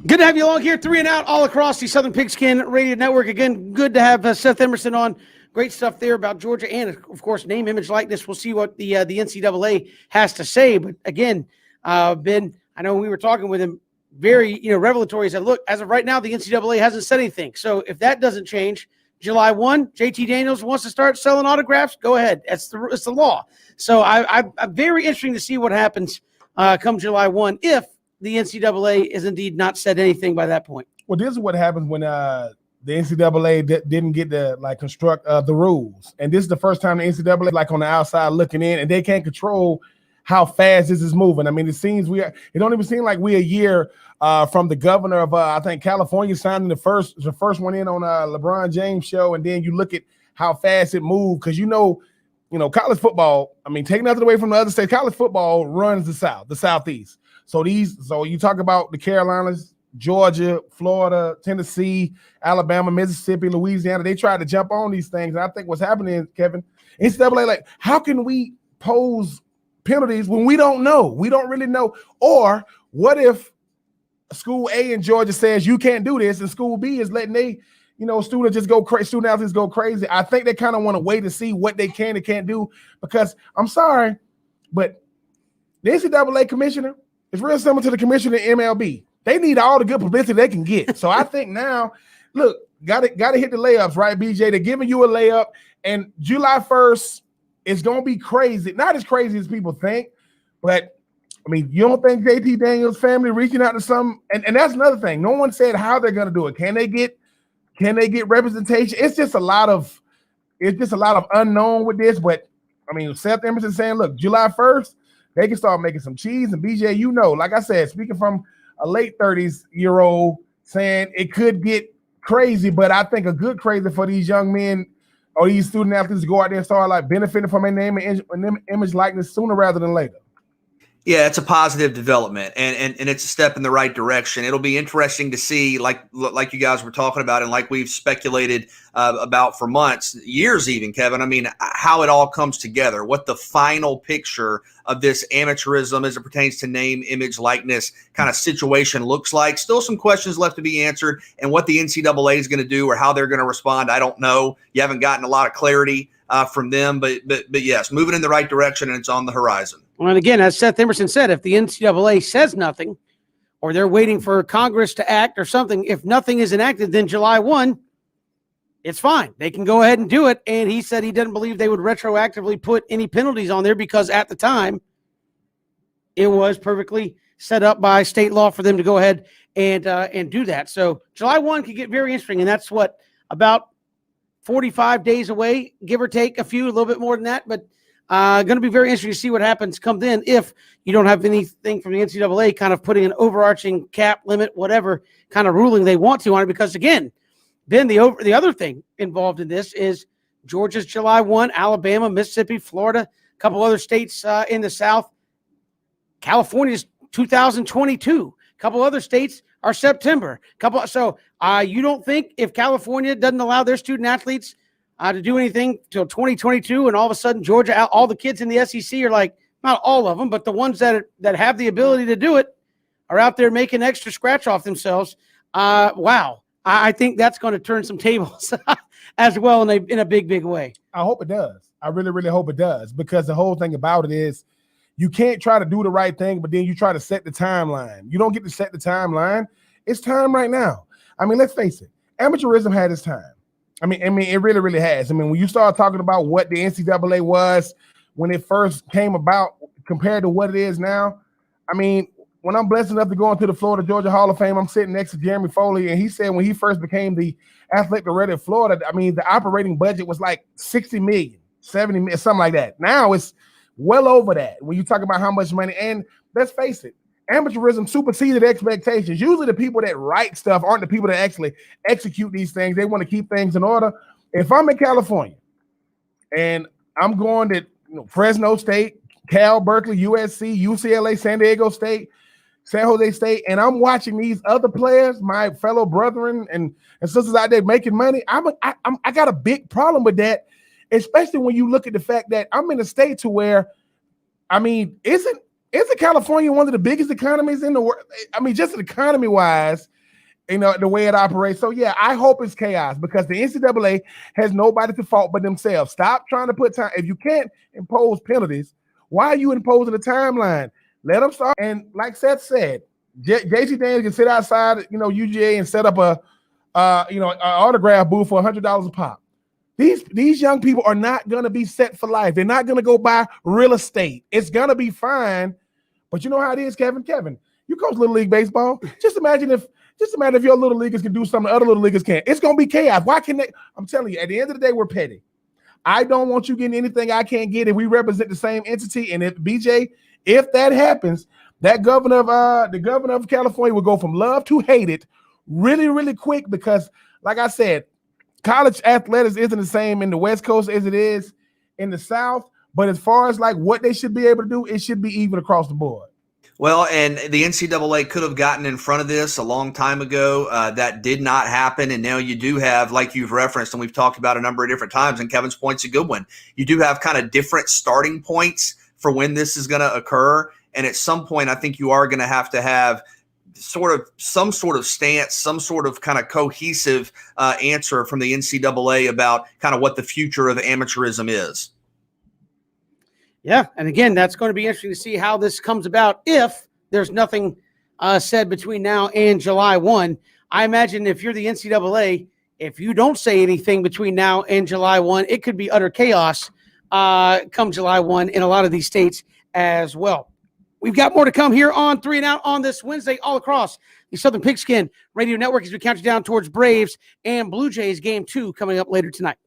Good to have you along here, 3 and Out, all across the Southern Pigskin Radio Network. Again, good to have Seth Emerson on. Great stuff there about Georgia and, of course, name, image, likeness. We'll see what the NCAA has to say. But again, Ben, I know we were talking with him, very revelatory. He said, look, as of right now, the NCAA hasn't said anything. So if that doesn't change, July 1, JT Daniels wants to start selling autographs, go ahead. It's the law. So I'm very interesting to see what happens come July 1 if the NCAA is indeed not said anything by that point. Well, this is what happens when the NCAA didn't get to construct the rules, and this is the first time the NCAA on the outside looking in, and they can't control how fast this is moving. I mean, it don't even seem like we're a year from the governor of I think California signing the first one in on LeBron James show, and then you look at how fast it moved because college football. I mean, take nothing away from the other states. College football runs the Southeast. So you talk about the Carolinas, Georgia, Florida, Tennessee, Alabama, Mississippi, Louisiana. They tried to jump on these things. And I think what's happening, Kevin, NCAA, how can we pose penalties when we don't know? We don't really know. Or what if school A in Georgia says you can't do this, and school B is letting student athletes go crazy? I think they kind of want to wait to see what they can and can't do, because I'm sorry, but the NCAA commissioner is real similar to the commissioner in MLB. They need all the good publicity they can get. So I think now, look, got to hit the layups, right, BJ? They're giving you a layup, and July 1st is going to be crazy. Not as crazy as people think, but, I mean, you don't think JT Daniels' family reaching out to some, and that's another thing. No one said how they're going to do it. Can they get representation? It's just a lot of unknown with this, but, I mean, Seth Emerson saying, look, July 1st, they can start making some cheese. And BJ, like I said, speaking from a late 30s-year-old, saying it could get crazy, but I think a good crazy for these young men or these student athletes to go out there and start benefiting from their name and image likeness sooner rather than later. Yeah, it's a positive development, and it's a step in the right direction. It'll be interesting to see, like you guys were talking about, and like we've speculated about for months, years even, Kevin. I mean, how it all comes together, what the final picture of this amateurism as it pertains to name, image, likeness kind of situation looks like. Still some questions left to be answered, and what the NCAA is going to do or how they're going to respond, I don't know. You haven't gotten a lot of clarity from them, but yes, moving in the right direction, and it's on the horizon. And again, as Seth Emerson said, if the NCAA says nothing, or they're waiting for Congress to act or something, if nothing is enacted, then July 1, it's fine. They can go ahead and do it. And he said he doesn't believe they would retroactively put any penalties on there because at the time, it was perfectly set up by state law for them to go ahead and do that. So July 1 could get very interesting, and that's about 45 days away, give or take a little bit more than that, but going to be very interesting to see what happens come then if you don't have anything from the NCAA kind of putting an overarching cap limit, whatever kind of ruling they want to on it. Because, again, Ben, the other thing involved in this is Georgia's July 1, Alabama, Mississippi, Florida, a couple other states in the South. California's 2022. A couple other states are September. So you don't think if California doesn't allow their student athletes to do anything till 2022, and all of a sudden Georgia, all the kids in the SEC are not all of them, but the ones that have the ability to do it are out there making extra scratch off themselves. Wow. I think that's going to turn some tables as well in a big, big way. I hope it does. I really, really hope it does, because the whole thing about it is you can't try to do the right thing, but then you try to set the timeline. You don't get to set the timeline. It's time right now. I mean, let's face it. Amateurism had its time. I mean, it really, really has. I mean, when you start talking about what the NCAA was when it first came about compared to what it is now, I mean, when I'm blessed enough to go into the Florida Georgia Hall of Fame, I'm sitting next to Jeremy Foley, and he said when he first became the athletic director of Florida, I mean, the operating budget was like 60 million, 70 million, something like that. Now it's well over that when you talk about how much money. And let's face it, amateurism superseded expectations. Usually the people that write stuff aren't the people that actually execute these things. They want to keep things in order. If I'm in California and I'm going to Fresno State, Cal, Berkeley, USC, UCLA, San Diego State, San Jose State, and I'm watching these other players, my fellow brethren and sisters out there making money, I got a big problem with that, especially when you look at the fact that I'm in a state to where, I mean, isn't California one of the biggest economies in the world? I mean, just economy-wise, the way it operates. So yeah, I hope it's chaos because the NCAA has nobody to fault but themselves. Stop trying to put time. If you can't impose penalties, why are you imposing a timeline? Let them start. And like Seth said, JC Daniels can sit outside, UGA and set up an autograph booth for $100 a pop. These young people are not going to be set for life. They're not going to go buy real estate. It's going to be fine. But you know how it is, Kevin? Kevin, you coach Little League Baseball. Just imagine if your little leaguers can do something other little leaguers can't. It's going to be chaos. Why can't they? I'm telling you, at the end of the day, we're petty. I don't want you getting anything I can't get if we represent the same entity. And if BJ, if that happens, the governor of California will go from love to hate it really, really quick because, like I said, college athletics isn't the same in the West Coast as it is in the South. But as far as like what they should be able to do, it should be even across the board. Well, and the NCAA could have gotten in front of this a long time ago. That did not happen. And now you do have, like you've referenced, and we've talked about a number of different times, and Kevin's point's a good one. You do have kind of different starting points for when this is going to occur. And at some point, I think you are going to have some sort of stance, some sort of kind of cohesive answer from the NCAA about kind of what the future of amateurism is. Yeah, and again, that's going to be interesting to see how this comes about if there's nothing said between now and July 1. I imagine if you're the NCAA, if you don't say anything between now and July 1, it could be utter chaos come July 1 in a lot of these states as well. We've got more to come here on 3 and Out on this Wednesday all across the Southern Pigskin Radio Network as we count you down towards Braves and Blue Jays Game 2 coming up later tonight.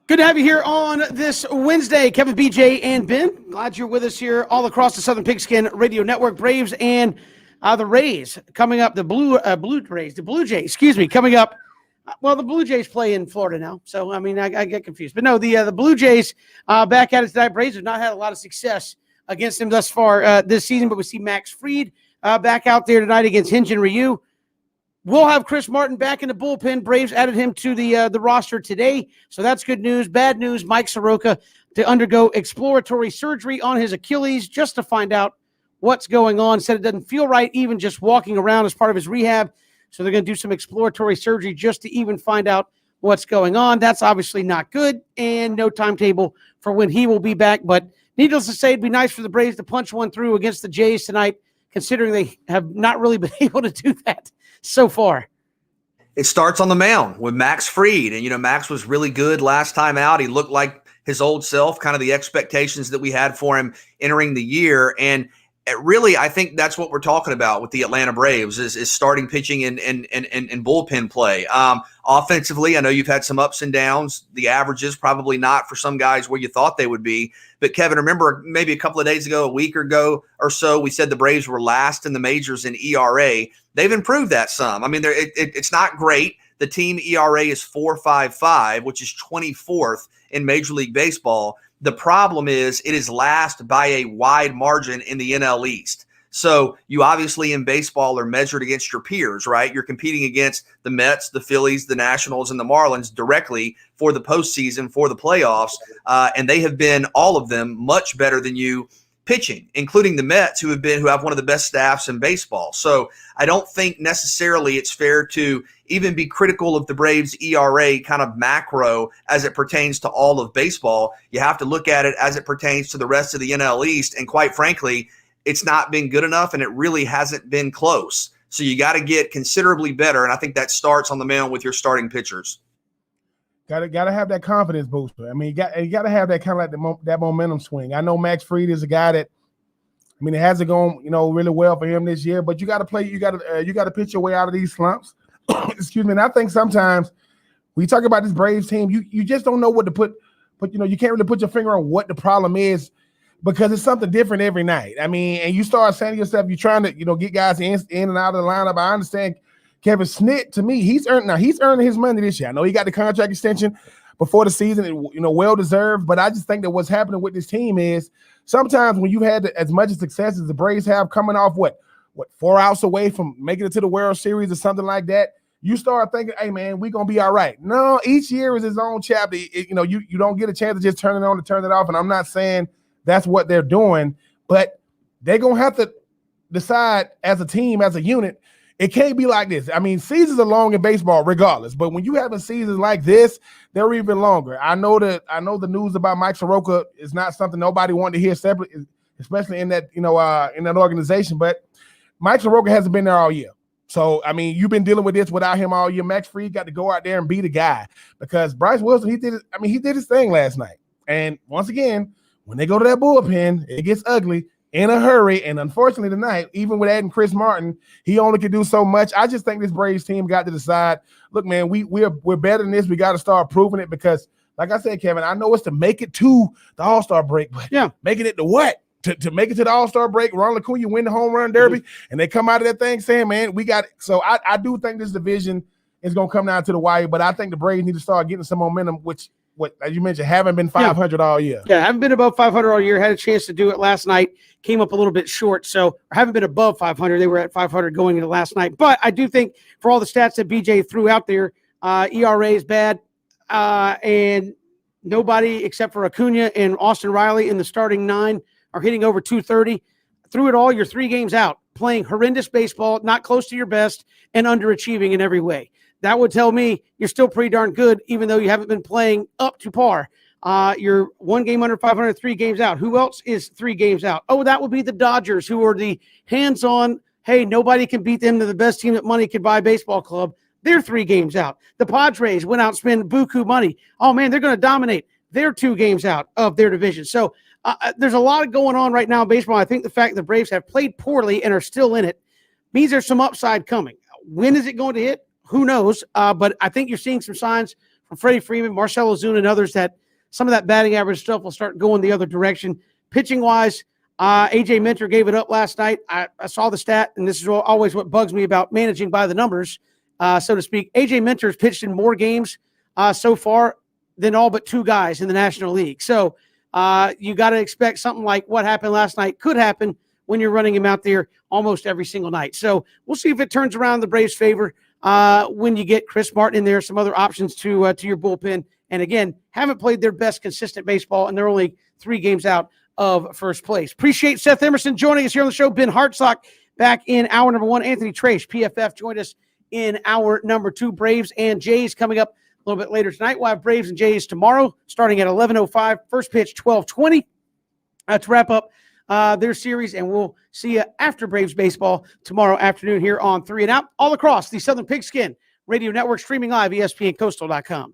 Good to have you here on this Wednesday. Kevin, BJ, and Ben. Glad you're with us here all across the Southern Pigskin Radio Network. Braves and the Rays coming up. The Blue Jays, coming up. Well, the Blue Jays play in Florida now, so I mean I get confused. But no, the Blue Jays back at it tonight. Braves have not had a lot of success against them thus far this season, but we see Max Fried back out there tonight against Hyun-Jin Ryu. We'll have Chris Martin back in the bullpen. Braves added him to the roster today, so that's good news. Bad news, Mike Soroka to undergo exploratory surgery on his Achilles just to find out what's going on. Said it doesn't feel right even just walking around as part of his rehab, so they're going to do some exploratory surgery just to even find out what's going on. That's obviously not good, and no timetable for when he will be back. But needless to say, it'd be nice for the Braves to punch one through against the Jays tonight, considering they have not really been able to do that so far. It starts on the mound with Max Fried. And, Max was really good last time out. He looked like his old self, kind of the expectations that we had for him entering the year. And really, I think that's what we're talking about with the Atlanta Braves is starting pitching and bullpen play. Offensively, I know you've had some ups and downs. The averages probably not for some guys where you thought they would be. But Kevin, remember maybe a couple of days ago, a week ago or so, we said the Braves were last in the majors in ERA. They've improved that some. I mean, it's not great. The team ERA is 4.55, which is 24th in Major League Baseball. The problem is it is last by a wide margin in the NL East. So you obviously in baseball are measured against your peers, right? You're competing against the Mets, the Phillies, the Nationals, and the Marlins directly for the postseason, for the playoffs. And they have been, all of them, much better than you pitching, including the Mets, who have one of the best staffs in baseball. So I don't think necessarily it's fair to even be critical of the Braves ERA kind of macro as it pertains to all of baseball. You have to look at it as it pertains to the rest of the NL East. And quite frankly, it's not been good enough, and it really hasn't been close. So you got to get considerably better. And I think that starts on the mound with your starting pitchers. Got to have that confidence booster. I mean, you got to have that kind of like that momentum swing. I know Max Fried is a guy that, I mean, it hasn't gone, really well for him this year. But you got to play. You got to pitch your way out of these slumps. Excuse me. And I think sometimes when you talk about this Braves team, you just don't know what to put. You can't really put your finger on what the problem is because it's something different every night. I mean, and you start saying to yourself, you're trying to get guys in and out of the lineup. I understand. Kevin Snit, to me, he's earning his money this year. I know he got the contract extension before the season, well deserved. But I just think that what's happening with this team is sometimes when you had as much success as the Braves have, coming off what 4 outs away from making it to the World Series or something like that, you start thinking, hey man, we're gonna be all right. No, each year is its own chapter. You don't get a chance to just turn it on and turn it off. And I'm not saying that's what they're doing, but they're gonna have to decide as a team, as a unit. It can't be like this. I mean, seasons are long in baseball regardless, but when you having seasons like this, they're even longer. I know the news about Mike Soroka is not something nobody wanted to hear separate, especially in that, in that organization, but Mike Soroka hasn't been there all year. So, I mean, you've been dealing with this without him all year. Max Fried got to go out there and be the guy because Bryce Wilson, he did his thing last night. And once again, when they go to that bullpen, it gets ugly in a hurry, and unfortunately tonight, even with adding Chris Martin, he only could do so much. I just think this Braves team got to decide, look, man, we're better than this. We got to start proving it because, like I said, Kevin, I know it's to make it to the All-Star break, but making it to what? To make it to the All-Star break, Ronald Acuna win the home run derby, and they come out of that thing saying, man, we got it. So I do think this division is going to come down to the wire, but I think the Braves need to start getting some momentum, which, as you mentioned, haven't been 500 all year. Yeah, haven't been above 500 all year. Had a chance to do it last night. Came up a little bit short, so haven't been above 500. They were at 500 going into last night. But I do think for all the stats that BJ threw out there, ERA is bad, and nobody except for Acuna and Austin Riley in the starting 9 are hitting over 230. Through it all, you're 3 games out, playing horrendous baseball, not close to your best, and underachieving in every way. That would tell me you're still pretty darn good, even though you haven't been playing up to par. You're 1 game under 500, 3 games out. Who else is 3 games out? Oh, that would be the Dodgers, who are the hands-on, hey, nobody can beat them. They're the best team that money could buy baseball club. They're 3 games out. The Padres went out and spent buku money. Oh, man, they're going to dominate. They're 2 games out of their division. So there's a lot going on right now in baseball. I think the fact that the Braves have played poorly and are still in it means there's some upside coming. When is it going to hit? Who knows? But I think you're seeing some signs from Freddie Freeman, Marcell Ozuna, and others that some of that batting average stuff will start going the other direction. Pitching wise, AJ Minter gave it up last night. I saw the stat, and this is always what bugs me about managing by the numbers, so to speak. AJ Minter has pitched in more games so far than all but 2 guys in the National League. So you got to expect something like what happened last night could happen when you're running him out there almost every single night. So we'll see if it turns around in the Braves' favor when you get Chris Martin in there, some other options to your bullpen. And again, haven't played their best consistent baseball, and they're only 3 games out of first place. Appreciate Seth Emerson joining us here on the show. Ben Hartsock back in hour number 1. Anthony Trace, PFF, joined us in hour number 2. Braves and Jays coming up a little bit later tonight. We'll have Braves and Jays tomorrow starting at 11:05. First pitch 12:20 to wrap up their series, and we'll see you after Braves baseball tomorrow afternoon here on 3 and Out, all across the Southern Pigskin Radio Network, streaming live, ESPNCoastal.com.